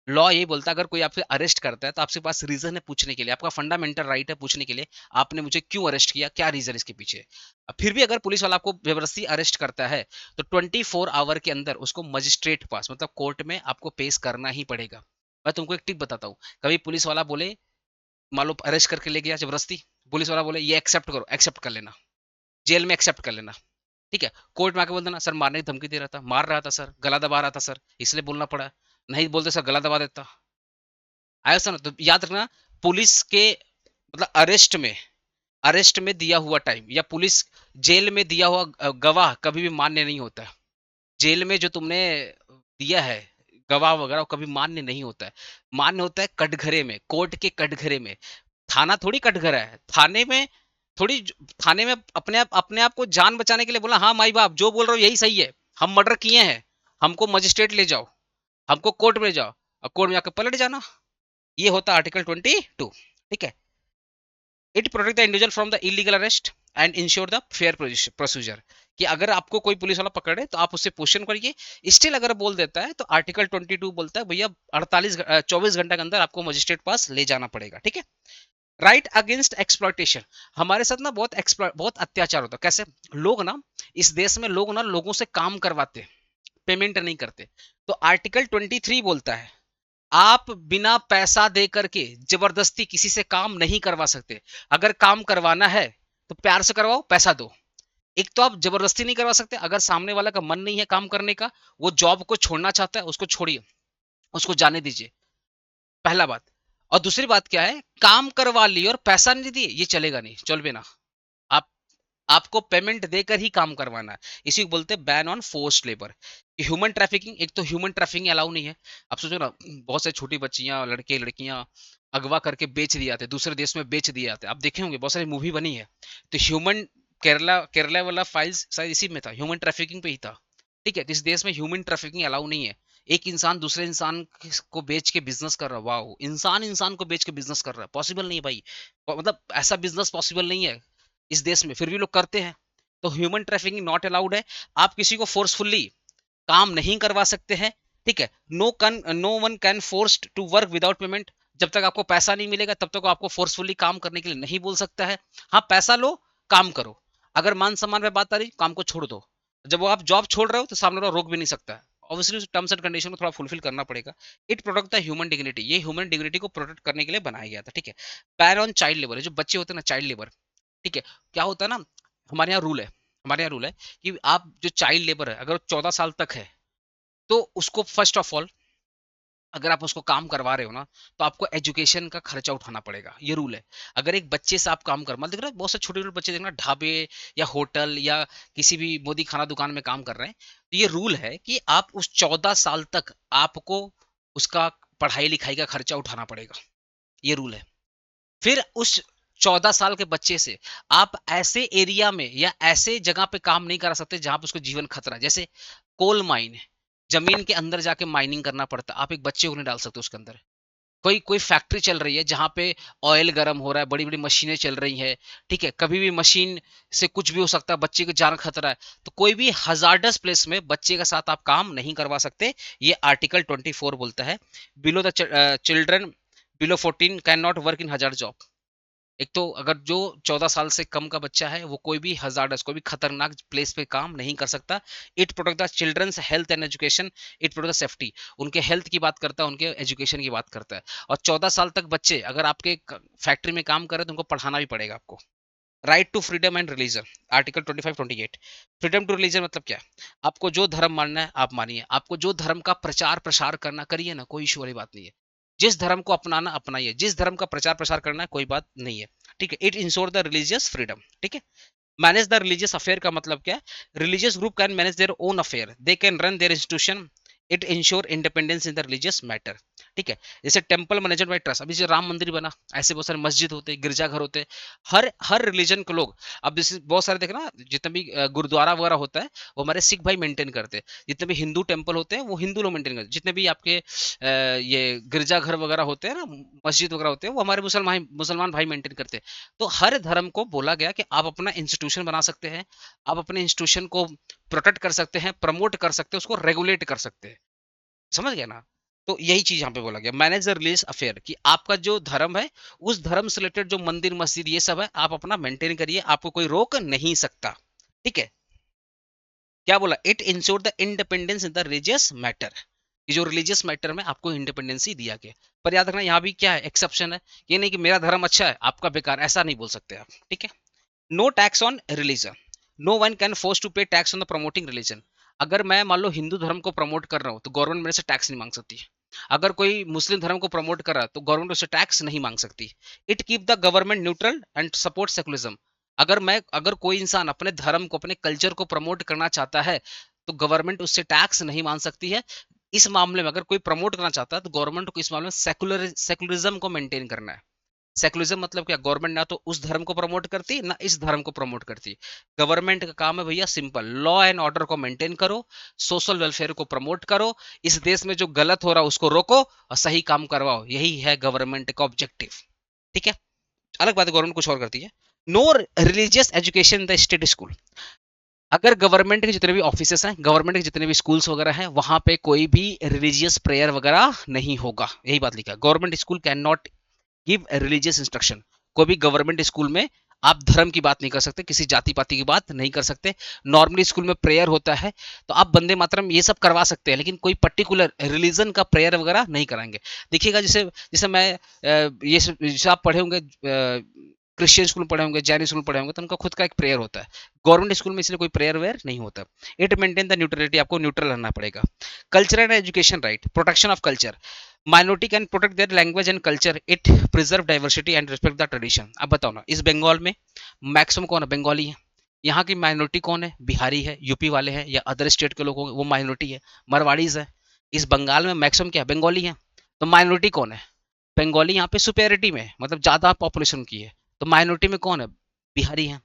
लॉ यही बोलता है अगर कोई आपसे अरेस्ट करता है तो आपके पास रीजन है पूछने के लिए, आपका फंडामेंटल राइट है पूछने के लिए, आपने मुझे क्यों अरेस्ट किया, क्या रीजन इसके पीछे। अब फिर भी अगर पुलिस वाला आपको जबरदस्ती अरेस्ट करता है तो 24 आवर के अंदर उसको मजिस्ट्रेट पास, मतलब कोर्ट में आपको पेश करना ही पड़ेगा। मैं तुमको एक टिप बताता हूँ, कभी पुलिस वाला बोले, मान लो अरेस्ट करके ले गया जबरदस्ती, पुलिस वाला बोले ये एक्सेप्ट करो, एक्सेप्ट कर लेना, जेल में एक्सेप्ट कर लेना। ठीक है। कोर्ट में आके बोल देना सर मारने की धमकी दे रहा था, मार रहा था सर, गला दबा रहा था सर, इसलिए बोलना पड़ा। नहीं बोलते सर गला दबा देता, आया सर। तो याद रखना, पुलिस के मतलब अरेस्ट में दिया हुआ टाइम या पुलिस जेल में दिया हुआ गवाह कभी भी मान्य नहीं होता है। जेल में जो तुमने दिया है गवाह वगैरह, वो कभी मान्य नहीं होता है। मान्य होता है कटघरे में, कोर्ट के कटघरे में। थाना थोड़ी कटघरा है, थोड़ी थाने में अपने आप को जान बचाने के लिए बोला, हाँ माई बाप जो बोल रहे हो यही सही है, हम मर्डर किए हैं, हमको मजिस्ट्रेट ले जाओ, हमको कोर्ट में ले जाओ, और कोर्ट में जाकर पलट जाना। ये होता है आर्टिकल 22। ठीक है। It protect the individual from the illegal arrest and ensure the fair procedure. कि अगर आपको कोई पुलिस वाला पकड़े तो आप उससे क्वेश्चन करिए, स्टिल अगर बोल देता है तो आर्टिकल 22 बोलता है भैया 24 घंटे के अंदर आपको मजिस्ट्रेट पास ले जाना पड़ेगा। ठीक है। Right against exploitation. हमारे साथ ना बहुत अत्याचार होता है। कैसे? लोग ना, इस देश में लोग ना लोगों से काम करवाते, पेमेंट नहीं करते। तो आर्टिकल 23 बोलता है आप बिना पैसा दे करके जबरदस्ती किसी से काम नहीं करवा सकते। अगर काम करवाना है तो प्यार से करवाओ, पैसा दो। एक तो आप जबरदस्ती नहीं करवा सकते, अगर सामने वाला का मन नहीं है काम करने का, वो जॉब को छोड़ना चाहता है, उसको छोड़िए, उसको जाने दीजिए, पहला बात। और दूसरी बात क्या है, काम करवा ली और पैसा नहीं दिए, ये चलेगा नहीं, चल भी ना। आप आपको पेमेंट देकर ही काम करवाना है। इसी को बोलते हैं ban on forced labour. Human trafficking, एक तो ह्यूमन ट्रैफिकिंग अलाउ नहीं है। आप सोचो ना, बहुत से छोटी बच्चियां, लड़के लड़कियां अगवा करके बेच दिए जाते, दूसरे देश में बेच दिए जाते। आप देखे होंगे बहुत सारी मूवी बनी है। तो ह्यूमन, केरला केरला वाला फाइल्स शायद इसी में था, ह्यूमन ट्रैफिकिंग पे ही था। ठीक है, इस देश में ह्यूमन ट्रैफिकिंग अलाउ नहीं है। एक इंसान दूसरे इंसान को बेच के बिजनेस कर रहा है, वाओ, इंसान इंसान को बेच के बिजनेस कर रहा है, पॉसिबल नहीं है भाई। मतलब ऐसा बिजनेस पॉसिबल नहीं है इस देश में, फिर भी लोग करते हैं। तो ह्यूमन ट्रैफिकिंग नॉट अलाउड है। आप किसी को फोर्सफुली काम नहीं करवा सकते हैं। ठीक है, no one can force to work without payment. जब तक आपको पैसा नहीं मिलेगा तब तक आपको फोर्सफुली काम करने के लिए नहीं बोल सकता है। हाँ, पैसा लो, काम करो। अगर मान सम्मान पे बात आ रही, काम को छोड़ दो। जब वो आप जॉब छोड़ रहे हो तो सामने वाला रोक भी नहीं सकता है। ऑब्वियसली टर्म्स एंड कंडीशन को थोड़ा फुलफिल करना पड़ेगा। It protect the human dignity, ये ह्यूमन डिग्निटी को प्रोटेक्ट करने के लिए बनाया गया था। ठीक है, बैन ऑन चाइल्ड लेबर, जो बच्चे होते हैं ना, चाइल्ड लेबर। ठीक है, क्या होता है ना, हमारे यहाँ रूल है कि आप जो चाइल्ड लेबर है, अगर 14 साल तक है तो उसको फर्स्ट ऑफ ऑल, अगर आप उसको काम करवा रहे हो ना, तो आपको एजुकेशन का खर्चा उठाना पड़ेगा, ये रूल है। अगर एक बच्चे से आप काम कर, मतलब देख रहे बहुत से छोटे छोटे बच्चे देखना ढाबे या होटल या किसी भी मोदी खाना दुकान में काम कर रहे हैं, तो ये रूल है कि आप उस 14 साल तक आपको उसका पढ़ाई लिखाई का खर्चा उठाना पड़ेगा, ये रूल है। फिर उस 14 साल के बच्चे से आप ऐसे एरिया में या ऐसे जगह पे काम नहीं करा सकते जहां पर उसको जीवन खतरा है। जैसे कोल माइन, जमीन के अंदर जाके माइनिंग करना पड़ता, आप एक बच्चे को नहीं डाल सकते उसके अंदर। कोई कोई फैक्ट्री चल रही है जहां पे ऑयल गर्म हो रहा है, बड़ी बड़ी मशीनें चल रही है। ठीक है, कभी भी मशीन से कुछ भी हो सकता है, बच्चे की जान खतरा है, तो कोई भी हजार्डस प्लेस में बच्चे के साथ आप काम नहीं करवा सकते। ये आर्टिकल 24 बोलता है। Below the children below 14 can not work in hazard job. एक तो अगर जो 14 साल से कम का बच्चा है वो कोई भी हजार्डस, कोई भी खतरनाक प्लेस पे काम नहीं कर सकता। It protect the children's health and education, it protect the safety, उनके हेल्थ की बात करता है, उनके एजुकेशन की बात करता है। और 14 साल तक बच्चे अगर आपके फैक्ट्री में काम कर रहे हैं तो उनको पढ़ाना भी पड़ेगा आपको। Right to freedom and religion, article 25-28। Freedom to religion मतलब क्या? आपको जो धर्म मानना है आप मानिए, आपको जो धर्म का प्रचार प्रसार करना करिए ना, कोई इशू वाली बात नहीं है। जिस धर्म को अपनाना अपनाइए, जिस धर्म का प्रचार प्रसार करना है कोई बात नहीं है। ठीक है, it ensure the religious freedom. ठीक है, मैनेज द रिलीजियस अफेयर का मतलब क्या है? Religious group can manage their own affair, they can run their institution, it ensure independence in the religious matter. ठीक है, जैसे टेंपल मैनेजमेंट बाय ट्रस्ट, अभी जैसे राम मंदिर बना, ऐसे बहुत सारे मस्जिद होते हैं, गिरजाघर होते हैं। हर हर रिलीजन के लोग, अब जैसे बहुत सारे देखना, जितने भी गुरुद्वारा वगैरह होता है वो हमारे सिख भाई मेंटेन करते हैं। जितने भी हिंदू टेंपल होते हैं वो हिंदू लोग मेंटेन करते हैं। जितने भी आपके ये गिरजाघर वगैरह होते हैं ना, मस्जिद वगैरह होते हैं, वो हमारे मुसलमान मुसलमान भाई मेंटेन करते हैं। तो हर धर्म को बोला गया कि आप अपना इंस्टीट्यूशन बना सकते हैं, आप अपने इंस्टीट्यूशन को प्रोटेक्ट कर सकते हैं, प्रमोट कर सकते हैं, उसको रेगुलेट कर सकते हैं। समझ गया ना? तो यही चीज यहाँ पे बोला गया, मैनेज द रिलीजियस अफेयर, कि आपका जो धर्म है उस धर्म से रिलेटेड जो मंदिर मस्जिद ये सब है आप अपना मेंटेन करिए, आपको कोई रोक नहीं सकता। ठीक है, क्या बोला? It ensure the independence in the religious matter, ये जो रिलीजियस मैटर में आपको इंडिपेंडेंसी दिया गया। पर याद रखना यहाँ भी क्या है, एक्सेप्शन है। ये नहीं कि मेरा धर्म अच्छा है आपका बेकार, ऐसा नहीं बोल सकते आप। ठीक है, no tax on religion, no one can force to pay tax on the promoting religion. अगर मैं मान लो हिंदू धर्म को प्रमोट कर रहा हूँ तो गवर्नमेंट मेरे से टैक्स नहीं मांग सकती है। अगर कोई मुस्लिम धर्म को प्रमोट कर रहा है तो गवर्नमेंट उससे टैक्स नहीं मांग सकती। It keep the government neutral and support secularism. अगर कोई इंसान अपने धर्म को, अपने कल्चर को प्रमोट करना चाहता है तो गवर्नमेंट उससे टैक्स नहीं मांग सकती है। इस मामले में अगर कोई प्रमोट करना चाहता है तो गवर्नमेंट को इस मामले में सेकुलरिज्म को मेंटेन करना है। सेकुलरिज्म मतलब क्या? गवर्नमेंट ना तो उस धर्म को प्रमोट करती ना इस धर्म को प्रमोट करती। गवर्नमेंट का काम है भैया सिंपल, लॉ एंड ऑर्डर को मेंटेन करो, सोशल वेलफेयर को प्रमोट करो, इस देश में जो गलत हो रहा है उसको रोको और सही काम करवाओ, यही है गवर्नमेंट का ऑब्जेक्टिव। ठीक है, अलग बात है गवर्नमेंट कुछ और करती है। No religious education in the state school. अगर गवर्नमेंट के जितने भी ऑफिसेस हैं, गवर्नमेंट के जितने भी स्कूल्स वगैरह हैं, वहां पे कोई भी रिलीजियस प्रेयर वगैरह नहीं होगा, यही बात लिखा है। Government school can not give religious instruction. कोई भी गवर्नमेंट स्कूल में आप धर्म की बात नहीं कर सकते, किसी जाति पाति की बात नहीं कर सकते। नॉर्मली स्कूल में प्रेयर होता है तो आप वंदे मातरम ये सब करवा सकते हैं, लेकिन कोई पर्टिकुलर रिलीजन का प्रेयर वगैरह नहीं कराएंगे। देखिएगा, जैसे जैसे मैं जैसे आप पढ़े होंगे, क्रिश्चियन स्कूल में पढ़े होंगे, जैन स्कूल में पढ़े होंगे, तो उनका खुद का एक प्रेयर होता है। गवर्नमेंट स्कूल में इसलिए कोई प्रेयर वेयर नहीं होता। इट मेंटेन द न्यूट्रलिटी, आपको न्यूट्रल रहना पड़ेगा। Culture and education right, protection of culture, minority can protect their language and culture, it preserve diversity and respect the tradition. अब बताओ ना, इस बंगाल में मैक्सिमम कौन है? बंगाली है। यहाँ की माइनॉरिटी कौन है? बिहारी है, यूपी वाले हैं, या अदर स्टेट के लोग होंगे वो माइनॉरिटी है, मरवाड़ीज है। इस बंगाल में मैक्सिमम क्या है? बंगाली है। तो माइनॉरिटी कौन है? बंगाली यहाँ पे सुपेरिटी में है, मतलब ज्यादा पॉपुलेशन की है। तो माइनॉरिटी में कौन है? बिहारी है,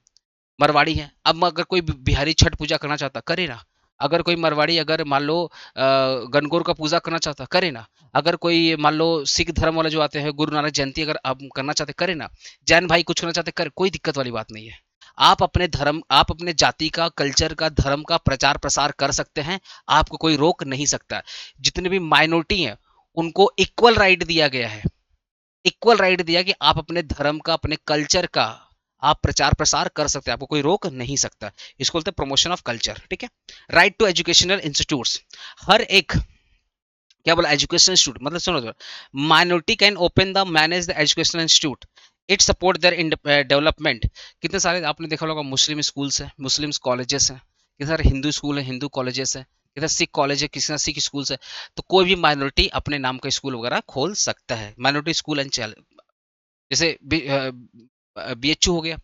मरवाड़ी है। अब अगर कोई बिहारी छठ पूजा करना चाहता करे ना, अगर कोई मरवाड़ी अगर मान लो गणगौर का पूजा करना चाहता करे ना, अगर कोई मान लो सिख धर्म वाले जो आते हैं गुरु नानक जयंती अगर आप करना चाहते करे ना, जैन भाई कुछ करना चाहते करे, कोई दिक्कत वाली बात नहीं है। आप अपने धर्म, आप अपने जाति का, कल्चर का, धर्म का प्रचार प्रसार कर सकते हैं, आपको कोई रोक नहीं सकता। जितने भी माइनॉरिटी हैं उनको इक्वल राइट दिया गया है, इक्वल राइट दिया कि आप अपने धर्म का, अपने कल्चर का आप प्रचार प्रसार कर सकते हैं, आपको कोई रोक नहीं सकता। इसको बोलते हैं प्रमोशन ऑफ कल्चर, ठीक है। राइट टू एजुकेशनल इंस्टीट्यूट्स, हर एक, क्या बोला, एजुकेशनल इंस्टीट्यूट, मतलब सुनो, minority can open the manage the educational institute, it support their development. कितने सारे आपने देखा होगा मुस्लिम स्कूल्स हैं, मुस्लिम कॉलेजेस हैं, कितने सारे हिंदू स्कूल हैं, हिंदू कॉलेजेस हैं, कितना सिख कॉलेज है, किसी सिख स्कूल्स है। तो कोई भी माइनॉरिटी अपने नाम का स्कूल वगैरह खोल सकता है, माइनॉरिटी स्कूल एंड, जैसे BHU हो गया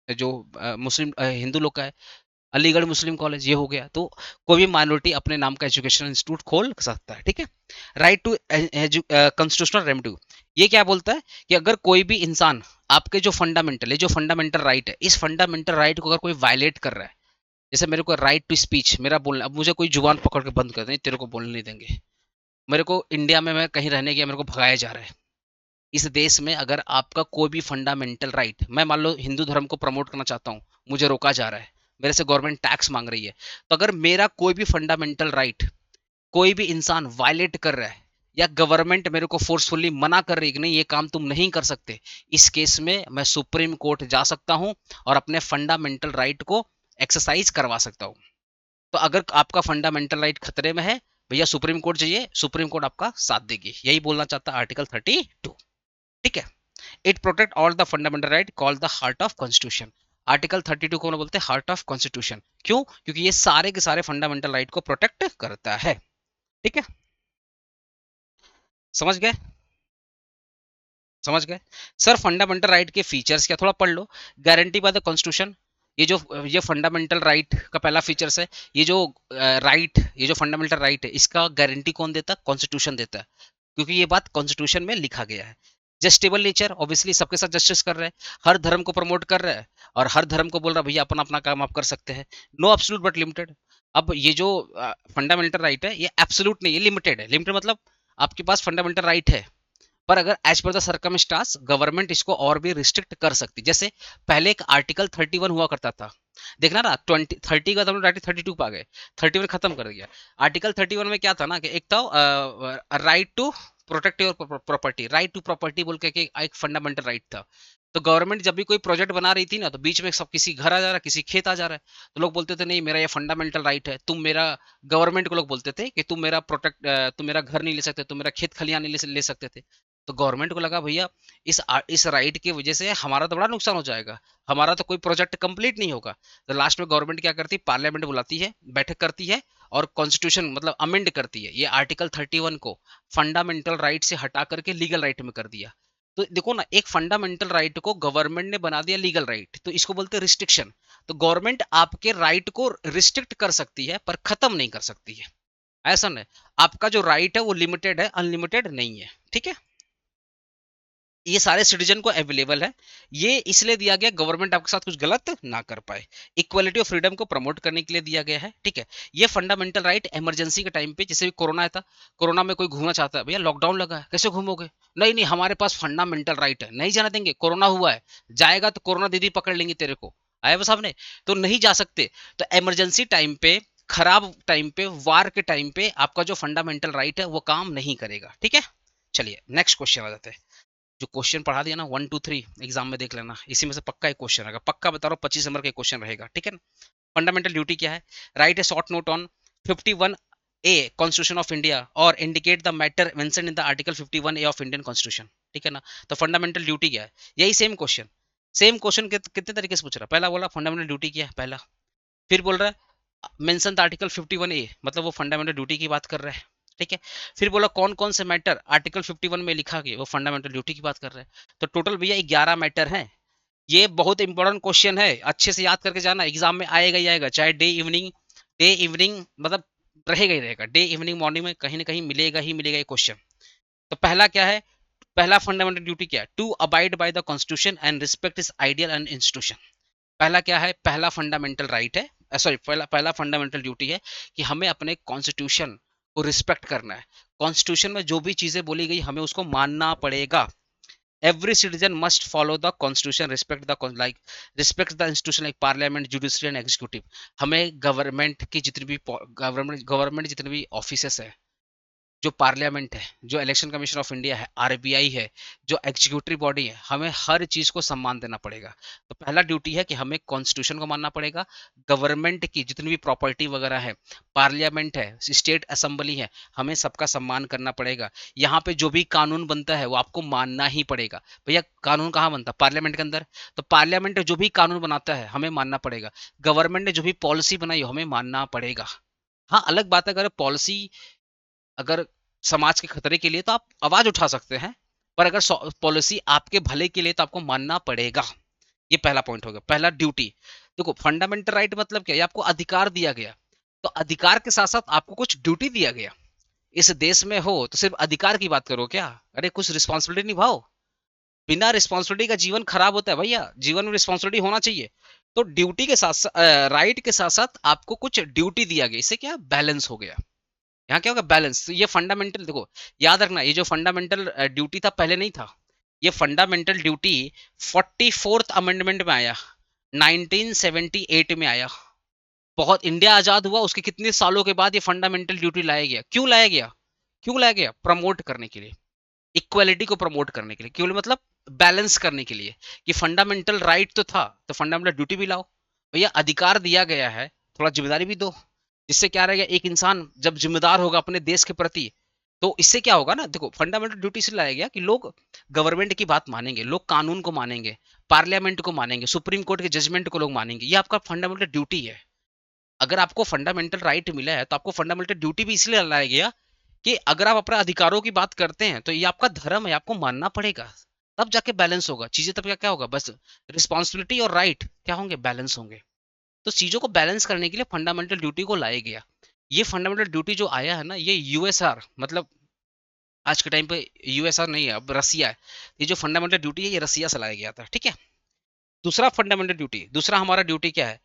जो मुस्लिम हिंदू लोग का है, अलीगढ़ मुस्लिम कॉलेज ये हो गया। तो कोई भी माइनॉरिटी अपने नाम का एजुकेशनल इंस्टीट्यूट खोल सकता है, ठीक है। राइट टू कॉन्स्टिट्यूशनल रेमेडी, ये क्या बोलता है कि अगर कोई भी इंसान आपके जो फंडामेंटल है, जो फंडामेंटल राइट है, इस फंडामेंटल राइट को अगर कोई वायलेट कर रहा है, जैसे मेरे को राइट टू स्पीच, मेरा बोलना, अब मुझे कोई जुबान पकड़ के बंद कर दे, तेरे को बोलने नहीं देंगे, मेरे को इंडिया में मैं कहीं रहने गया, मेरे को भगाया जा रहा है, इस देश में अगर आपका कोई भी फंडामेंटल राइट, मैं मान लो हिंदू धर्म को प्रमोट करना चाहता हूँ, मुझे रोका जा रहा है, मेरे से गवर्नमेंट टैक्स मांग रही है, तो अगर मेरा कोई भी फंडामेंटल राइट कोई भी इंसान वायलेट कर रहा है, या गवर्नमेंट मेरे को फोर्सफुली मना कर रही है कि नहीं ये काम तुम नहीं कर सकते, इस केस में मैं सुप्रीम कोर्ट जा सकता हूं और अपने फंडामेंटल राइट को एक्सरसाइज करवा सकता हूं। तो अगर आपका फंडामेंटल राइट खतरे में है, भैया सुप्रीम कोर्ट जाइए, सुप्रीम कोर्ट आपका साथ देगी, यही बोलना चाहता है आर्टिकल 32, ठीक है। It protect all the fundamental right called the heart of constitution. Article 32 को बोलते हैं हार्ट ऑफ कॉन्स्टिट्यूशन, क्यों? क्योंकि ये सारे के सारे फंडामेंटल राइट को प्रोटेक्ट करता है, ठीक है। समझ गए? समझ गए सर? फंडामेंटल राइट के फीचर्स क्या, थोड़ा पढ़ लो। गारंटी बाय द कॉन्स्टिट्यूशन, ये जो ये फंडामेंटल राइट का पहला फीचर्स है, ये जो राइट, ये जो फंडामेंटल राइट है, इसका गारंटी कौन देता है? कॉन्स्टिट्यूशन देता है, क्योंकि ये बात कॉन्स्टिट्यूशन में लिखा गया है। जस्टेबल नेचर, ऑब्वियसली सबके साथ जस्टिस कर रहा है, हर धर्म को प्रमोट कर रहा है, और हर धर्म को बोल रहा है भैया अपना अपना काम आप कर सकते हैं। No absolute but limited. अब ये जो फंडामेंटल राइट है ये एब्सोल्यूट नहीं है, लिमिटेड है। लिमिटेड मतलब आपके पास फंडामेंटल राइट है, पर अगर as per the circumstance government इसको और भी रिस्ट्रिक्ट कर सकती। जैसे पहले एक आर्टिकल 31 हुआ करता था, देखना ना, 20 30 का तो 32 पे आ गए, 31 खत्म कर दिया। आर्टिकल 31 में क्या था ना, कि एक था right to protect your property, right to property बोल के एक फंडामेंटल राइट था। तो गवर्नमेंट जब भी कोई प्रोजेक्ट बना रही थी ना, तो बीच में सब किसी घर आ जा रहा है, किसी खेत आ जा रहा है, तो लोग बोलते थे नहीं मेरा ये फंडामेंटल राइट है, तुम मेरा, गवर्नमेंट को लोग बोलते थे कि तुम मेरा प्रोटेक्ट, तुम मेरा घर नहीं ले सकते, तुम मेरा खेत खलियान नहीं ले सकते थे। तो गवर्नमेंट को लगा भैया इस राइट की वजह से हमारा तो बड़ा नुकसान हो जाएगा, हमारा तो कोई प्रोजेक्ट कंप्लीट नहीं होगा। तो लास्ट में गवर्नमेंट क्या करती, पार्लियामेंट बुलाती है, बैठक करती है, और कॉन्स्टिट्यूशन मतलब अमेंड करती है, ये आर्टिकल 31 को फंडामेंटल राइट से हटा करके लीगल राइट में कर दिया। तो देखो ना, एक फंडामेंटल राइट को गवर्नमेंट ने बना दिया लीगल राइट, तो इसको बोलते हैं रिस्ट्रिक्शन। तो गवर्नमेंट आपके राइट को रिस्ट्रिक्ट कर सकती है पर खत्म नहीं कर सकती है, ऐसा नहीं। आपका जो राइट है वो लिमिटेड है, अनलिमिटेड नहीं है, ठीक है। ये सारे सिटीजन को अवेलेबल है, ये इसलिए दिया गया गवर्नमेंट आपके साथ कुछ गलत ना कर पाए, इक्वालिटी ऑफ फ्रीडम को प्रमोट करने के लिए दिया गया है, ठीक है। ये फंडामेंटल राइट इमरजेंसी के टाइम पे, जैसे भी कोरोना आया था, कोरोना में कोई घूमना चाहता है, भैया लॉकडाउन लगा है कैसे घूमोगे, नहीं नहीं हमारे पास फंडामेंटल राइट है, नहीं जाना देंगे, कोरोना हुआ है, जाएगा तो कोरोना दीदी पकड़ लेंगे तेरे को, आया वो सामने, तो नहीं जा सकते। तो इमरजेंसी टाइम पे, खराब टाइम पे, वार के टाइम पे आपका जो फंडामेंटल राइट है वो काम नहीं करेगा, ठीक है। चलिए नेक्स्ट क्वेश्चन आ जाते हैं। जो क्वेश्चन पढ़ा दिया ना 1 2 3 एग्जाम में देख लेना, इसी में से पक्का एक क्वेश्चन रहेगा, पक्का बता रहा हूँ 25 नंबर का क्वेश्चन रहेगा, ठीक है ना। फंडामेंटल ड्यूटी क्या है? Write a short note on 51A constitution of India और indicate the matter mention in the article 51A of Indian constitution, ठीक है ना। तो फंडामेंटल ड्यूटी क्या है, यही सेम क्वेश्चन, सेम क्वेश्चन कितने तरीके से पूछ रहा है। पहला बोला फंडामेंटल ड्यूटी क्या है पहला, फिर बोल रहा है मेंशन द आर्टिकल 51A, मतलब वो फंडामेंटल ड्यूटी की बात कर रहा है, ठीक है। फिर बोला कौन कौन से मैटर आर्टिकल 51 में लिखा गया, वो फंडामेंटल ड्यूटी की बात कर रहा है। तो टोटल भैया 11 मैटर हैं। ये बहुत इंपॉर्टेंट क्वेश्चन है, अच्छे से याद करके जाना, एग्जाम में आएगा ही आएगा, चाहे डे इवनिंग मतलब रहेगा ही रहेगा, डे इवनिंग मॉर्निंग में कहीं ना कहीं मिलेगा ही मिलेगा ये क्वेश्चन। तो पहला क्या है, पहला फंडामेंटल ड्यूटी क्या है? To abide by the constitution and respect is ideal and institution. पहला क्या है? पहला फंडामेंटल राइट है, सॉरी पहला फंडामेंटल ड्यूटी है कि हमें अपने कॉन्स्टिट्यूशन को रिस्पेक्ट करना है। कॉन्स्टिट्यूशन में जो भी चीजें बोली गई हमें उसको मानना पड़ेगा। every citizen must follow the constitution, respect the institution like parliament, judiciary and executive। हमें गवर्नमेंट की जितनी भी गवर्नमेंट जितने भी ऑफिसेस है, जो पार्लियामेंट है, जो इलेक्शन कमीशन ऑफ इंडिया है, आरबीआई है, जो एग्जीक्यूटिव बॉडी है, हमें हर चीज को सम्मान देना पड़ेगा। तो पहला ड्यूटी है कि हमें कॉन्स्टिट्यूशन को मानना पड़ेगा। गवर्नमेंट की जितनी भी प्रॉपर्टी वगैरह है, पार्लियामेंट है, स्टेट असेंबली है, हमें सबका सम्मान करना पड़ेगा। यहाँ पे जो भी कानून बनता है वो आपको मानना ही पड़ेगा। भैया कानून कहाँ बनता है? पार्लियामेंट के अंदर। तो पार्लियामेंट जो भी कानून बनाता है हमें मानना पड़ेगा। गवर्नमेंट ने जो भी पॉलिसी बनाई हो हमें मानना पड़ेगा। हाँ, अलग बात है अगर पॉलिसी अगर समाज के खतरे के लिए तो आप आवाज उठा सकते हैं, पर अगर पॉलिसी आपके भले के लिए तो आपको मानना पड़ेगा। ये पहला पॉइंट हो गया, पहला ड्यूटी। देखो फंडामेंटल राइट मतलब क्या? ये आपको अधिकार दिया गया, तो अधिकार के साथ साथ आपको कुछ ड्यूटी दिया गया। इस देश में हो तो सिर्फ अधिकार की बात करो क्या? अरे कुछ रिस्पॉन्सिबिलिटी निभाओ। बिना रिस्पॉन्सिबिलिटी का जीवन खराब होता है भैया, जीवन में रिस्पॉन्सिबिलिटी होना चाहिए। तो ड्यूटी के साथ राइट के साथ साथ आपको कुछ ड्यूटी दिया गया, इससे क्या बैलेंस हो गया। यहाँ क्या होगा? बैलेंस। तो ये फंडामेंटल, देखो याद रखना, ये जो फंडामेंटल ड्यूटी था पहले नहीं था। ये फंडामेंटल ड्यूटी 44th अमेंडमेंट में आया, 1978 में आया। बहुत इंडिया आजाद हुआ उसके कितने सालों के बाद ये फंडामेंटल ड्यूटी लाया गया। क्यों लाया गया? क्यों लाया गया? प्रमोट करने के लिए, इक्वालिटी को प्रमोट करने के लिए, केवल मतलब बैलेंस करने के लिए कि फंडामेंटल राइट तो था तो फंडामेंटल ड्यूटी भी लाओ। भैया अधिकार दिया गया है, थोड़ा जिम्मेदारी भी दो। इससे क्या रहेगा? एक इंसान जब जिम्मेदार होगा अपने देश के प्रति, तो इससे क्या होगा ना, देखो फंडामेंटल ड्यूटी से लाया गया कि लोग गवर्नमेंट की बात मानेंगे, लोग कानून को मानेंगे, पार्लियामेंट को मानेंगे, सुप्रीम कोर्ट के जजमेंट को लोग मानेंगे। ये आपका फंडामेंटल ड्यूटी है। अगर आपको फंडामेंटल राइट मिला है तो आपको फंडामेंटल ड्यूटी भी इसलिए लाया गया कि अगर आप अपने अधिकारों की बात करते हैं तो ये आपका धर्म है, आपको मानना पड़ेगा। तब जाके बैलेंस होगा चीजें, तब क्या होगा? बस रिस्पॉन्सिबिलिटी और राइट क्या होंगे? बैलेंस होंगे। तो चीजों को बैलेंस करने के लिए फंडामेंटल ड्यूटी को लाया गया। ये फंडामेंटल ड्यूटी जो आया है ना, ये यूएसआर मतलब आज के टाइम पे यूएसआर नहीं है, अब रसिया है। ये जो फंडामेंटल ड्यूटी है ये रसिया से लाया गया था, ठीक है। दूसरा फंडामेंटल ड्यूटी, दूसरा हमारा ड्यूटी क्या है?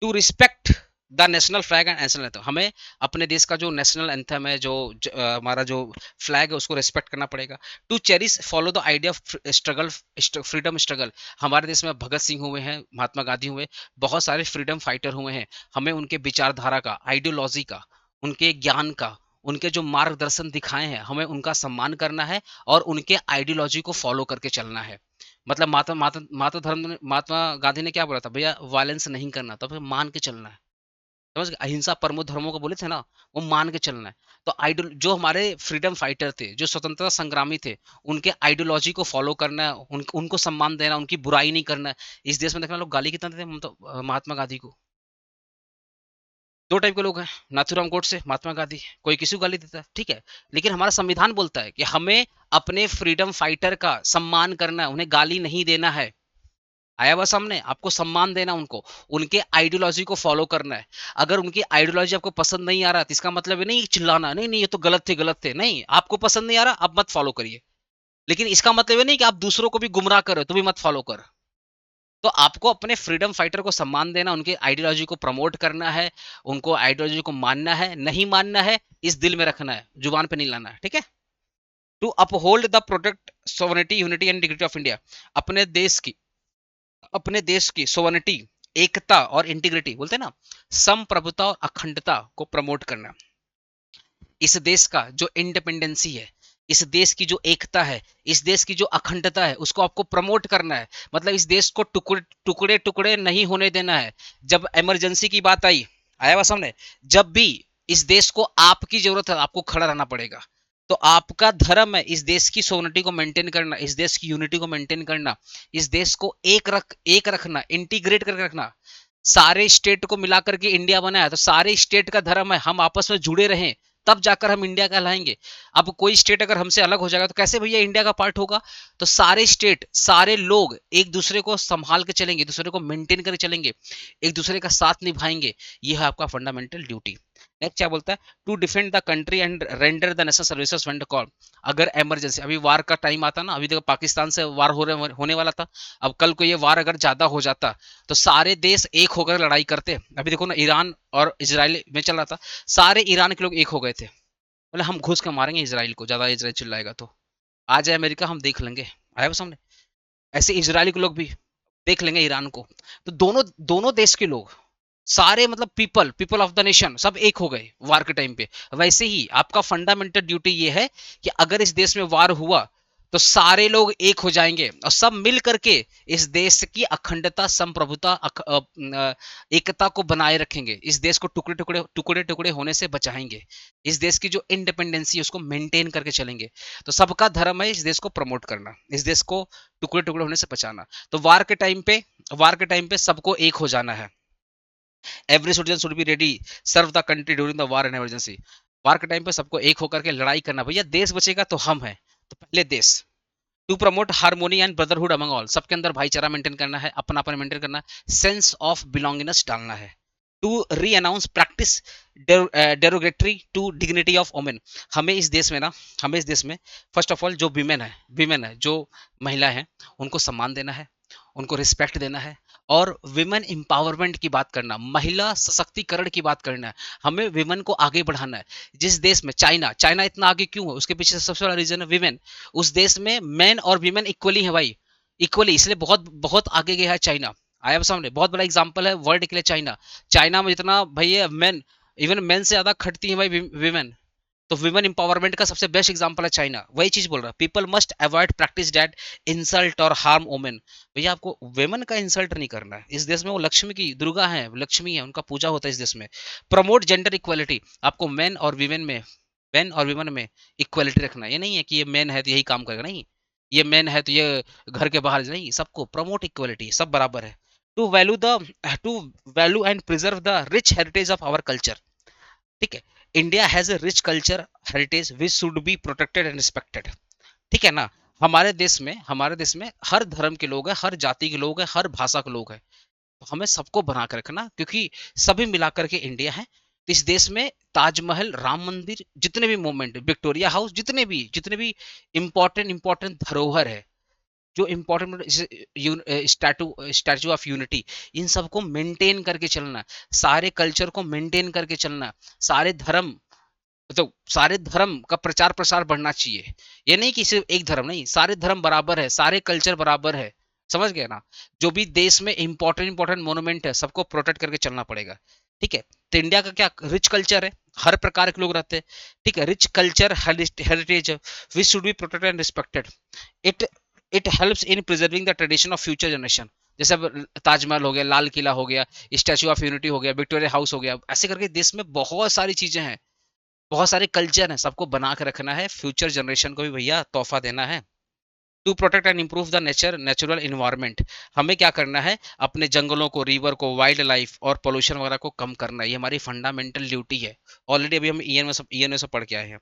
To respect the national flag and national anthem. हमें अपने देश का जो नेशनल एंथम है, जो हमारा जो फ्लैग है उसको रिस्पेक्ट करना पड़ेगा। To cherish follow the idea of struggle, freedom struggle. हमारे देश में भगत सिंह हुए हैं, महात्मा गांधी हुए, बहुत सारे फ्रीडम फाइटर हुए हैं। हमें उनके विचारधारा का, आइडियोलॉजी का, उनके ज्ञान का, उनके जो मार्गदर्शन दिखाए हैं हमें उनका सम्मान करना है और उनके आइडियोलॉजी को फॉलो करके चलना है। मतलब महात्मा गांधी ने क्या बोला था? भैया वायलेंस नहीं करना, तो फिर मान के चलना है। समझ गए? अहिंसा परमो धर्मों को बोले थे ना, वो मान के चलना है। तो आइडियल जो हमारे फ्रीडम फाइटर थे, जो स्वतंत्रता संग्रामी थे, उनके आइडियोलॉजी को फॉलो करना है, उनको सम्मान देना, उनकी बुराई नहीं करना है। इस देश में देखना लोग गाली कितना देते हैं महात्मा गांधी को। दो टाइप के लोग हैं, नाथूराम गोडसे, महात्मा गांधी। कोई किसी को गाली देता है, ठीक है, लेकिन हमारा संविधान बोलता है कि हमें अपने फ्रीडम फाइटर का सम्मान करना है, उन्हें गाली नहीं देना है। आया हुआ सामने, आपको सम्मान देना, उनको उनके आइडियोलॉजी को फॉलो करना है। अगर उनकी आइडियोलॉजी आपको पसंद नहीं आ रहा तो इसका मतलब है नहीं चिल्लाना, नहीं नहीं ये तो गलत थे, गलत थे। नहीं, आपको पसंद नहीं आ रहा अब मत फॉलो करिए, लेकिन इसका मतलब है नहीं कि आप दूसरों को भी गुमराह करो तो भी मत फॉलो कर। तो आपको अपने फ्रीडम फाइटर को सम्मान देना, उनके आइडियोलॉजी को प्रमोट करना है, उनको आइडियोलॉजी को मानना है, नहीं मानना है इस दिल में रखना है, जुबान पे नहीं लाना है, ठीक है। To uphold the protect sovereignty, unity and dignity of India. अपने देश की सोवरेनिटी, एकता और इंटीग्रिटी बोलते हैं ना, संप्रभुता और अखंडता को प्रमोट करना। इस देश का जो इंडिपेंडेंसी है, इस देश की जो एकता है, इस देश की जो अखंडता है, उसको आपको प्रमोट करना है। मतलब इस देश को टुकड़े टुकड़े टुकड़े नहीं होने देना है। जब इमरजेंसी की बात आई, आया हुआ सामने, जब भी इस देश को आपकी जरूरत है आपको खड़ा रहना पड़ेगा। तो आपका धर्म है इस देश की सोवरेनिटी को मेंटेन करना, इस देश की यूनिटी को मेंटेन करना, इस देश को एक रखना, इंटीग्रेट करके रखना। सारे स्टेट को मिला करके इंडिया बना है, तो सारे स्टेट का धर्म है हम आपस में जुड़े रहें, तब जाकर हम इंडिया कहलाएंगे। अब कोई स्टेट अगर हमसे अलग हो जाएगा तो कैसे भैया इंडिया का पार्ट होगा? तो सारे स्टेट, सारे लोग एक दूसरे को संभाल के चलेंगे, दूसरे को मेंटेन करके चलेंगे, एक दूसरे का साथ निभाएंगे। ये है आपका फंडामेंटल ड्यूटी। नेक्स्ट क्या बोलता है? To defend the country and render the national services when call. अगर इमरजेंसी, अभी वार का टाइम आता ना, अभी देखो पाकिस्तान से वार होने वाला था, अब कल को ये वार अगर ज्यादा हो जाता तो सारे देश एक होकर लड़ाई करते। अभी देखो ना, ईरान और इजराइल में चल रहा था, सारे ईरान के लोग एक हो गए थे, बोले हम घुस के मारेंगे इसराइल को, ज्यादा इसराइल चिल्लाएगा तो आ जाए अमेरिका, हम देख लेंगे। आया सामने? ऐसे इजराइल के लोग भी देख लेंगे ईरान को। तो दोनों दोनों देश के लोग, सारे मतलब people people of the nation सब एक हो गए वार के टाइम पे। वैसे ही आपका फंडामेंटल ड्यूटी ये है कि अगर इस देश में वार हुआ तो सारे लोग एक हो जाएंगे और सब मिल करके इस देश की अखंडता, संप्रभुता, एकता को बनाए रखेंगे। इस देश को टुकड़े टुकड़े टुकड़े टुकड़े होने से बचाएंगे। इस देश की जो इंडिपेंडेंसी है उसको मेंटेन करके चलेंगे। तो सबका धर्म है इस देश को प्रमोट करना, इस देश को टुकड़े टुकड़े होने से बचाना। तो वार के टाइम पे सबको एक हो जाना है। Every citizen should be ready serve the country during the war and emergency. War के टाइम पे सबको एक होकर के लड़ाई करना। भैया देश बचेगा तो हम हैं, तो पहले देश। To promote harmony and brotherhood among all, सबके अंदर भाईचारा मेंटेन करना है, अपनापन मेंटेन करना है, सेंस ऑफ बिलोंगिंगनेस डालना है। To renounce practice derogatory to dignity of women. हमें इस देश में ना, हमें इस देश में फर्स्ट ऑफ ऑल जो विमेन है जो महिला है, उनको सम्मान देना है, उनको रिस्पेक्ट देना है, और विमेन एम्पावरमेंट की बात करना, महिला सशक्तिकरण की बात करना है। हमें विमेन को आगे बढ़ाना है। जिस देश में चाइना इतना आगे क्यों है, उसके पीछे सबसे बड़ा रीजन है विमेन। उस देश में मैन और विमेन इक्वली है भाई, इक्वली, इसलिए बहुत बहुत आगे गया है चाइना। आया सामने, बहुत बड़ा एग्जांपल है वर्ल्ड के लिए चाइना। चाइना में जितना भैया मैन, इवन मैन से ज्यादा खटती है भाई विमेन। तो वुमेन इंपावरमेंट का सबसे बेस्ट एग्जांपल है चाइना। वही चीज बोल रहा है, people must avoid practice that insult और हार्म वुमेन। भैया आपको वुमेन का इंसल्ट नहीं करना है। इस देश में वो लक्ष्मी की, दुर्गा है, लक्ष्मी है, उनका पूजा होता है इस देश में। प्रमोट जेंडर इक्वलिटी, आपको मैन और विमेन में इक्वलिटी रखना है। ये नहीं है कि ये मैन है तो यही काम करेगा, नहीं, ये मैन है तो ये घर के बाहर नहीं, सबको प्रमोट इक्वलिटी, सब बराबर है। To value and preserve the rich heritage of our culture. ठीक है, India has a rich culture heritage which should be protected and respected. ठीक है ना? हमारे देश में हर धर्म के लोग हैं, हर जाति के लोग हैं, हर भाषा के लोग हैं। तो हमें सबको बना कर रखना, क्योंकि सभी मिलाकर के इंडिया है। तो इस देश में ताजमहल, राम मंदिर, जितने भी मूवमेंट, विक्टोरिया हाउस, जितने भी इंपॉर्टेंट धरोहर है, जो इम्पोर्टेंट स्टैचू ऑफ यूनिटी, इन सबको मेंटेन करके चलना, सारे कल्चर को मेंटेन करके चलना, सारे धर्म, तो सारे धर्म का प्रचार प्रसार बढ़ना चाहिए। ये नहीं कि सिर्फ एक धर्म, नहीं, सारे धर्म बराबर है, सारे कल्चर बराबर है। समझ गए ना? जो भी देश में इंपॉर्टेंट मोन्यूमेंट है सबको प्रोटेक्ट करके चलना पड़ेगा। ठीक है? तो इंडिया का क्या रिच कल्चर है, हर प्रकार के लोग रहते हैं। ठीक है, rich culture heritage which should be protected and respected. It it helps in preserving the tradition of future generation. जैसे अब ताजमहल हो गया, लाल किला हो गया, स्टैचू ऑफ यूनिटी हो गया, विक्टोरिया हाउस हो गया, ऐसे करके देश में बहुत सारी चीजें हैं, बहुत सारे कल्चर हैं, सबको बना के रखना है, फ्यूचर जनरेशन को भी भैया तोहफा देना है। To protect and improve the natural environment, हमें क्या करना है, अपने जंगलों को, रिवर को, वाइल्ड लाइफ और पोल्यूशन वगैरह को कम करना है। ये हमारी फंडामेंटल ड्यूटी है। ऑलरेडी अभी हम ईएनए में पढ़ के आए हैं।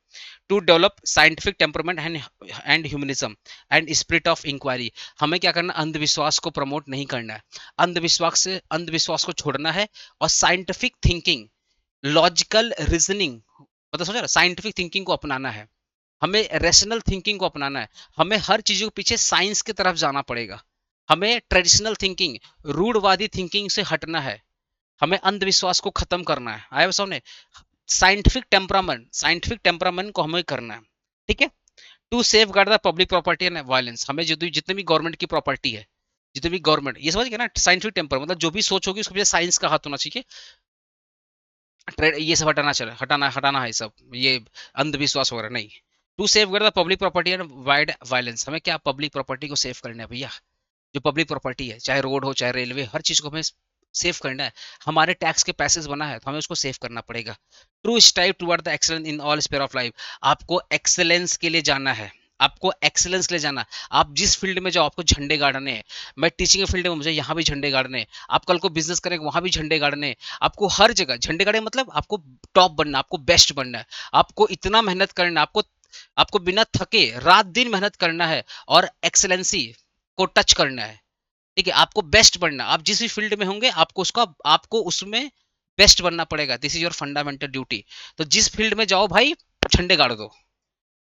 To develop scientific temperament and humanism and spirit of inquiry, हमें क्या करना, अंधविश्वास को प्रमोट नहीं करना है, अंधविश्वास को छोड़ना है, और साइंटिफिक थिंकिंग, लॉजिकल रीजनिंग, मतलब समझ रहे, साइंटिफिक थिंकिंग को अपनाना है, हमें रैशनल थिंकिंग को अपनाना है, हमें हर चीजों के पीछे साइंस की तरफ जाना पड़ेगा, हमें ट्रेडिशनल थिंकिंग, रूढ़वादी थिंकिंग से हटना है, हमें अंधविश्वास को खत्म करना है। आया सामने? साइंटिफिक टेम्परामेंट को हमें करना है। ठीक है? To safeguard the public property and violence, हमें जितने भी गवर्नमेंट की प्रॉपर्टी है, जितने भी गवर्नमेंट, ये समझ गए ना, साइंटिफिक टेम्पर मतलब जो भी सोच होगी उसके पीछे साइंस का हाथ होना चाहिए। ये सब हटाना, चले हटाना हटाना है सब, ये अंधविश्वास वगैरह नहीं। To safeguard the public property and wide violence, हमें क्या, पब्लिक प्रॉपर्टी को सेव करना है भैया। जो पब्लिक प्रॉपर्टी है, चाहे रोड हो, चाहे रेलवे, हर चीज को हमें सेव करना है। हमारे टैक्स के पैसेज बना है तो हमें उसको सेव करना पड़ेगा। True strive toward the excellence in all sphere of life, आपको एक्सेलेंस के लिए जाना है, आपको एक्सेलेंस ले जाना। आप जिस फील्ड में जाओ आपको झंडे गाड़ने हैं। मैं टीचिंग के फील्ड में, मुझे यहाँ भी झंडे गाड़ने हैं। आप कल को बिजनेस करेंगे, वहां भी झंडे गाड़ने हैं। आपको हर जगह झंडे गाड़े, मतलब आपको टॉप बनना, आपको बेस्ट बनना है। आपको इतना मेहनत करना है, आपको आपको बिना थके रात दिन मेहनत करना है और एक्सेलेंसी को टच करना है। ठीक है, आपको बेस्ट बनना, आप जिस भी फील्ड में होंगे आपको उसका, आपको उसमें बेस्ट बनना पड़ेगा। This is your fundamental duty. तो जिस फील्ड में जाओ भाई, झंडे गाड़ दो।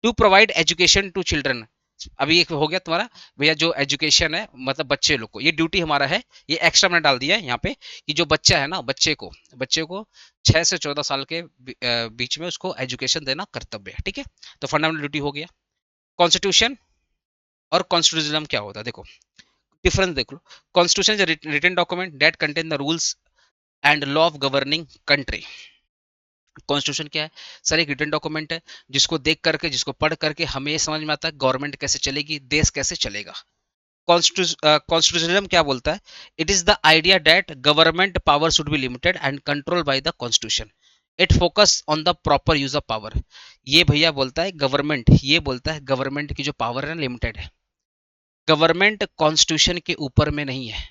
To provide education to children, अभी एक हो गया तुम्हारा भैया, जो एजुकेशन है मतलब बच्चे लोग को, ये ड्यूटी हमारा है। ये एक्स्ट्रा मैंने डाल दिया है यहाँ पे कि जो बच्चा है ना, बच्चे को 6 से 14 साल के बीच में उसको एजुकेशन देना कर्तव्य है। ठीक है, तो फंडामेंटल ड्यूटी हो गया। कॉन्स्टिट्यूशन और कॉन्स्टिट्यूशनलिज्म क्या होता है, देखो डिफरेंस देख लो। Constitution is written document that contain the rules and law of governing country. Constitution क्या है सर? एक रिटन डॉक्यूमेंट है जिसको देख करके, जिसको पढ़ करके हमें ये समझ में आता है गवर्नमेंट कैसे चलेगी, देश कैसे चलेगा। कॉन्स्टिट्यूशनलिज्म क्या बोलता है? It is the idea that government power should be limited and control by the constitution. It focus on the proper use of power. ये भैया बोलता है गवर्नमेंट, ये बोलता है गवर्नमेंट की जो पावर है ना, लिमिटेड है। गवर्नमेंट कॉन्स्टिट्यूशन के ऊपर में नहीं है,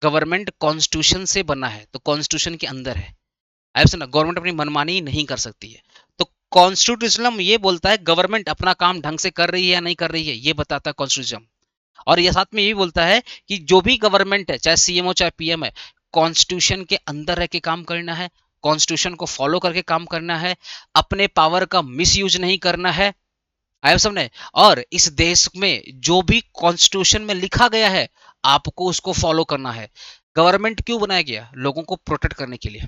गवर्नमेंट कॉन्स्टिट्यूशन से बना है, तो कॉन्स्टिट्यूशन के अंदर है। ऐसा ना, गवर्नमेंट अपनी मनमानी नहीं कर सकती है। तो कॉन्स्टिट्यूशनल ये बोलता है गवर्नमेंट अपना काम ढंग से कर रही है या नहीं कर रही है, ये बताता है कॉन्स्टिट्यूशन। और ये साथ में ये भी बोलता है कि जो भी गवर्नमेंट है, चाहे सीएम हो चाहे पीएम है, कॉन्स्टिट्यूशन के अंदर रह के काम करना है, कॉन्स्टिट्यूशन को फॉलो करके काम करना है, अपने पावर का मिसयूज नहीं करना है। आया समझे? और इस देश में जो भी कॉन्स्टिट्यूशन में लिखा गया है आपको उसको फॉलो करना है। गवर्नमेंट क्यों बनाया गया? लोगों को प्रोटेक्ट करने के लिए,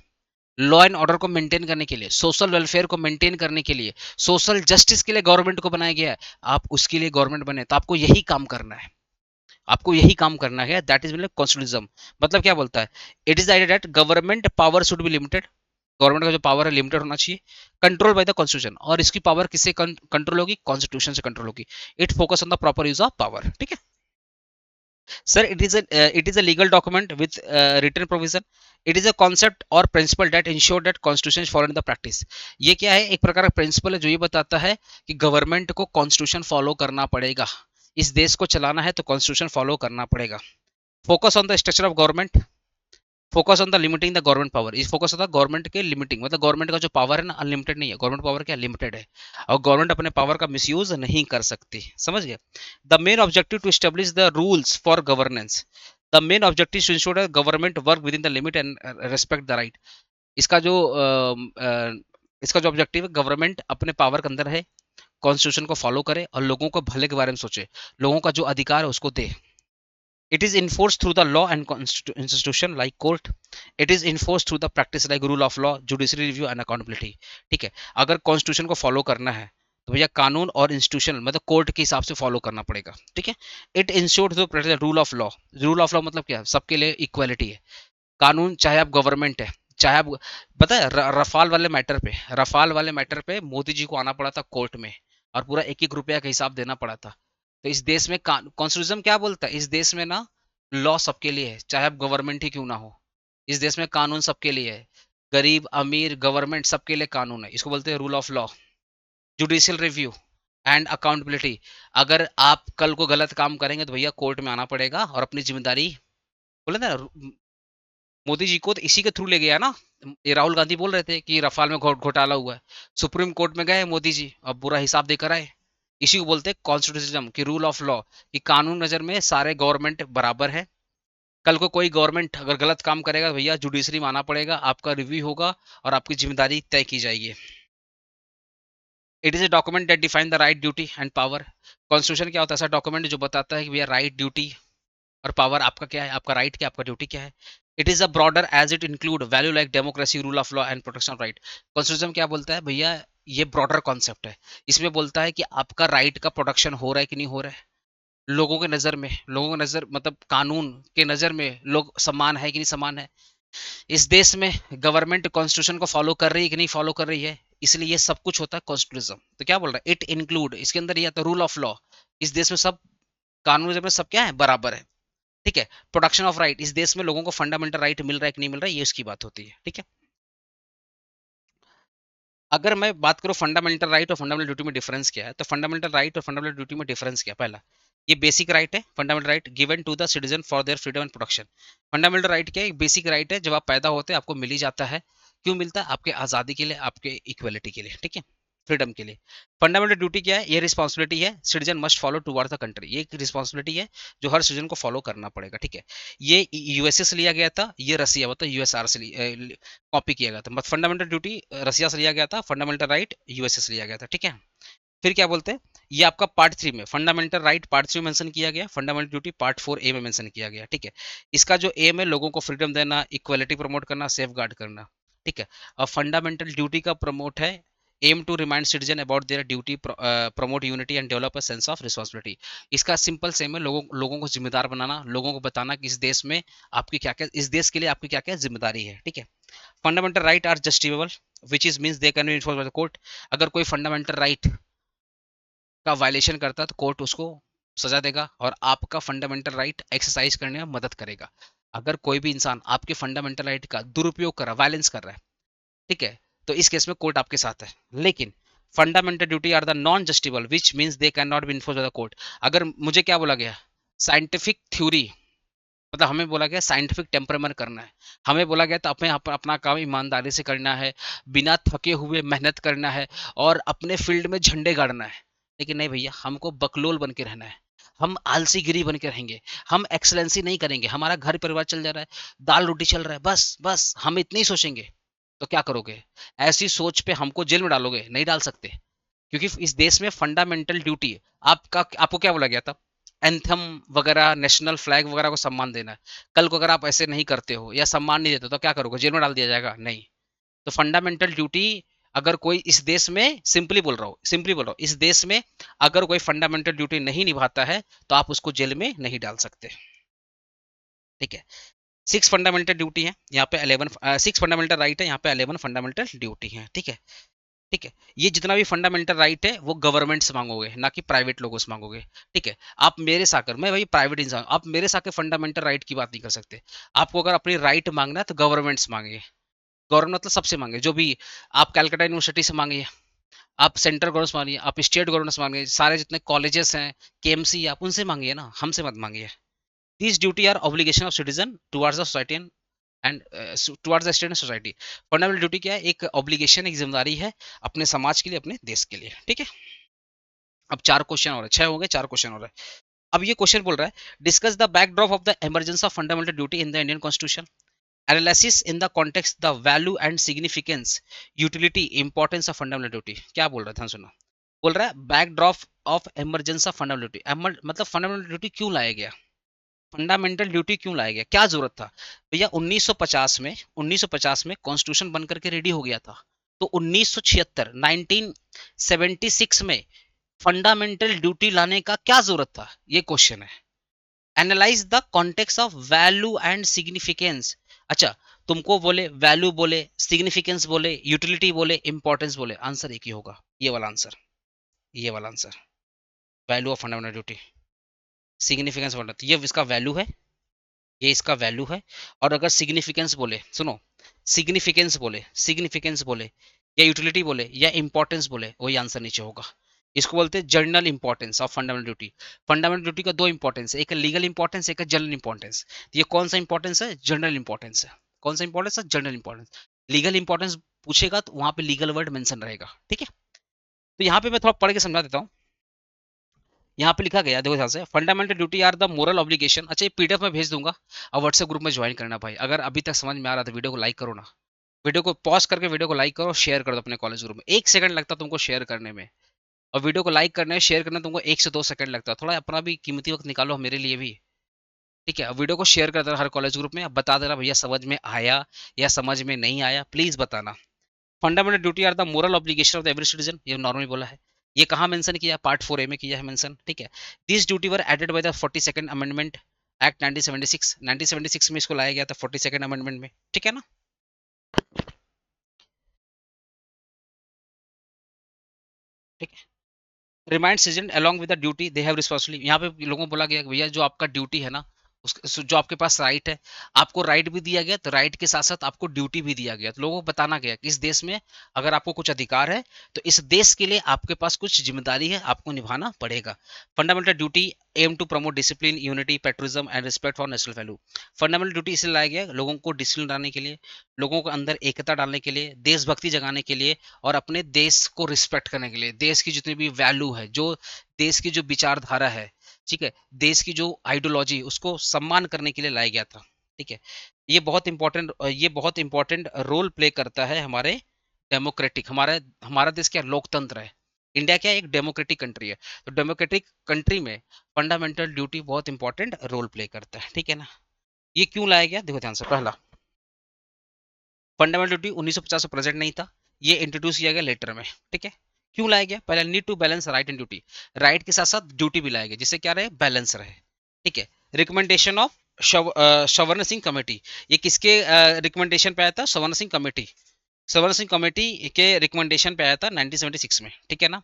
लॉ एंड ऑर्डर को मेंटेन करने के लिए, सोशल वेलफेयर को मेंटेन करने के लिए, सोशल जस्टिस के लिए गवर्नमेंट को बनाया गया है। आप उसके लिए गवर्नमेंट बने तो आपको यही काम करना है, आपको यही काम करना है। दैट इज मतलब कॉन्स्टिट्यूशनिज्म। मतलब क्या बोलता है? It is idea that government power should be limited, government का जो पावर है लिमिटेड होना चाहिए, कंट्रोल बाय द कॉन्स्टिट्यूशन। और इसकी पावर किससे कंट्रोल होगी? कॉन्स्टिट्यूशन से कंट्रोल होगी। It focus on the proper use of power. ठीक है sir, it is a legal document with written provision. It is a concept और principle that ensure that constitution is follow in the practice. ये क्या है? एक प्रकार का principal है जो ये बताता है कि गवर्नमेंट को कॉन्स्टिट्यूशन फॉलो करना पड़ेगा। इस देश को चलाना है तो कॉन्स्टिट्यूशन फॉलो करना पड़ेगा। Focus on the structure of government, focus on the limiting the government power. इस फोकस होता है गवर्नमेंट के लिमिटिंग, मतलब गवर्नमेंट का जो पावर है ना, अनलिमिटेड नहीं है, गवर्नमेंट पावर क्या लिमिटेड है। और गवर्नमेंट अपने पावर का मिसयूज नहीं कर सकती। समझ गए? The main objective to establish the rules for governance. The main objective to ensure government work within the limit and respect the right. इसका जो इसका जो ऑब्जेक्टिव है, गवर्नमेंट अपने पावर के अंदर है, कॉन्स्टिट्यूशन को फॉलो करे और लोगों को भले के बारे में सोचे, लोगों का जो अधिकार है उसको दे। It is enforced through the law and institution like court. It is enforced through the practice like rule of law, judiciary review and accountability. ठीक है, अगर कॉन्स्टिट्यूशन को फॉलो करना है तो भैया कानून और इंस्टीट्यूशन मतलब कोर्ट के हिसाब से फॉलो करना पड़ेगा। ठीक है, it ensures the rule of law. Rule of law मतलब क्या? सबके लिए इक्वालिटी है। कानून, चाहे आप गवर्नमेंट है, चाहे आप, पता है रफाल वाले मैटर पे मोदी जी को आना पड़ा था कोर्ट में, और पूरा एक एक रुपया का हिसाब देना पड़ा था। तो इस देश में कॉन्स्टिट्यूशन क्या बोलता है? इस देश में ना लॉ सबके लिए है, चाहे आप गवर्नमेंट ही क्यों ना हो। इस देश में कानून सबके लिए है, गरीब अमीर गवर्नमेंट सबके लिए कानून है। इसको बोलते हैं rule of law. Judicial review and accountability. अगर आप कल को गलत काम करेंगे तो भैया कोर्ट में आना पड़ेगा और अपनी जिम्मेदारी, बोले ना, मोदी जी को तो इसी के थ्रू ले गया ना। ये राहुल गांधी बोल रहे थे कि रफाल में घोटाला हुआ है, सुप्रीम कोर्ट में गए मोदी जी, अब पूरा हिसाब देकर आए। इसी को बोलते हैं कॉन्स्टिट्यूशनिज्म की रूल ऑफ लॉ, कि कानून नजर में सारे गवर्नमेंट बराबर है। कल को कोई गवर्नमेंट अगर गलत काम करेगा तो भैया जुडिशरी में आना पड़ेगा, आपका रिव्यू होगा और आपकी जिम्मेदारी तय की जाएगी। It is a document that define the right, duty and power. Constitution क्या होता है? ऐसा डॉक्यूमेंट जो बताता है कि भैया राइट, ड्यूटी और पावर आपका क्या है, आपका राइट क्या, आपका ड्यूटी क्या है। It is a broader as it include value like democracy, rule of law and protection of right. Constitution क्या बोलता है भैया? ये ब्रॉडर कॉन्सेप्ट है। इसमें बोलता है कि आपका राइट का प्रोटेक्शन हो रहा है कि नहीं हो रहा है, लोगों के नजर में, लोगों के नजर मतलब कानून के नजर में लोग समान है कि नहीं समान है। इस देश में गवर्नमेंट कॉन्स्टिट्यूशन को फॉलो कर रही है कि नहीं फॉलो कर रही है। इसलिए ये सब कुछ होता है कॉन्स्टिट्यूशन। तो क्या बोल रहा है? इट इंक्लूड, इसके अंदर ये आता है रूल ऑफ लॉ। इस देश में सब कानून में सब क्या है? बराबर है। ठीक है, प्रोटेक्शन ऑफ राइट, इस देश में लोगों को फंडामेंटल राइट मिल रहा है कि नहीं मिल रहा है, ये उसकी बात होती है। ठीक है, अगर मैं बात करूँ फंडामेंटल राइट और फंडामेंटल ड्यूटी में डिफरेंस क्या है, तो फंडामेंटल राइट और फंडामेंटल ड्यूटी में डिफरेंस क्या है? पहला, ये बेसिक राइट है, fundamental right given to the citizen for their freedom and protection. Fundamental right क्या है? एक बेसिक राइट है, जब आप पैदा होते हैं आपको मिल ही जाता है। क्यों मिलता है? आपके आज़ादी के लिए, आपके इक्वलिटी के लिए, ठीक है, फ्रीडम के लिए। फंडामेंटल ड्यूटी क्या है? ये रिस्पॉन्सिबिलिटी है, citizen must follow towards the country. ये एक रिस्पॉन्सिबिलिटी है जो हर सिटीजन को फॉलो करना पड़ेगा, ठीक है। ये यूएसए से लिया गया था, ये रसिया मतलब यूएसआर से कॉपी किया गया था। मतलब फंडामेंटल ड्यूटी रसिया से लिया गया था, फंडामेंटल राइट यूएसए से लिया गया था, ठीक है। फिर क्या बोलते हैं, ये आपका पार्ट 3 में फंडामेंटल राइट पार्ट 3 में मेंशन किया गया, फंडामेंटल ड्यूटी पार्ट 4 ए में मेंशन किया गया, ठीक है। इसका जो एम है, लोगों को फ्रीडम देना, इक्वलिटी प्रमोट करना, सेफ गार्ड करना, ठीक है। और फंडामेंटल ड्यूटी का प्रमोट है aim to remind citizen about their duty, promote unity and develop a sense of responsibility. इसका सिंपल सेम है, लोगों को जिम्मेदार बनाना, लोगों को बताना कि इस देश में आपकी क्या क्या, इस देश के लिए आपकी क्या क्या जिम्मेदारी है, ठीक है। Fundamental right are justifiable which is means they can be enforced by the court. अगर कोई फंडामेंटल राइट का वायलेशन करता है तो कोर्ट उसको सजा देगा और आपका फंडामेंटल राइट एक्सरसाइज करने में मदद करेगा। अगर कोई भी इंसान आपके फंडामेंटल राइट का दुरुपयोग कर रहा है, वायलेंस कर रहा है, ठीक है, तो इस केस में कोर्ट आपके साथ है। लेकिन fundamental duty are the non justiciable which means they can not be enforced by the court. अगर मुझे क्या बोला गया, साइंटिफिक थ्योरी, मतलब हमें बोला गया साइंटिफिक टेम्परमेंट करना है, हमें बोला गया तो अपना काम ईमानदारी से करना है, बिना थके हुए मेहनत करना है और अपने फील्ड में झंडे गाड़ना है। लेकिन नहीं भैया, हमको बकलोल बन के रहना है, हम आलसीगिरी बन के रहेंगे, हम एक्सलेंसी नहीं करेंगे, हमारा घर परिवार चल जा रहा है, दाल रोटी चल रहा है, बस बस हम इतने ही सोचेंगे। तो क्या करोगे? ऐसी सोच पे हमको जेल में डालोगे? नहीं डाल सकते, क्योंकि इस देश में फंडामेंटल ड्यूटी, आपका आपको क्या बोला गया था, एंथम वगैरह, नेशनल फ्लैग वगैरह को सम्मान देना है। कल को अगर आप ऐसे नहीं करते हो या सम्मान नहीं देते तो क्या करोगे? जेल में डाल दिया जाएगा? नहीं। तो फंडामेंटल ड्यूटी, अगर कोई इस देश में, सिंपली बोल रहा हूँ, इस देश में अगर कोई फंडामेंटल ड्यूटी नहीं निभाता है तो आप उसको जेल में नहीं डाल सकते, ठीक है। 6 फंडामेंटल ड्यूटी है यहाँ पे, 11 6 फंडामेंटल राइट है यहाँ पे, 11 फंडामेंटल ड्यूटी है, ठीक है। ठीक है, ये जितना भी फंडामेंटल राइट है वो गवर्नमेंट से मांगोगे, ना कि प्राइवेट लोगों से मांगोगे, ठीक है। आप मेरे से आकर, मैं भाई प्राइवेट इंसान, आप मेरे से आकर फंडामेंटल राइट की बात नहीं कर सकते। आपको अगर अपनी राइट मांगना है तो गवर्नमेंट से मांगिए, गवर्नमेंट मतलब सबसे मांगे, जो भी, आप कैलकाटा यूनिवर्सिटी से मांगिए, आप सेंट्रल गवर्नमेंट से मांगिए, आप स्टेट गवर्नमेंट से मांगिए, सारे जितने कॉलेजेस हैं, केएमसी, आप उनसे मांगिए ना, हमसे मत मांगिए। This duty are obligation of citizen towards the society and towards the state and society. Fundamental duty क्या है? एक ऑब्लिगेशन, एक जिम्मेदारी है अपने समाज के लिए, अपने देश के लिए, ठीक है। अब 4 क्वेश्चन और है, 6 हो गए, 4 क्वेश्चन और है। अब ये क्वेश्चन बोल रहा है, discuss the backdrop of the emergence of fundamental duty in the Indian constitution, analysis in the context the value and significance, utility, importance of fundamental duty. क्या बोल रहा है, ध्यान सुनो। बोल रहा है backdrop of emergence of fundamental duty, मतलब फंडामेंटल ड्यूटी क्यों लाया गया, फंडामेंटल ड्यूटी क्यों लाया गया, क्या जरूरत था भैया? 1950 में कॉन्स्टिट्यूशन बनकर के रेडी हो गया था, तो 1976 1976 में फंडामेंटल ड्यूटी लाने का क्या जरूरत था, ये क्वेश्चन है। Analyse the context of value and significance. अच्छा, तुमको बोले वैल्यू, बोले सिग्निफिकेंस, बोले यूटिलिटी, बोले इंपॉर्टेंस, बोले आंसर एक ही होगा, ये वाला आंसर, ये वाला answer. Value of fundamental duty, significance बोला तो ये इसका वैल्यू है, ये इसका वैल्यू है। और अगर सिग्निफिकेंस बोले, सुनो, सिग्निफिकेंस बोले या यूटिलिटी बोले या इंपॉर्टेंस बोले, वही आंसर नीचे होगा। इसको बोलते हैं general importance of fundamental duty. Fundamental duty का 2 इंपॉर्टेंस है, एक है लीगल इंपॉर्टेंस, एक है जनरल इंपॉर्टेंस। ये कौन सा इंपॉर्टेंस है? जनरल इंपॉर्टेंस है। कौन सा इंपॉर्टेंस है? General importance. लीगल इंपॉर्टेंस पूछेगा तो वहां पे लीगल वर्ड मेंशन रहेगा, ठीक है। तो यहाँ पे मैं थोड़ा पढ़ के समझा देता हूँ। यहाँ पे लिखा गया, देखो ध्यान से, fundamental duty are the moral obligation. अच्छा, ये पीडीएफ में भेज दूंगा और व्हाट्सएप ग्रुप में ज्वाइन करना भाई। अगर अभी तक समझ में आ रहा था, वीडियो को लाइक करो ना, वीडियो को पॉज करके वीडियो को लाइक करो, शेयर कर दो अपने कॉलेज ग्रुप में। 1 सेकंड लगता तुमको शेयर करने में, और वीडियो को लाइक करने शेयर करने तुमको 1 से 2 सेकंड लगता है। थोड़ा अपना भी कीमती वक्त निकालो मेरे लिए भी, ठीक है। वीडियो को शेयर कर देना हर कॉलेज ग्रुप में, अब बता देना भैया समझ में आया या समझ में नहीं आया, प्लीज बताना। Fundamental duty are the moral obligation of the every citizen, ये नॉर्मली बोला है। ये कहाँ मेंशन किया? पार्ट 4 ए में किया है मेंशन, ठीक है। This duty were added by the 42nd amendment act 1976। 1976 में इसको लाया गया था 42nd अमेंडमेंट में, ठीक है ना। ठीक है, remind citizen along with the duty they have responsibility. यहाँ पे लोगों को बोला गया भैया जो आपका ड्यूटी है ना, जो आपके पास राइट है, आपको राइट भी दिया गया, तो राइट के साथ साथ आपको ड्यूटी भी दिया गया। तो लोगों को बताना गया कि इस देश में अगर आपको कुछ अधिकार है, तो इस देश के लिए आपके पास कुछ जिम्मेदारी है, आपको निभाना पड़ेगा। Fundamental duty aim to promote discipline, unity, patriotism and respect for national value. Fundamental duty इसलिए लाया गया लोगों को डिसिप्लिन डालने के लिए, लोगों के अंदर एकता डालने के लिए, देशभक्ति जगाने के लिए, और अपने देश को रिस्पेक्ट करने के लिए। देश की जितनी भी वैल्यू है, जो देश की जो विचारधारा है, ठीक है, देश की जो आइडियोलॉजी, उसको सम्मान करने के लिए लाया गया था। ठीक है, ये बहुत इंपॉर्टेंट रोल प्ले करता है हमारे डेमोक्रेटिक, हमारा हमारा देश क्या लोकतंत्र है, इंडिया क्या एक डेमोक्रेटिक कंट्री है, तो डेमोक्रेटिक कंट्री में फंडामेंटल ड्यूटी बहुत इंपॉर्टेंट रोल प्ले करता है। ठीक है ना, ये क्यों लाया गया, देखो ध्यान से। पहला, फंडामेंटल ड्यूटी 1950 में प्रेजेंट नहीं था, ये इंट्रोड्यूस किया गया लेटर में। ठीक है, क्यों लाया गया, पहले need to balance right and duty, right के साथ साथ ड्यूटी भी लाया गया, जिससे क्या रहे, बैलेंस रहे। ठीक है, रिकमेंडेशन ऑफ सवर्ण सिंह कमेटी, ये किसके रिकमेंडेशन पे आया था, सवर्ण सिंह कमेटी, सवर्ण सिंह कमेटी के रिकमेंडेशन पे आया था 1976 में। ठीक है ना,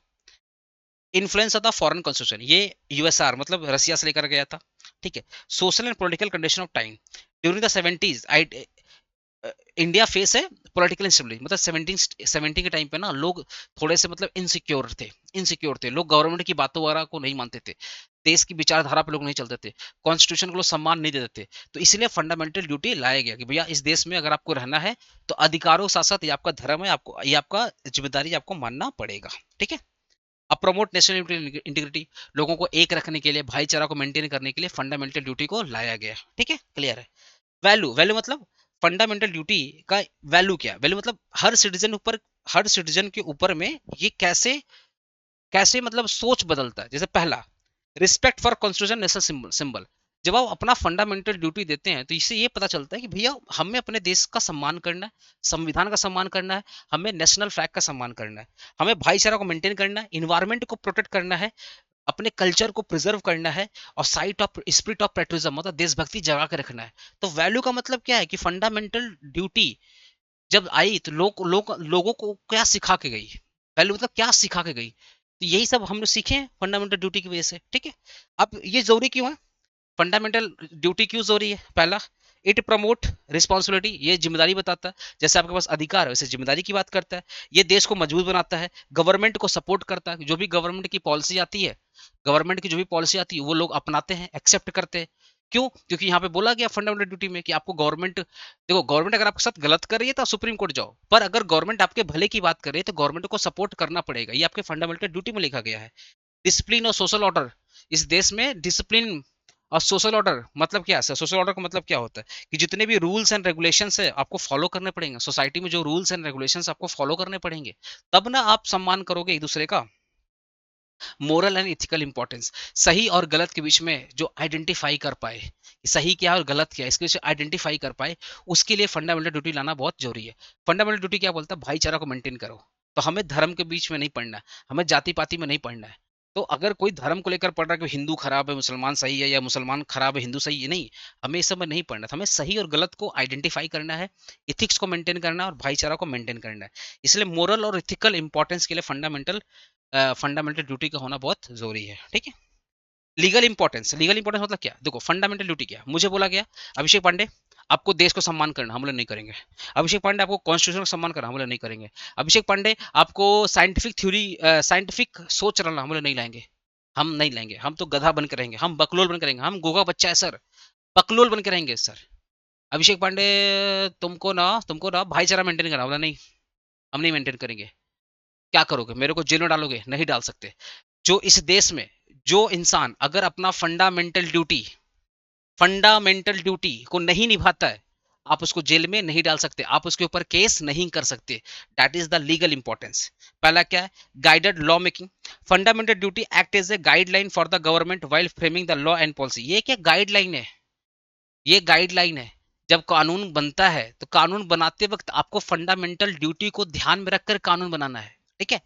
इन्फ्लुएंस था फॉरेन कॉन्स्टिट्यूशन, ये यूएसआर मतलब रसिया से लेकर गया था। ठीक है, social and political condition of time during the 70s, India face है पॉलिटिकल इंस्टेबिलिटी, मतलब 1770 के टाइम पे ना लोग थोड़े से मतलब इनसिक्योर थे, लोग गवर्नमेंट की बातों वगैरह को नहीं मानते थे, देश की विचारधारा पे लोग नहीं चलते थे, कॉन्स्टिट्यूशन को लोग सम्मान नहीं देते थे। तो इसलिए फंडामेंटल ड्यूटी लाया गया कि भैया इस देश में अगर आपको रहना है, तो अधिकारों के साथ साथ ये आपका धर्म है, आपको ये आपका जिम्मेदारी आपको मानना पड़ेगा। ठीक है, अब प्रमोट नेशनल इंटीग्रिटी, लोगों को एक रखने के लिए, भाईचारा को मेंटेन करने के लिए फंडामेंटल ड्यूटी को लाया गया। ठीक है, क्लियर है। वैल्यू, वैल्यू मतलब फंडामेंटल ड्यूटी का वैल्यू क्या है, वैल्यू मतलब हर सिटीजन के ऊपर में ये कैसे कैसे मतलब सोच बदलता है। जैसे पहला, respect for constitution national symbol, जब आप अपना फंडामेंटल ड्यूटी देते हैं, तो इससे ये पता चलता है कि भैया हमें अपने देश का सम्मान करना है, संविधान का सम्मान करना है, हमें नेशनल फ्लैग का सम्मान करना है, हमें भाईचारा को मेंटेन करना है, इन्वायरमेंट को प्रोटेक्ट करना है, अपने कल्चर को प्रिजर्व करना है, और साइट ऑफ स्पिरिट ऑफ पेट्रिज्म मतलब देशभक्ति जगा के रखना है। तो वैल्यू का मतलब क्या है कि फंडामेंटल ड्यूटी जब आई, तो लोगों को क्या सिखा के गई, वैल्यू मतलब क्या सिखा के गई, तो यही सब हम लोग सीखे हैं फंडामेंटल ड्यूटी की वजह से। ठीक है, अब ये जरूरी क्यों है, फंडामेंटल ड्यूटी क्यों जरूरी है, पहला, इट प्रमोट रिस्पॉन्सिबिलिटी, ये जिम्मेदारी बताता है, जैसे आपके पास अधिकार है वैसे जिम्मेदारी की बात करता है, ये देश को मजबूत बनाता है, गवर्नमेंट को सपोर्ट करता है, जो भी गवर्नमेंट की पॉलिसी आती है, गवर्नमेंट की जो भी पॉलिसी आती है वो लोग अपनाते हैं, एक्सेप्ट करते हैं। क्यों, क्योंकि यहाँ पे बोला गया फंडामेंटल ड्यूटी में कि आपको गवर्नमेंट, देखो गवर्नमेंट अगर आपके साथ गलत कर रही है तो सुप्रीम कोर्ट जाओ, पर अगर गवर्नमेंट आपके भले की बात कर रही है तो गवर्नमेंट को सपोर्ट करना पड़ेगा, ये आपके फंडामेंटल ड्यूटी में लिखा गया है। डिसिप्लिन और सोशल ऑर्डर, इस देश में डिसिप्लिन और सोशल ऑर्डर मतलब क्या है, सोशल ऑर्डर का मतलब क्या होता है कि जितने भी रूल्स एंड रेगुलेशंस है आपको फॉलो करने पड़ेंगे, सोसाइटी में जो रूल्स एंड रेगुलेशंस आपको फॉलो करने पड़ेंगे, तब ना आप सम्मान करोगे एक दूसरे का। मोरल एंड इथिकल इंपॉर्टेंस, सही और गलत के बीच में जो आइडेंटिफाई कर पाए, सही क्या है और गलत क्या है, इसके बीच आइडेंटिफाई कर पाए, उसके लिए फंडामेंटल ड्यूटी लाना बहुत जरूरी है। फंडामेंटल ड्यूटी क्या बोलता है, भाईचारा को मेंटेन करो, तो हमें धर्म के बीच में नहीं पढ़ना है, हमें जाति पाति में नहीं पढ़ना है। तो अगर कोई धर्म को लेकर पढ़ रहा है कि हिंदू खराब है मुसलमान सही है, या मुसलमान खराब है हिंदू सही है, नहीं, हमें इस सब में नहीं पढ़ना था, हमें सही और गलत को आइडेंटिफाई करना है, इथिक्स को मेंटेन करना है और भाईचारा को मेंटेन करना है। इसलिए मोरल और इथिकल इंपॉर्टेंस के लिए फंडामेंटल ड्यूटी का होना बहुत जरूरी है। ठीक है, लीगल इंपॉर्टेंस मतलब क्या, देखो फंडामेंटल ड्यूटी क्या, मुझे बोला गया अभिषेक पांडे आपको देश को सम्मान करना, हम लोग नहीं करेंगे। अभिषेक पांडे आपको कॉन्स्टिट्यूशन का सम्मान करना, हम लोग नहीं करेंगे। अभिषेक पांडे आपको साइंटिफिक सोच रखना, हम लोग नहीं लाएंगे, हम नहीं लेंगे, हम तो गधा बन के रहेंगे, हम बकलोल बन के रहेंगे, हम गोगा बच्चा है सर, बकलोल बन के रहेंगे सर। अभिषेक पांडे तुमको ना भाईचारा मेंटेन करना, बोला नहीं, हम नहीं मेंटेन करेंगे। क्या करोगे, मेरे को जेल में डालोगे, नहीं डाल सकते। जो इस देश में जो इंसान अगर अपना फंडामेंटल ड्यूटी को नहीं निभाता है, आप उसको जेल में नहीं डाल सकते, आप उसके ऊपर केस नहीं कर सकते। That is the legal importance. पहला क्या है, guided law making, fundamental duty act as a guideline for the government while framing the law and policy. ये क्या गाइडलाइन है, ये गाइडलाइन है। जब कानून बनता है तो कानून बनाते वक्त आपको फंडामेंटल ड्यूटी को ध्यान में रखकर कानून बनाना है। ठीक है,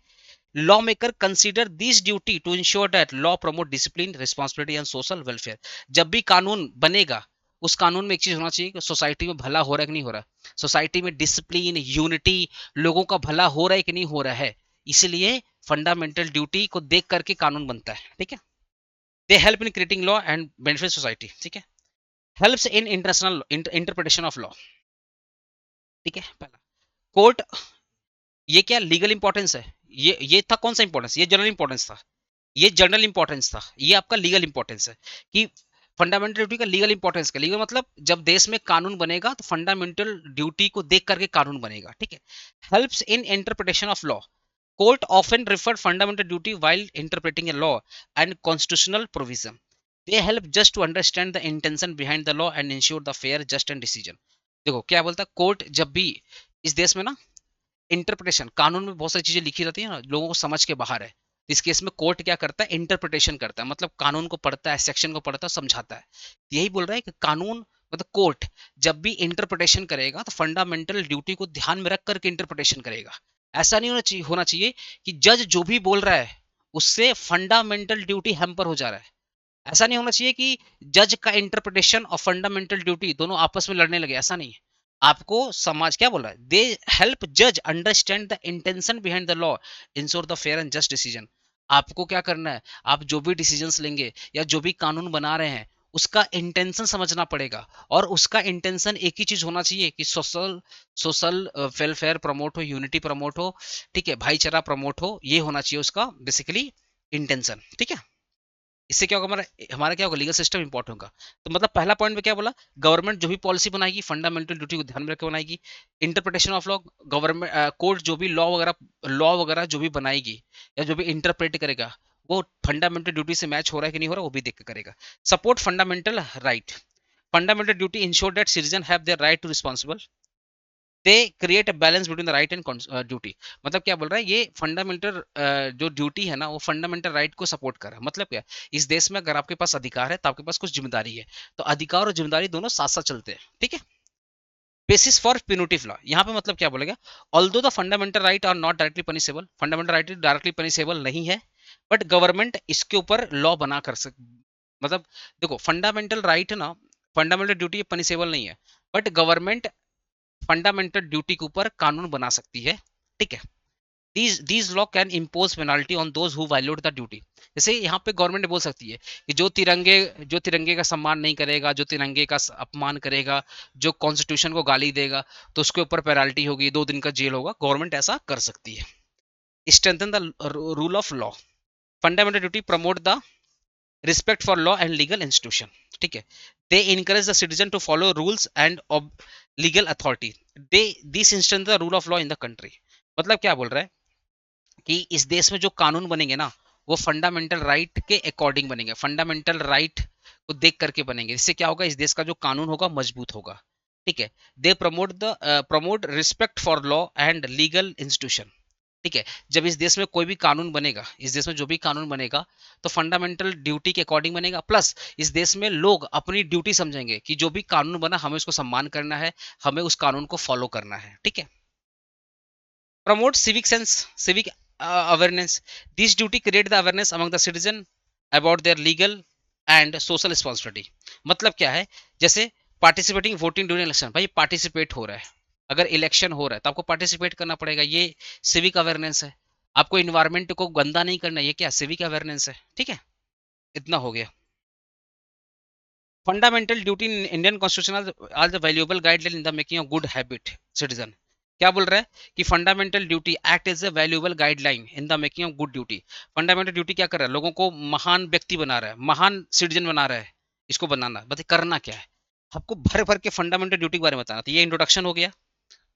law maker consider this duty to ensure that law promote discipline responsibility and social welfare. जब भी कानून बनेगा, उस कानून में एक चीज होना चाहिए कि सोसाइटी में भला हो रहा है कि नहीं हो रहा, सोसाइटी में डिसिप्लिन यूनिटी, लोगों का भला हो रहा है कि नहीं हो रहा है। इसलिए फंडामेंटल ड्यूटी को देख करके कानून बनता है। ठीक है, they help in creating law and benefit society. ठीक है, helps in international interpretation of law. ठीक है, पहला कोर्ट, ये क्या लीगल इंपॉर्टेंस है, ये था कौन सा इंपॉर्टेंस, ये जनरल इंपॉर्टेंस था, ये जनरल इंपॉर्टेंस था, ये आपका लीगल इंपॉर्टेंस है कि फंडामेंटल ड्यूटी का लीगल इंपॉर्टेंस का लीगल मतलब जब देश में कानून बनेगा तो फंडामेंटल ड्यूटी को देख करके कानून बनेगा। ठीक है, helps in interpretation of law. Court often refer fundamental duty while interpreting a law and constitutional provision. They help just to understand the intention behind the law and ensure the fair, just and decision. देखो क्या बोलता है court, जब भी इस देश में ना इंटरप्रिटेशन, कानून में बहुत सारी चीजें लिखी रहती है ना, लोगों को समझ के बाहर है, इस केस में कोर्ट क्या करता है, इंटरप्रिटेशन करता है, मतलब कानून को पढ़ता है, सेक्शन को पढ़ता है, समझाता है। यही बोल रहा है कि कानून मतलब कोर्ट जब भी इंटरप्रिटेशन करेगा तो फंडामेंटल ड्यूटी को ध्यान में रख करके इंटरप्रिटेशन करेगा। ऐसा नहीं होना चाहिए कि जज जो भी बोल रहा है उससे फंडामेंटल ड्यूटी हैम्पर हो जा रहा है। ऐसा नहीं होना चाहिए कि जज का इंटरप्रिटेशन और फंडामेंटल ड्यूटी दोनों आपस में लड़ने लगे, ऐसा नहीं है। आपको समाज क्या बोल रहा है, दे हेल्प जज understand the intention behind the law, ensure the fair and just decision. आपको क्या करना है, आप जो भी डिसीजंस लेंगे या जो भी कानून बना रहे हैं उसका इंटेंशन समझना पड़ेगा, और उसका इंटेंशन एक ही चीज होना चाहिए कि सोशल सोशल वेलफेयर प्रमोट हो, यूनिटी प्रमोट हो, ठीक है, भाईचारा प्रमोट हो, ये होना चाहिए उसका बेसिकली इंटेंशन। ठीक है, इससे क्या होगा, हमारा हमारा क्या होगा, लीगल सिस्टम इंपॉर्टेंट होगा। तो मतलब पहला पॉइंट में क्या बोला, गवर्नमेंट जो भी पॉलिसी बनाएगी फंडामेंटल ड्यूटी को ध्यान में रखकर बनाएगी। Interpretation of law, government court जो भी लॉ वगैरह जो भी बनाएगी या जो भी इंटरप्रेट करेगा वो फंडामेंटल ड्यूटी से मैच हो रहा है कि नहीं हो रहा वो भी देख कर करेगा। Support fundamental right, fundamental duty ensure that citizen have their right to responsible, they create a balance between the right and duty. मतलब क्या बोल रहा है, ये फंडामेंटल जो ड्यूटी है ना वो फंडामेंटल राइट को सपोर्ट कर रहा है। मतलब क्या, इस देश में अगर आपके पास अधिकार है तो आपके पास कुछ जिम्मेदारी है, तो अधिकार और जिम्मेदारी दोनों साथ साथ चलते हैं। ठीक है, बेसिस फॉर प्यूनिटिव लॉ, यहाँ पे मतलब क्या बोलेगा, although the fundamental right are not directly punishable, fundamental right directly punishable नहीं है, बट गवर्नमेंट इसके ऊपर लॉ बना कर सक, मतलब देखो फंडामेंटल राइट ना, फंडामेंटल ड्यूटी पनिशेबल नहीं है, बट गवर्नमेंट फंडामेंटल ड्यूटी के ऊपर कानून बना सकती है। ठीक है, these law can impose penalty on those who violate the duty। जैसे यहाँ पे गवर्नमेंट बोल सकती है कि जो तिरंगे का सम्मान नहीं करेगा, जो तिरंगे का अपमान करेगा, जो कॉन्स्टिट्यूशन को गाली देगा तो उसके ऊपर पेनल्टी होगी, 2 दिन का जेल होगा। गवर्नमेंट ऐसा कर सकती है। Strengthen the rule of law, fundamental duty promote the respect for law and legal institution. ठीक है, they encourage the citizen to follow rules and legal authority, they this instant the rule of law in the country. मतलब क्या बोल रहा है कि इस देश में जो कानून बनेंगे ना वो फंडामेंटल राइट के अकॉर्डिंग बनेंगे, फंडामेंटल राइट को देख करके बनेंगे। इससे क्या होगा, इस देश का जो कानून होगा मजबूत होगा। ठीक है, they promote respect for law and legal institution. ठीक है, जब इस देश में कोई भी कानून बनेगा, इस देश में जो भी कानून बनेगा तो फंडामेंटल ड्यूटी के अकॉर्डिंग बनेगा, प्लस इस देश में लोग अपनी ड्यूटी समझेंगे कि जो भी कानून बना हमें उसको सम्मान करना है, हमें उस कानून को फॉलो करना है। ठीक है, promote civic sense, civic awareness. This duty create the awareness among the citizen about their legal and social responsibility। मतलब क्या है, जैसे पार्टिसिपेटिंग वोटिंग ड्यूरिंग इलेक्शन, भाई पार्टिसिपेट हो रहा है, अगर इलेक्शन हो रहा है तो आपको पार्टिसिपेट करना पड़ेगा, ये सिविक अवेयरनेस है। आपको इन्वायरमेंट को गंदा नहीं करना, ये क्या सिविक अवेयरनेस है। ठीक है, इतना हो गया। Fundamental duty in Indian constitution are the valuable guideline in the making of good habit citizen. क्या बोल रहा है कि fundamental duty act as a valuable guideline in the making of good duty. Fundamental duty क्या कर रहा है, लोगों को महान व्यक्ति बना रहा है, महान सिटीजन बना रहा है। इसको बनाना बताइए करना क्या है, आपको भर भर के फंडामेंटल ड्यूटी के बारे में बताना। तो ये इंट्रोडक्शन हो गया।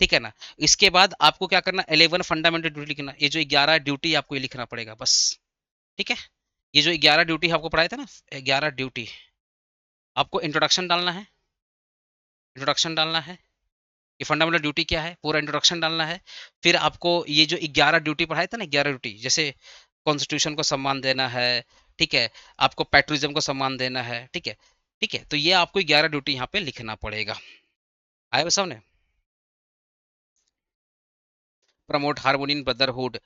ठीक है ना, इसके बाद आपको क्या करना, 11 फंडामेंटल ड्यूटी लिखना, ये जो 11 ड्यूटी आपको ये लिखना पड़ेगा बस। ठीक है, ये जो 11 ड्यूटी आपको पढ़ाया था ना, 11 ड्यूटी आपको इंट्रोडक्शन डालना है, इंट्रोडक्शन डालना है कि फंडामेंटल ड्यूटी क्या है, पूरा इंट्रोडक्शन डालना है। फिर आपको ये जो 11 ड्यूटी पढ़ाया था ना, 11 ड्यूटी, जैसे कॉन्स्टिट्यूशन को सम्मान देना है, ठीक है, आपको पैट्रिज्म को सम्मान देना है, ठीक है, ठीक है, तो ये आपको 11 ड्यूटी यहाँ पे लिखना पड़ेगा। आए सामने, प्रमोट हार्मोनी इन ब्रदरहुड।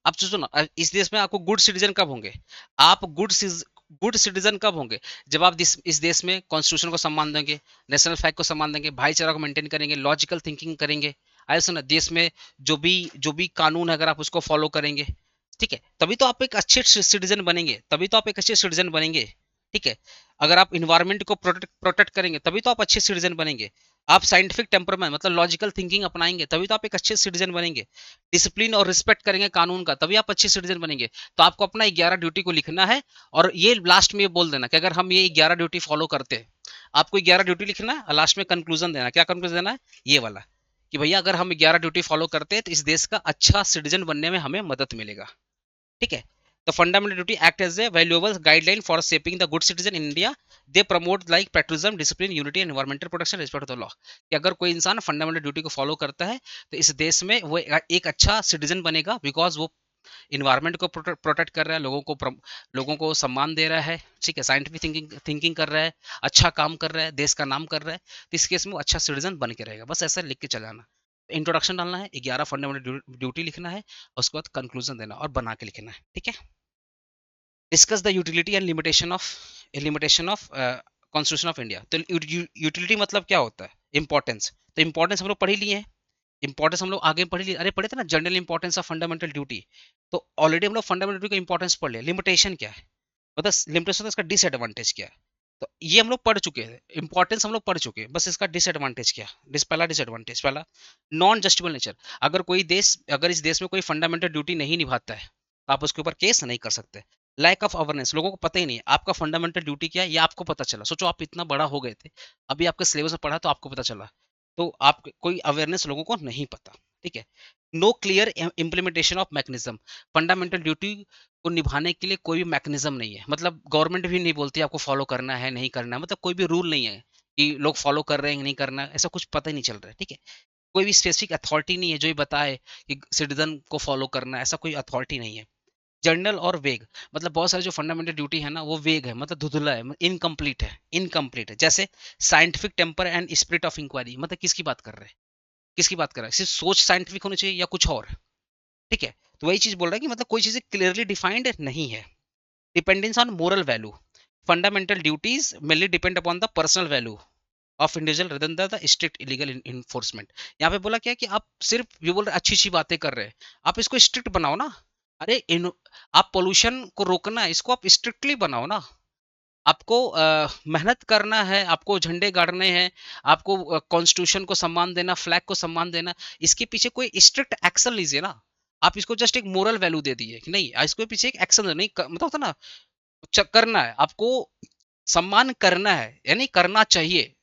अब सोचो ना, इस देश में आपको गुड सिटीजन कब होंगे, आप गुड सिटीजन कब होंगे, जब आप इस देश में कॉन्स्टिट्यूशन को सम्मान देंगे, नेशनल फ्लैग को सम्मान देंगे, भाईचारा को मेंटेन करेंगे, लॉजिकल थिंकिंग करेंगे। आए सुना, देश में जो भी कानून है अगर आप उसको फॉलो करेंगे, ठीक है, तभी तो आप एक अच्छे सिटीजन बनेंगे, तभी तो आप एक अच्छे सिटीजन बनेंगे। ठीक है। अगर आप इन्वायरमेंट को प्रोटेक्ट करेंगे तभी तो आप अच्छे सिटीजन बनेंगे। आप साइंटिफिक टेम्परमेंट मतलब लॉजिकल थिंकिंग अपनाएंगे तभी तो आप एक अच्छे सिटीजन बनेंगे। डिसिप्लिन और रिस्पेक्ट करेंगे कानून का तभी आप अच्छे सिटीजन बनेंगे। तो आपको अपना 11 ड्यूटी को लिखना है और ये लास्ट में ये बोल देना कि अगर हम ये 11 ड्यूटी फॉलो करते हैं, आपको 11 ड्यूटी लिखना है और लास्ट में कंक्लूजन देना। क्या कंक्लूजन देना है? ये वाला कि भैया अगर हम 11 ड्यूटी फॉलो करते हैं तो इस देश का अच्छा सिटीजन बनने में हमें मदद मिलेगा। ठीक है। तो fundamental duty act as a valuable guideline for shaping the good citizen in India. They promote like patriotism, discipline, unity and environmental protection, respect the law. कि अगर कोई इंसान फंडामेंटल ड्यूटी को फॉलो करता है तो इस देश में वो एक अच्छा सिटीजन बनेगा, बिकॉज वो इन्वायरमेंट को प्रोटेक्ट कर रहा है, लोगों को सम्मान दे रहा है, ठीक है, साइंटिफिक थिंकिंग कर रहा है, अच्छा काम कर रहा है, देश का नाम कर रहा है। तो इस केस में वो अच्छा सिटीजन बन के रहेगा। बस ऐसा लिख के चलाना। इंट्रोडक्शन डालना है, 11 फंडामेंटल ड्यूटी लिखना है और उसके बाद कंक्लूजन देना और बना के लिखना है। ठीक है। Discuss the utility and limitation of constitution of India. तो यूटिलिटी मतलब क्या होता है? इंपॉर्टेंस। तो इंपॉर्टेंस हम लोग पढ़ ही लिए हैं। इंपॉर्टेंस हम लोग आगे पढ़ लिए, अरे पढ़े थे ना, general importance of fundamental duty. तो ऑलरेडी हम लोग फंडामेंटल ड्यूटी का इंपॉर्टेंस पढ़ लिया। लिमिटेशन क्या है, मतलब लिमिटेशन इसका डिसएडवांटेज क्या है, तो ये हम लोग पढ़ चुके हैं। इंपॉर्टेंस हम लोग पढ़ चुके हैं, बस इसका डिसएडवांटेज क्या। पहला डिसएडवांटेज, पहला नॉन जस्टिबल नेचर। अगर इस देश में कोई फंडामेंटल ड्यूटी नहीं निभाता है तो आप उसके ऊपर केस नहीं कर सकते। लैक ऑफ अवेयरनेस, लोगों को पता ही नहीं है आपका फंडामेंटल ड्यूटी क्या है, ये आपको पता चला। सोचो आप इतना बड़ा हो गए थे, अभी आपके सिलेबस में पढ़ा तो आपको पता चला, तो आप कोई अवेयरनेस लोगों को नहीं पता। ठीक है। No clear implementation of mechanism. Fundamental duty को निभाने के लिए कोई भी मैकेनिज्म नहीं है, मतलब गवर्नमेंट भी नहीं बोलती आपको फॉलो करना है नहीं करना है, मतलब कोई भी रूल नहीं है कि लोग फॉलो कर रहे हैं नहीं करना है, ऐसा कुछ पता ही नहीं चल रहा है। ठीक है। कोई भी स्पेसिफिक अथॉरिटी नहीं है जो ये बताए कि सिटीजन को फॉलो करना है, ऐसा कोई अथॉरिटी नहीं है। जनरल और वेग, मतलब बहुत सारे जो फंडामेंटल ड्यूटी है ना वो वेग है, मतलब धुंधला है, इनकम्प्लीट है। जैसे scientific temper and spirit of inquiry, मतलब किसकी बात कर रहे हैं, किसकी बात कर रहा है? सिर्फ सोच साइंटिफिक होनी चाहिए या कुछ और? ठीक है। तो वही चीज बोल रहा है कि मतलब कोई चीजें क्लियरली डिफाइंड नहीं है। Dependence on moral value. Fundamental duties mainly depend upon the personal value of individual rather than the strict illegal enforcement. यहाँ पे बोला क्या कि आप सिर्फ ये बोल रहे अच्छी अच्छी बातें कर रहे हैं, आप इसको स्ट्रिक्ट बनाओ ना। अरे आप पोल्यूशन को रोकना है, इसको आप स्ट्रिक्टली बनाओ ना। आपको मेहनत करना है, आपको झंडे गाड़ने हैं, आपको कॉन्स्टिट्यूशन को सम्मान देना, फ्लैग को सम्मान देना, इसके पीछे कोई स्ट्रिक्ट एक्शन लीजिए ना। आप इसको जस्ट एक मोरल वैल्यू दे दिए कि नहीं, इसके पीछे एक एक्शन नहीं मतलब होता ना, करना है आपको, सम्मान करना है, यानी करना चाहिए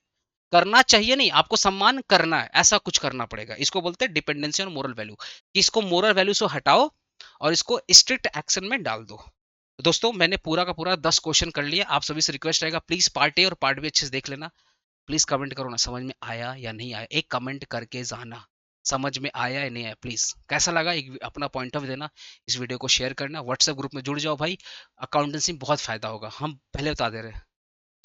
नहीं, आपको सम्मान करना है, ऐसा कुछ करना पड़ेगा। इसको बोलते हैं डिपेंडेंसी ऑन मोरल वैल्यू, कि इसको मोरल वैल्यू से हटाओ और इसको स्ट्रिक्ट एक्शन में डाल दो। तो दोस्तों मैंने पूरा का पूरा 10 क्वेश्चन कर लिया। आप सभी से रिक्वेस्ट रहेगा प्लीज पार्ट ए और पार्ट बी अच्छे से देख लेना। प्लीज कमेंट करो ना, समझ में आया या नहीं आया, एक कमेंट करके जाना समझ में आया या नहीं आया। प्लीज कैसा लगा एक अपना पॉइंट ऑफ व्यू देना। इस वीडियो को शेयर करना, व्हाट्सएप ग्रुप में जुड़ जाओ भाई, अकाउंटेंसी में बहुत फायदा होगा, हम पहले बता दे रहे हैं।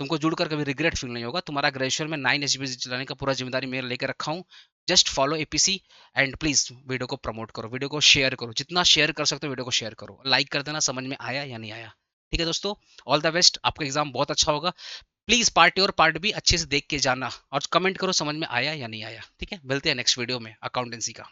तुमको जुड़कर कभी रिग्रेट फील नहीं होगा। तुम्हारा ग्रेजुएशन में 9 एचबीसी चलाने का पूरा जिम्मेदारी मेरे लेकर रखा हूँ। Just follow APC and please video को प्रमोट करो, वीडियो को शेयर करो, जितना शेयर कर सकते हो वीडियो को शेयर करो, लाइक कर देना समझ में आया या नहीं आया। ठीक है दोस्तों, ऑल द बेस्ट, आपका एग्जाम बहुत अच्छा होगा। प्लीज पार्ट ए और पार्ट बी अच्छे से देख के जाना और कमेंट करो समझ में आया या नहीं आया। ठीक है, मिलते हैं नेक्स्ट वीडियो में अकाउंटेंसी का।